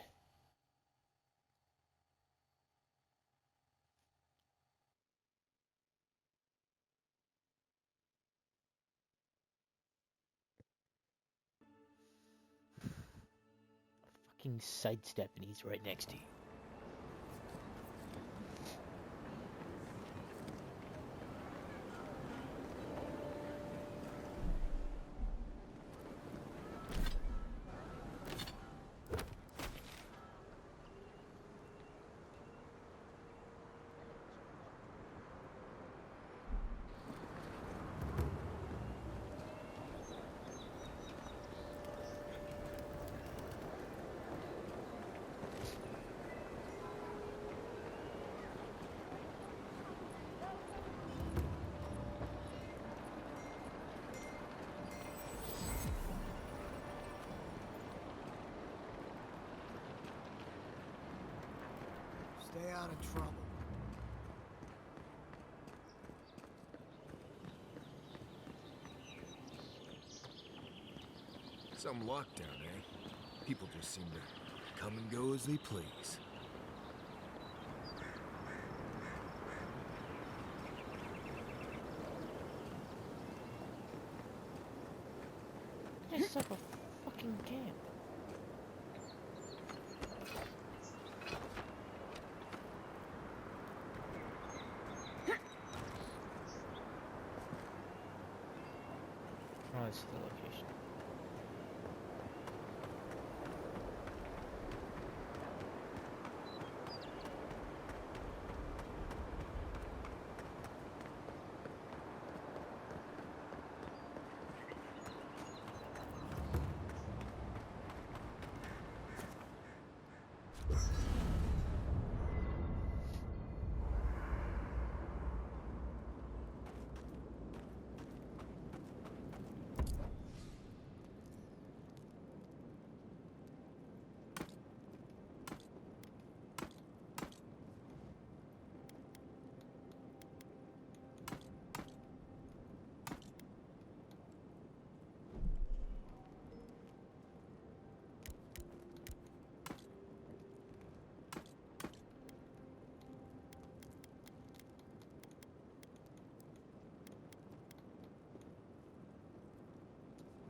Fucking sidestep and he's right next to you. Stay out of trouble. Some lockdown, eh? People just seem to come and go as they please. It's like a fucking camp. Oh, this is the location.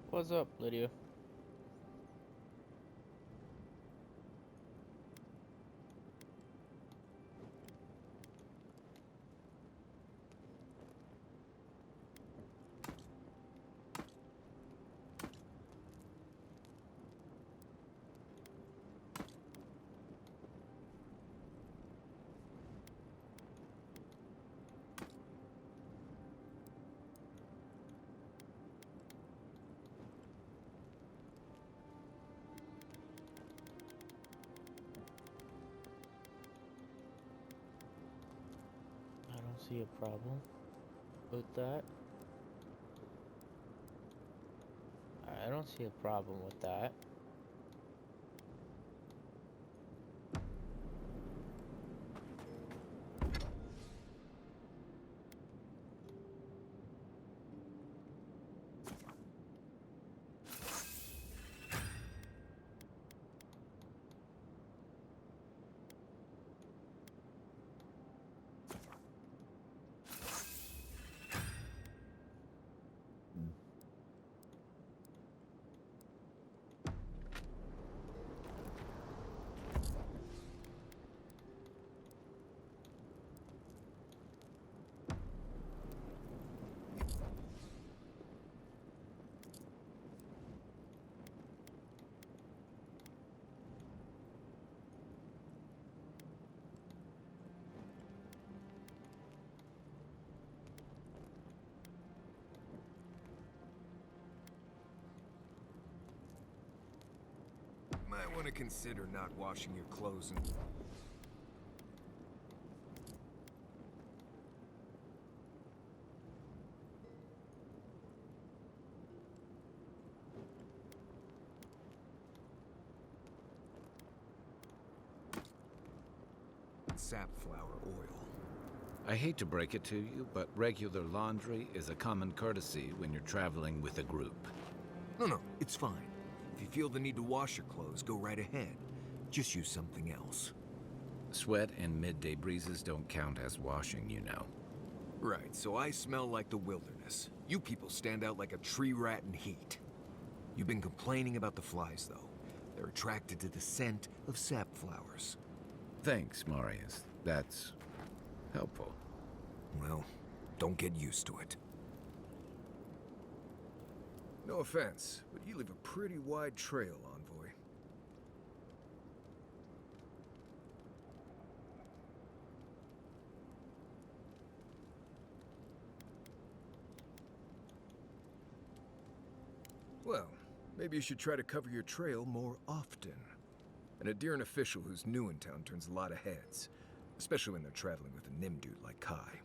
What's up, Lydia? I don't see a problem with that. I don't see a problem with that. Might want to consider not washing your clothes and... safflower oil. I hate to break it to you, but regular laundry is a common courtesy when you're traveling with a group. No, it's fine. If you feel the need to wash your clothes, go right ahead. Just use something else. Sweat and midday breezes don't count as washing, you know. Right, so I smell like the wilderness. You people stand out like a tree rat in heat. You've been complaining about the flies, though. They're attracted to the scent of sap flowers. Thanks, Marius. That's helpful. Well, don't get used to it. No offense, but you leave a pretty wide trail, Envoy. Well, maybe you should try to cover your trail more often. An Adyrn official who's new in town turns a lot of heads, especially when they're traveling with a Nimdude like Kai.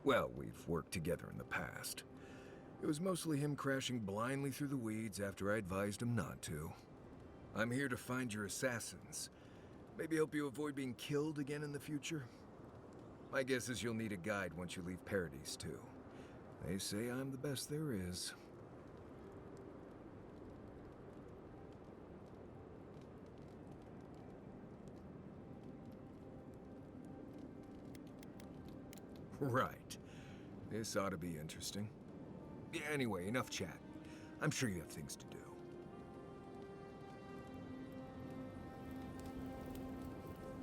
Well, we've worked together in the past. It was mostly him crashing blindly through the weeds after I advised him not to. I'm here to find your assassins. Maybe help you avoid being killed again in the future? My guess is you'll need a guide once you leave Paradise, too. They say I'm the best there is. Right. This ought to be interesting. Anyway, enough chat. I'm sure you have things to do.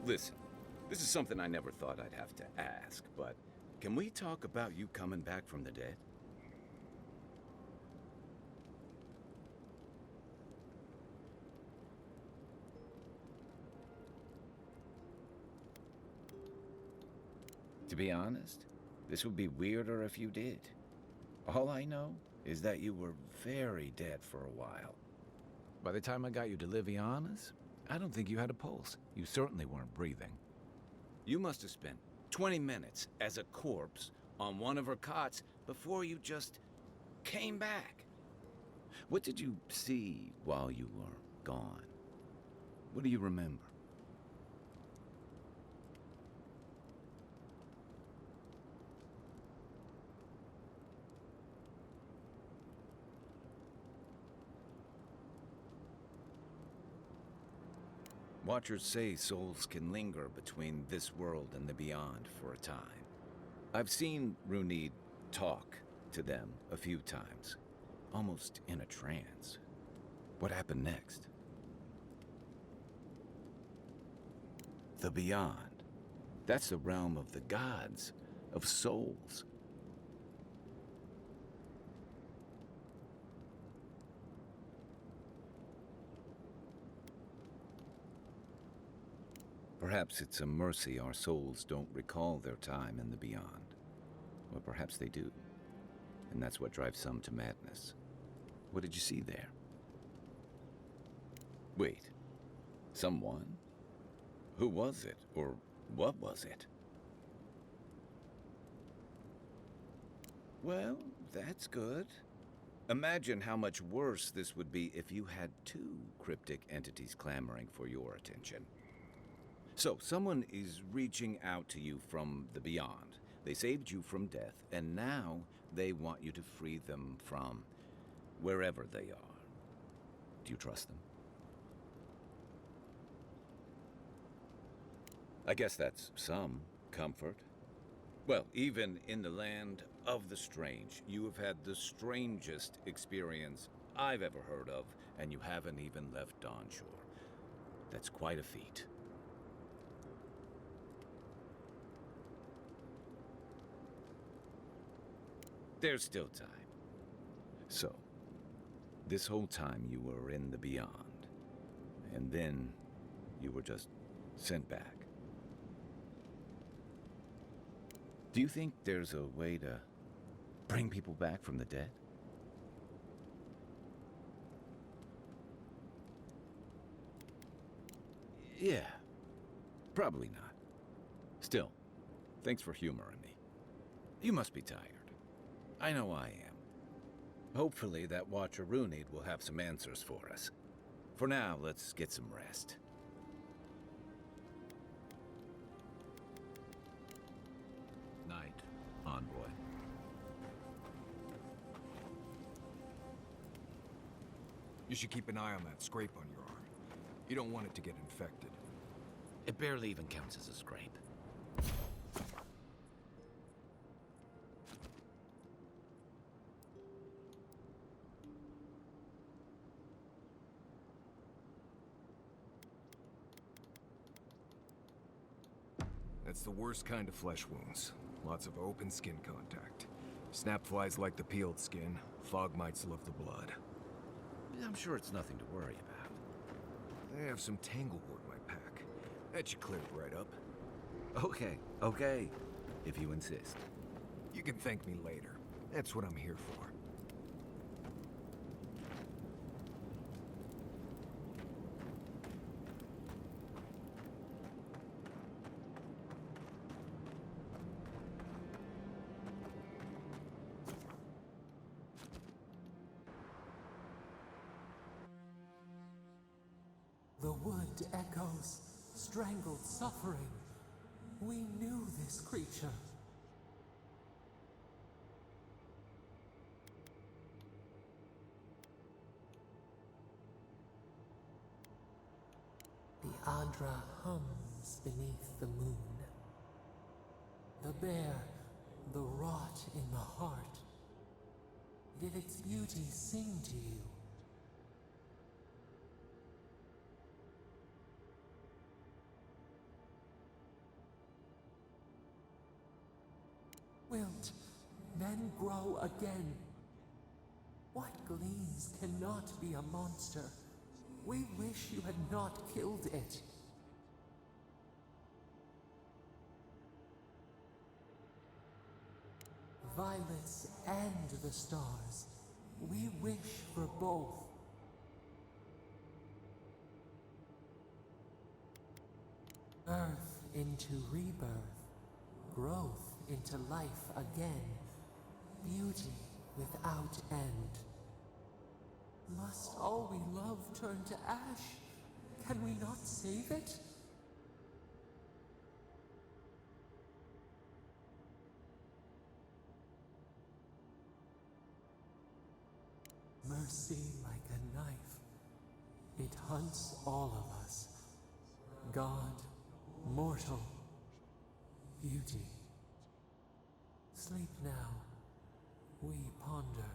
Listen, this is something I never thought I'd have to ask, but can we talk about you coming back from the dead? To be honest, this would be weirder if you did. All I know is that you were very dead for a while. By the time I got you to Liviana's, I don't think you had a pulse. You certainly weren't breathing. You must have spent 20 minutes as a corpse on one of her cots before you just came back. What did you see while you were gone? What do you remember? Watchers say souls can linger between this world and the beyond for a time. I've seen Runid talk to them a few times, almost in a trance. What happened next? The beyond. That's the realm of the gods, of souls. Perhaps it's a mercy our souls don't recall their time in the beyond. Or perhaps they do. And that's what drives some to madness. What did you see there? Wait. Someone? Who was it? Or what was it? Well, that's good. Imagine how much worse this would be if you had two cryptic entities clamoring for your attention. So, someone is reaching out to you from the beyond. They saved you from death, and now they want you to free them from wherever they are. Do you trust them? I guess that's some comfort. Well, even in the land of the strange, you have had the strangest experience I've ever heard of, and you haven't even left Dawnshore. That's quite a feat. There's still time. So, this whole time you were in the beyond, and then you were just sent back. Do you think there's a way to bring people back from the dead? Yeah, probably not. Still, thanks for humoring me. You must be tired. I know I am. Hopefully that Watcher Runid will have some answers for us. For now, let's get some rest. Night, envoy. You should keep an eye on that scrape on your arm. You don't want it to get infected. It barely even counts as a scrape. That's the worst kind of flesh wounds. Lots of open skin contact. Snap flies like the peeled skin. Fog mites love the blood. I'm sure it's nothing to worry about. I have some tanglewood in my pack. That should clear it right up. Okay. If you insist. You can thank me later. That's what I'm here for. The wood echoes, strangled suffering. We knew this creature. The Adra hums beneath the moon. The bare, the rot in the heart. Did its beauty sing to you? Wilt, then grow again. What gleams cannot be a monster? We wish you had not killed it. Violets and the stars. We wish for both. Earth into rebirth. Growth into life again. Beauty without end. Must all we love turn to ash? Can we not save it? Mercy like a knife. It hunts all of us. God, mortal, beauty. Sleep now. We ponder.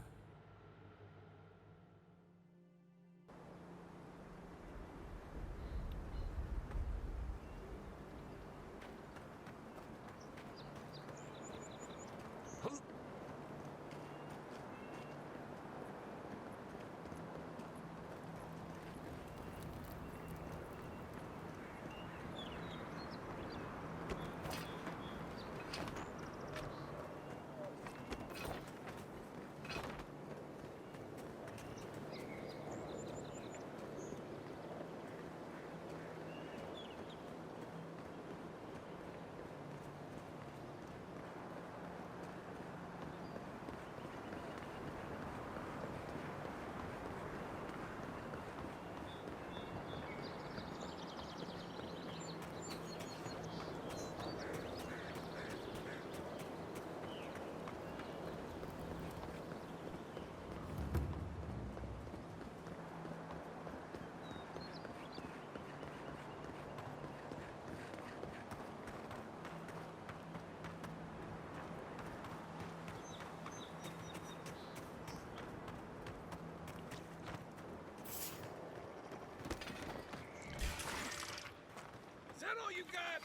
Is that all you got?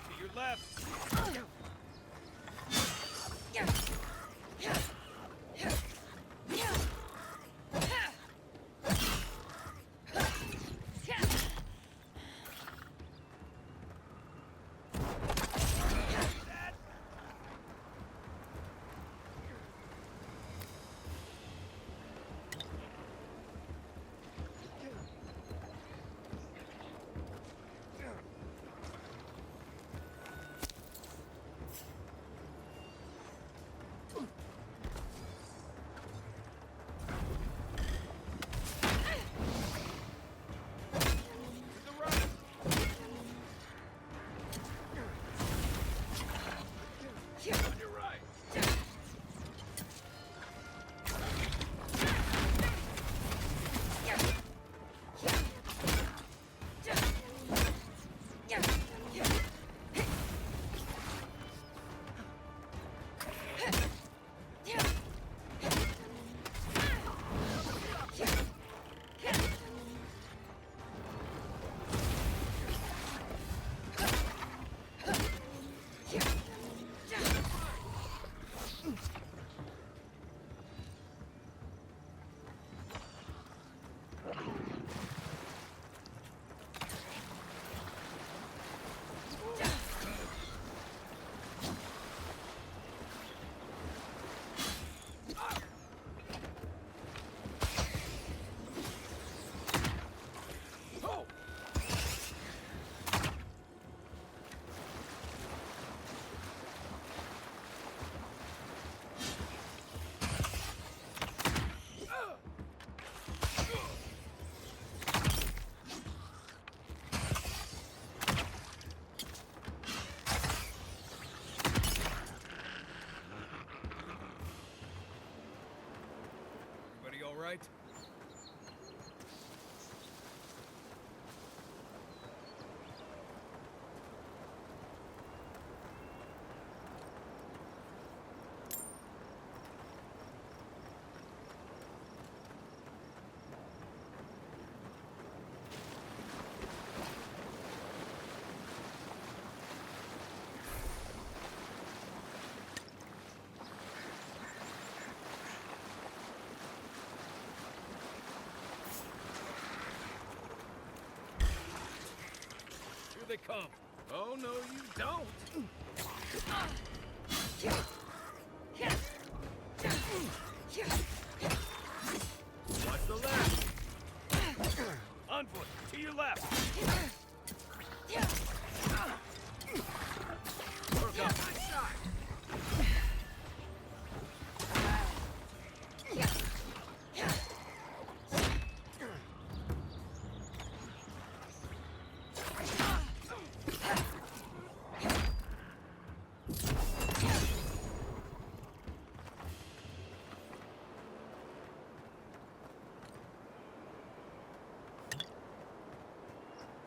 To your left. Here they come. Oh, no, you don't. Watch the left. On foot, to your left. Work up. Nice shot.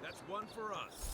That's one for us.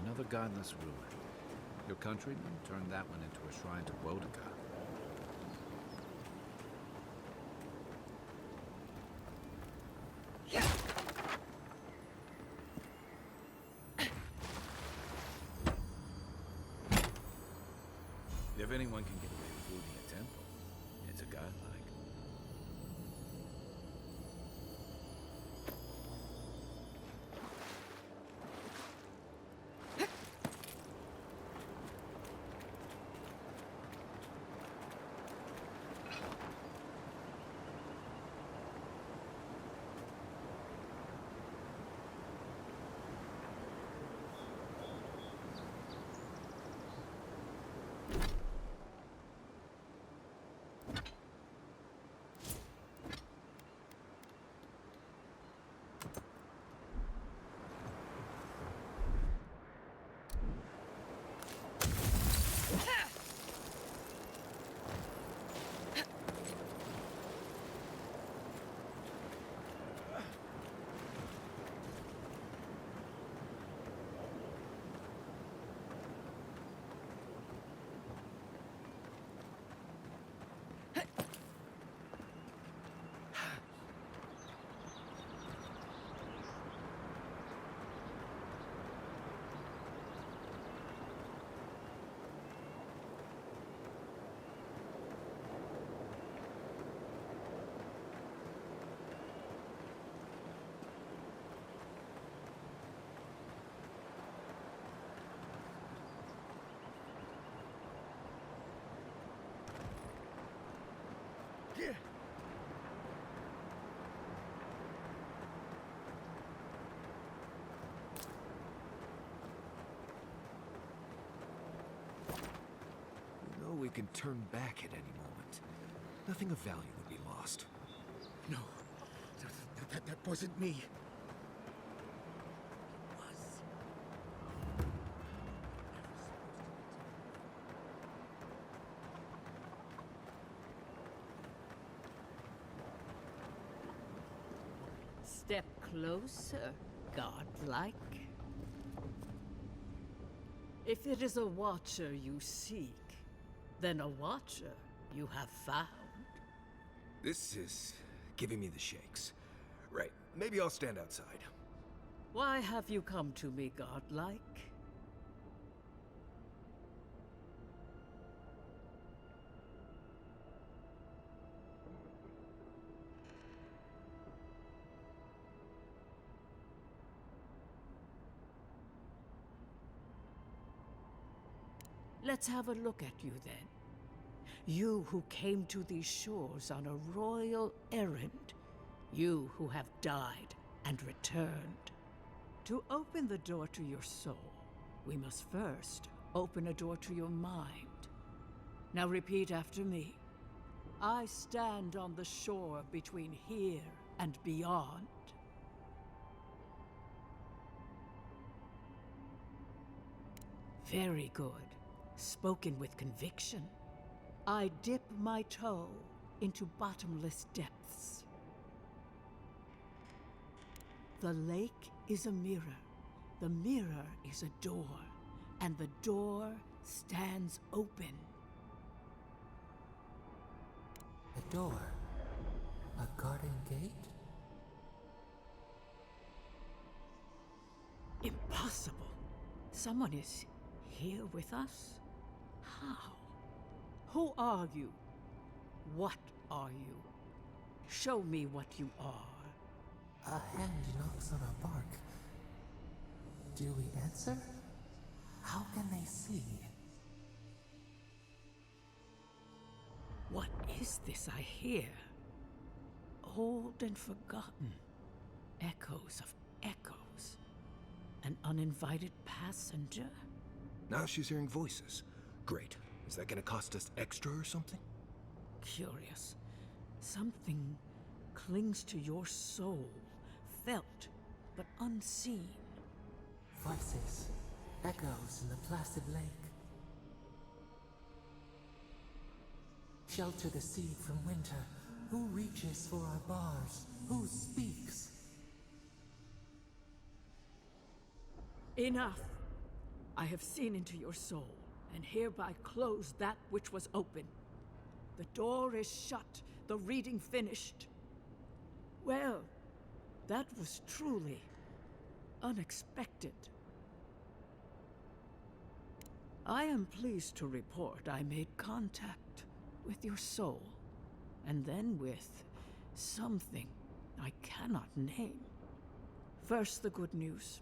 Another godless ruin. Your countrymen turned that one into a shrine to Wodaka. If anyone can get away with looting a temple, it's a godlike. You know we can turn back at any moment. Nothing of value would be lost. No, that wasn't me. Step closer, godlike. If it is a watcher you seek, then a watcher you have found. This is giving me the shakes. Right, maybe I'll stand outside. Why have you come to me, godlike? Let's have a look at you then. You who came to these shores on a royal errand. You who have died and returned. To open the door to your soul, we must first open a door to your mind. Now repeat after me. I stand on the shore between here and beyond. Very good. Spoken with conviction. I dip my toe into bottomless depths. The lake is a mirror. The mirror is a door, and the door stands open. A door? A garden gate? Impossible. Someone is here with us? How? Who are you? What are you? Show me what you are. A hand knocks on our bark. Do we answer? How can they see? What is this I hear? Old and forgotten. Echoes of echoes. An uninvited passenger? Now she's hearing voices. Great. Is that gonna cost us extra or something? Curious. Something clings to your soul, felt but unseen. Voices, echoes in the placid lake. Shelter the seed from winter. Who reaches for our bars? Who speaks? Enough! I have seen into your soul, and hereby close that which was open. The door is shut, the reading finished. Well, that was truly unexpected. I am pleased to report I made contact with your soul, and then with something I cannot name. First, the good news.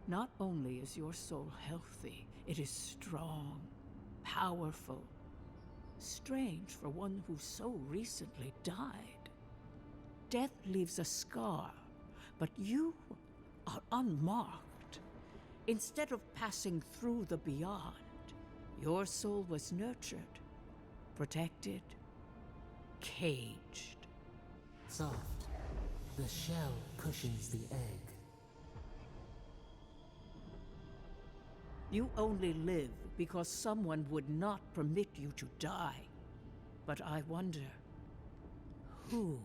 Not only is your soul healthy, it is strong, powerful. Strange for one who so recently died. Death leaves a scar, but you are unmarked. Instead of passing through the beyond, your soul was nurtured, protected, caged. Soft. The shell cushions the egg. You only live because someone would not permit you to die. But I wonder, who?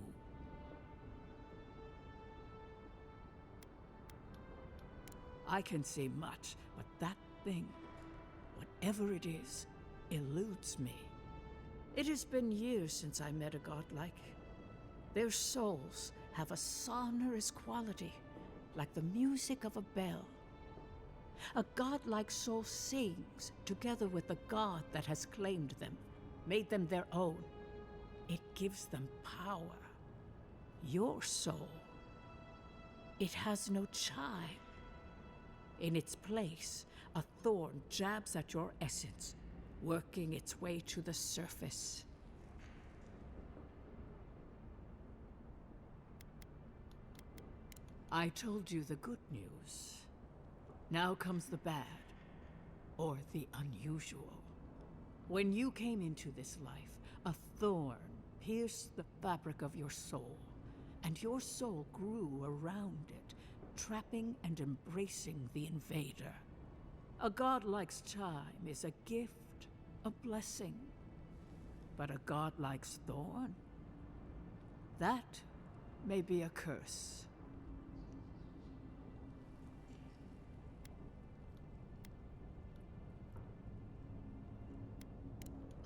I can say much, but that thing, whatever it is, eludes me. It has been years since I met a godlike. Their souls have a sonorous quality, like the music of a bell. A godlike soul sings together with the god that has claimed them, made them their own. It gives them power. Your soul, it has no chime. In its place, a thorn jabs at your essence, working its way to the surface. I told you the good news. Now comes the bad, or the unusual. When you came into this life, a thorn pierced the fabric of your soul, and your soul grew around it, trapping and embracing the invader. A godlike's chime is a gift, a blessing. But a godlike's thorn? That may be a curse.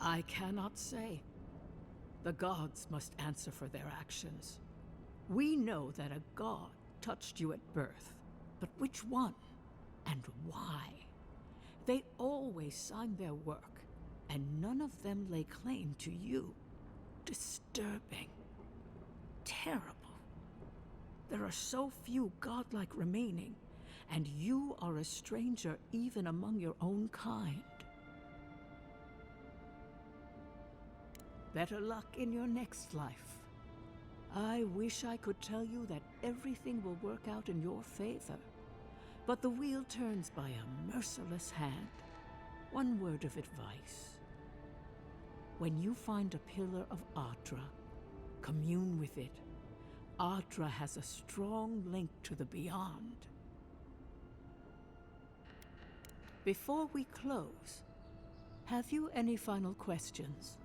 I cannot say. The gods must answer for their actions. We know that a god touched you at birth, but which one and why? They always sign their work, and none of them lay claim to you. Disturbing. Terrible. There are so few godlike remaining, and you are a stranger even among your own kind. Better luck in your next life. I wish I could tell you that everything will work out in your favor. But the wheel turns by a merciless hand. One word of advice. When you find a pillar of Ardra, commune with it. Ardra has a strong link to the beyond. Before we close, have you any final questions?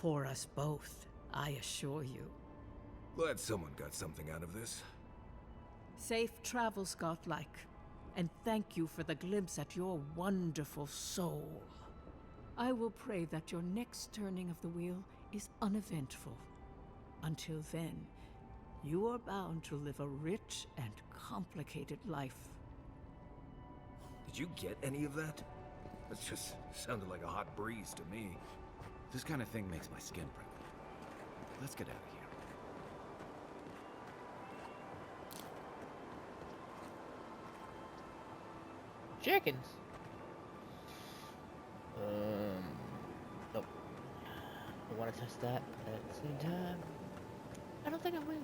For us both, I assure you. Glad someone got something out of this. Safe travels, Godlike, and thank you for the glimpse at your wonderful soul. I will pray that your next turning of the wheel is uneventful. Until then, you are bound to live a rich and complicated life. Did you get any of that? That just sounded like a hot breeze to me. This kind of thing makes my skin prickle. Let's get out of here. Chickens. Nope. I want to test that at the same time. I don't think I will.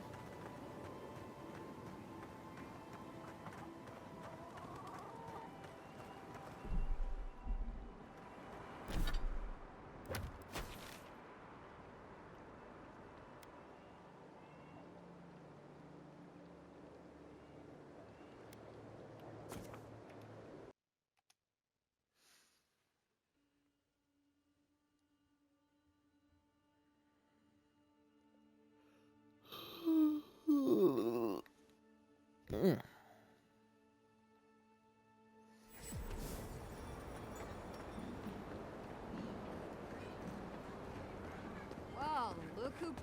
Wow, look who...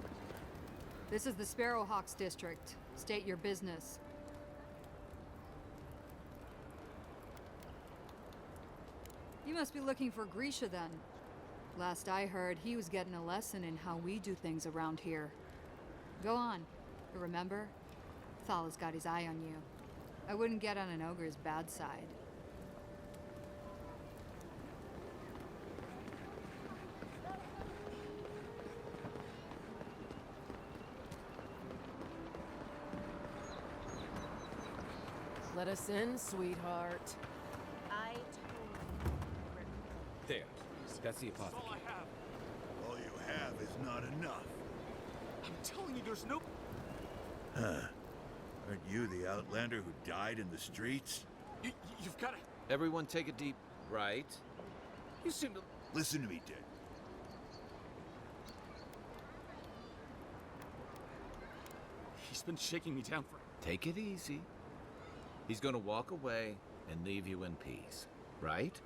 This is the Sparrowhawks district. State your business. You must be looking for Grisha then. Last I heard, he was getting a lesson in how we do things around here. Go on. Remember? Thala's got his eye on you. I wouldn't get on an ogre's bad side. Let us in, sweetheart. I There. That's the apothecary. All I have. All you have is not enough. I'm telling you, there's no... Huh. Aren't you the outlander who died in the streets? You've got to... Everyone take a deep... Right. You seem to... Listen to me, Dick. He's been shaking me down for... Take it easy. He's gonna walk away and leave you in peace, right?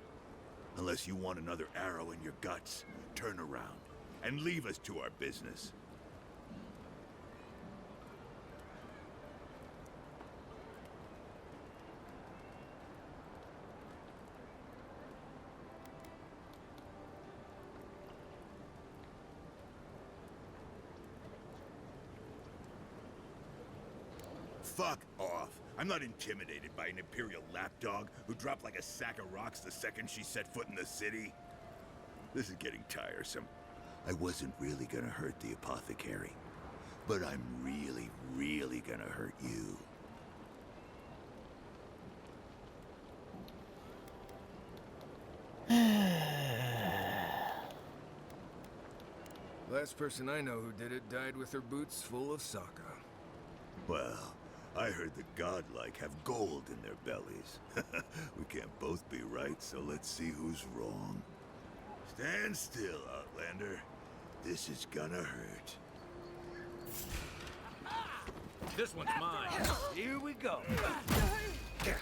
Unless you want another arrow in your guts, turn around and leave us to our business. Fuck off. I'm not intimidated by an Imperial lapdog who dropped like a sack of rocks the second she set foot in the city. This is getting tiresome. I wasn't really gonna hurt the apothecary, but I'm really, really gonna hurt you. Last person I know who did it died with her boots full of Sokka. Well, I heard the godlike have gold in their bellies. We can't both be right, so let's see who's wrong. Stand still, Outlander. This is gonna hurt. This one's mine. Here we go. There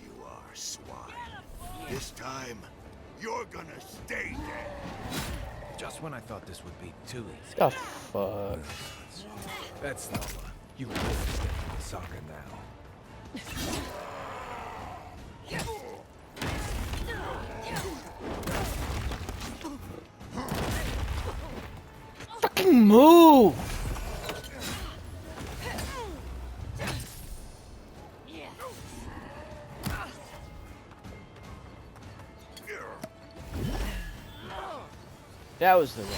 you are, swine. This time, you're gonna stay dead. Just when I thought this would be too easy. The fuck? That's Thala. You will step into Sokka now. Fucking move! That was the one.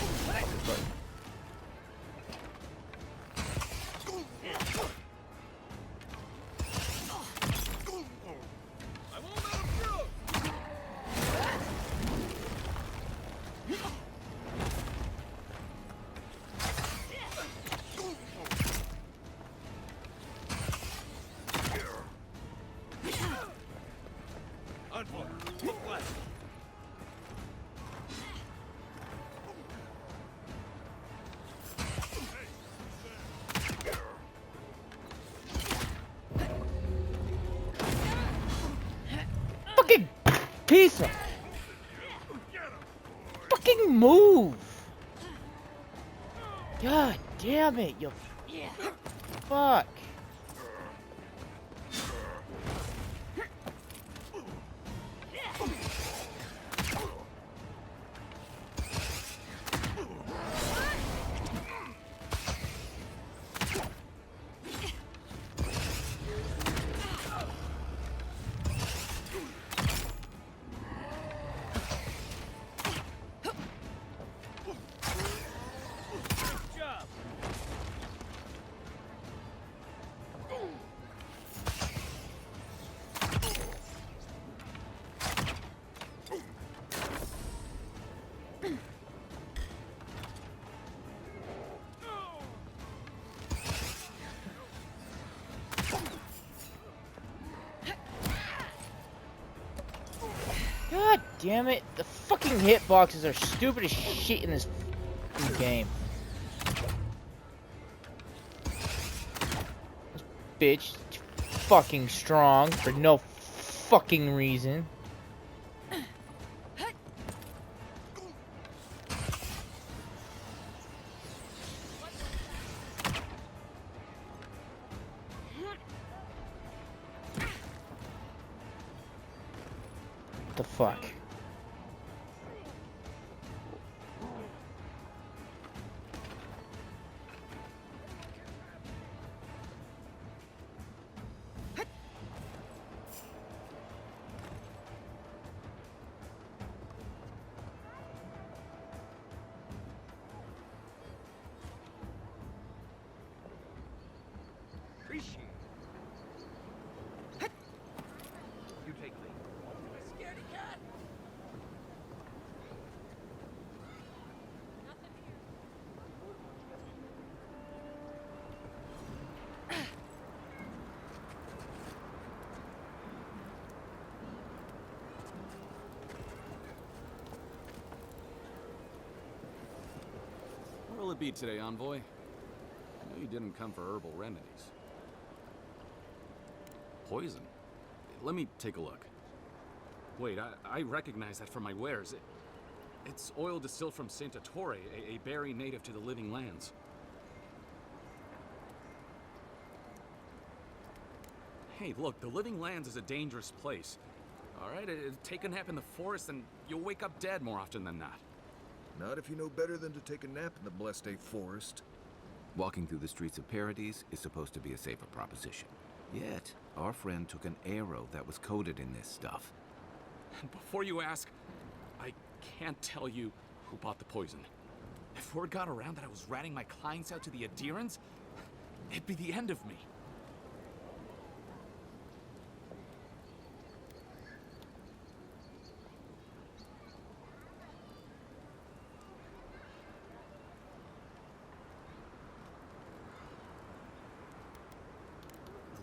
Fucking piece of fucking move. God damn it, you fuck. God damn it, the fucking hitboxes are stupid as shit in this game. This bitch is too fucking strong for no fucking reason. The fuck? Appreciate it. You take lead. Scaredy cat. What'll it be today, Envoy? I know you didn't come for herbal remedies. Poison? Let me take a look. Wait, I recognize that from my wares. It's oil distilled from Saint Ettore, a berry native to the Living Lands. Hey, look, the Living Lands is a dangerous place. All right, take a nap in the forest and you'll wake up dead more often than not. Not if you know better than to take a nap in the blessed A forest. Walking through the streets of Paradise is supposed to be a safer proposition. Yet, our friend took an arrow that was coated in this stuff. And before you ask, I can't tell you who bought the poison. If word got around that I was ratting my clients out to the adherents, it'd be the end of me.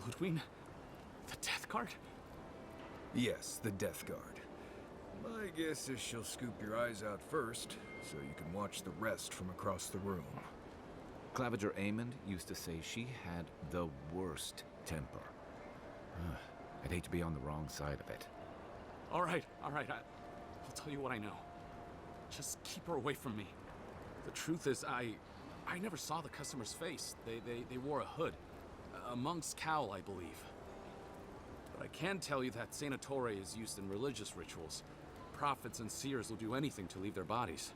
Ludwig? The Death Guard? Yes, the Death Guard. My guess is she'll scoop your eyes out first, so you can watch the rest from across the room. Claviger Amond used to say she had the worst temper. I'd hate to be on the wrong side of it. All right. I'll tell you what I know. Just keep her away from me. The truth is, I never saw the customer's face. They wore a hood. A monk's cowl, I believe. But I can tell you that Saint Ettore is used in religious rituals. Prophets and seers will do anything to leave their bodies.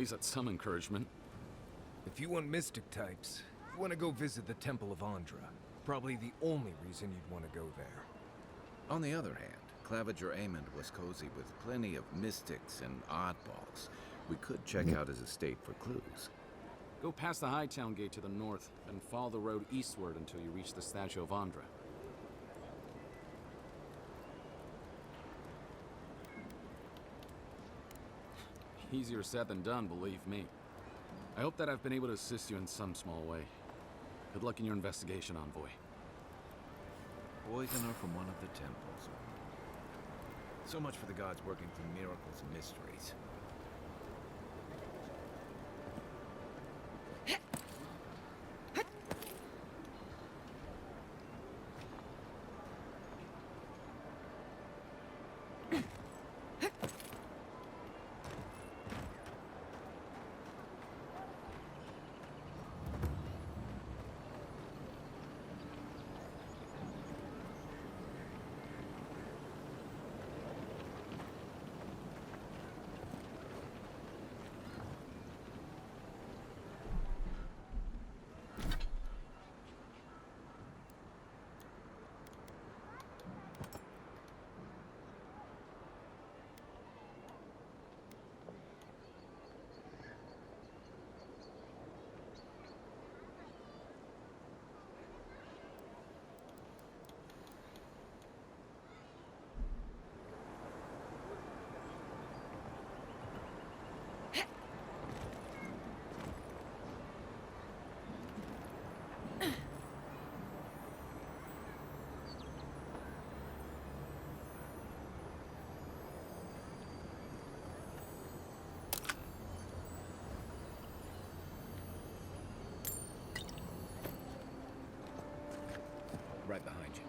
least that's some encouragement. If you want mystic types, you want to go visit the Temple of Andra. Probably the only reason you'd want to go there. On the other hand, Claviger Amond was cozy with plenty of mystics and oddballs. We could check out his estate for clues. Go past the Hightown Gate to the north, and follow the road eastward until you reach the statue of Andra. Easier said than done, believe me. I hope that I've been able to assist you in some small way. Good luck in your investigation, Envoy. Poisoner from one of the temples. So much for the gods working through miracles and mysteries. Right behind you.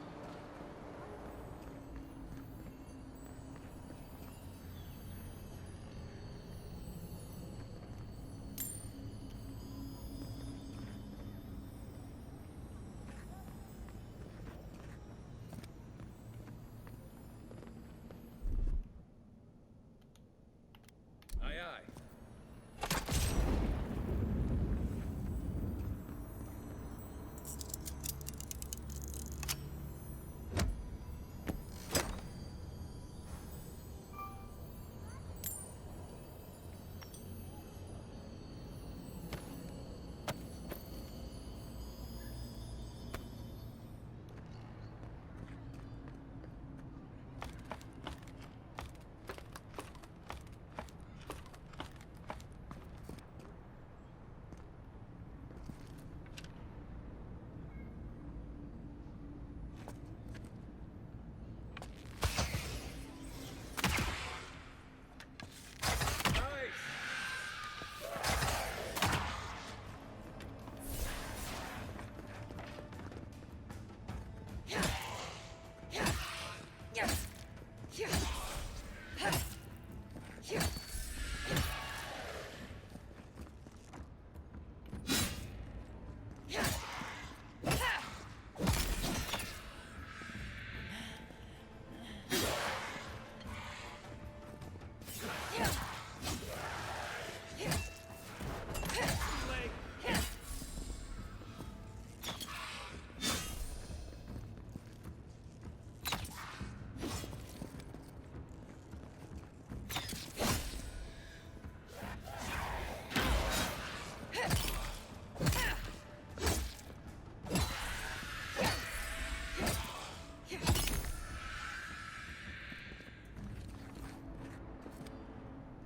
Aye, aye.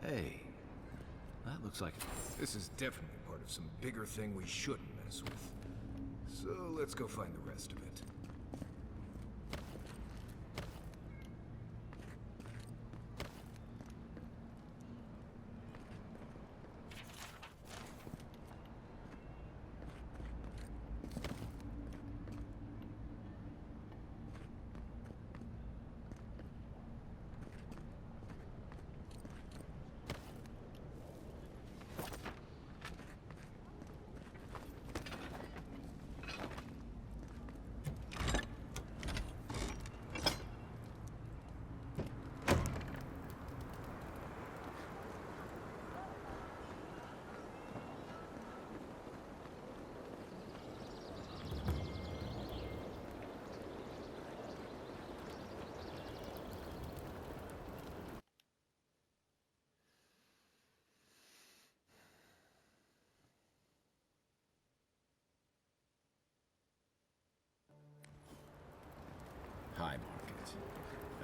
Hey, that looks like This is definitely part of some bigger thing we shouldn't mess with. So let's go find the rest of it.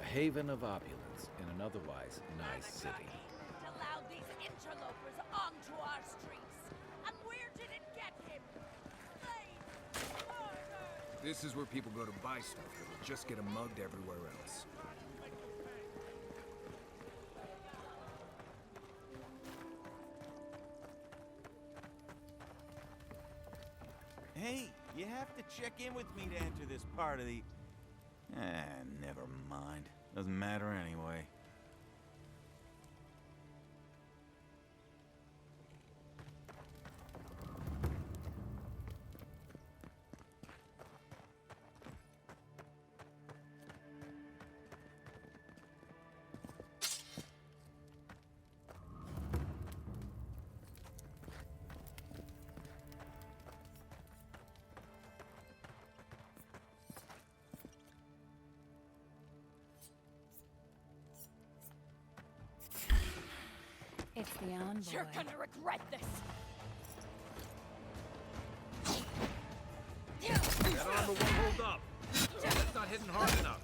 A haven of opulence in an otherwise nice city. Allowed these interlopers onto our streets. And where did it get him? This is where people go to buy stuff that will just get 'em mugged everywhere else. Hey, you have to check in with me to enter this part of the... never mind. Doesn't matter anyway. It's the envoy. You're gonna regret this. That armor won't hold up. That's not hitting hard enough.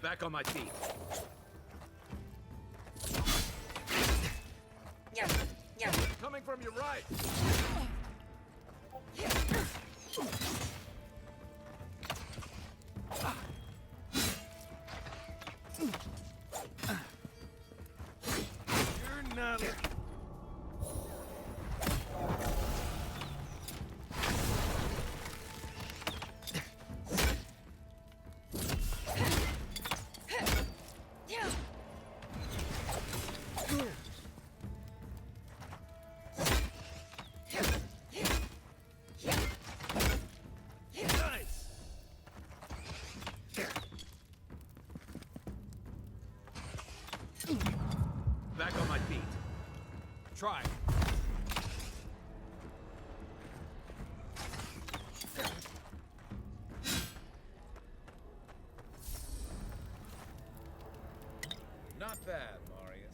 Back on my feet. Coming from your right. You're not... Back on my feet. Try. Not bad, Marius.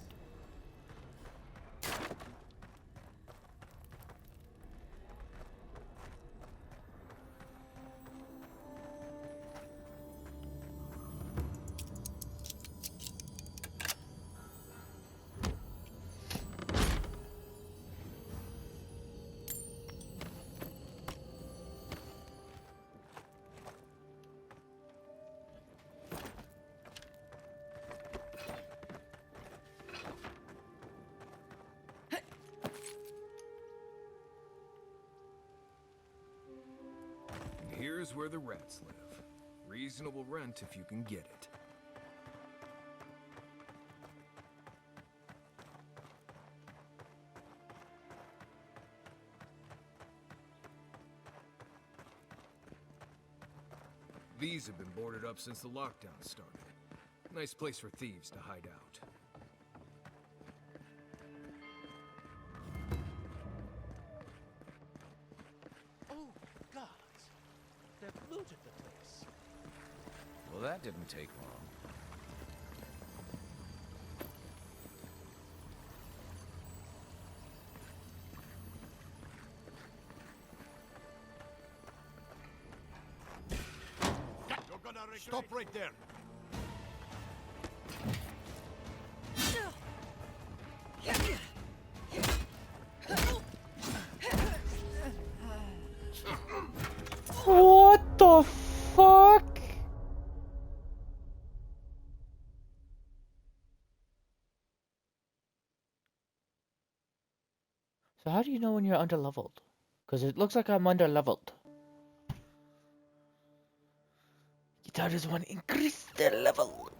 Here's where the rats live. Reasonable rent if you can get it. These have been boarded up since the lockdown started. Nice place for thieves to hide out. Oh, gods. They've looted the place. Well, that didn't take long. Stop right there. What the fuck? So how do you know when you're underleveled? Because it looks like I'm underleveled. Guitar just want to increase the level.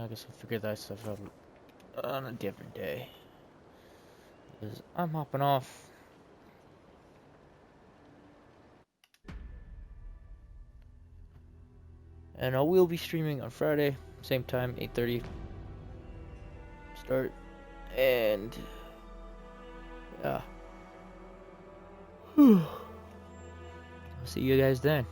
I guess we'll figure that stuff out on a different day. Because I'm hopping off. And I will be streaming on Friday, same time, 8:30 start. And yeah. I'll see you guys then.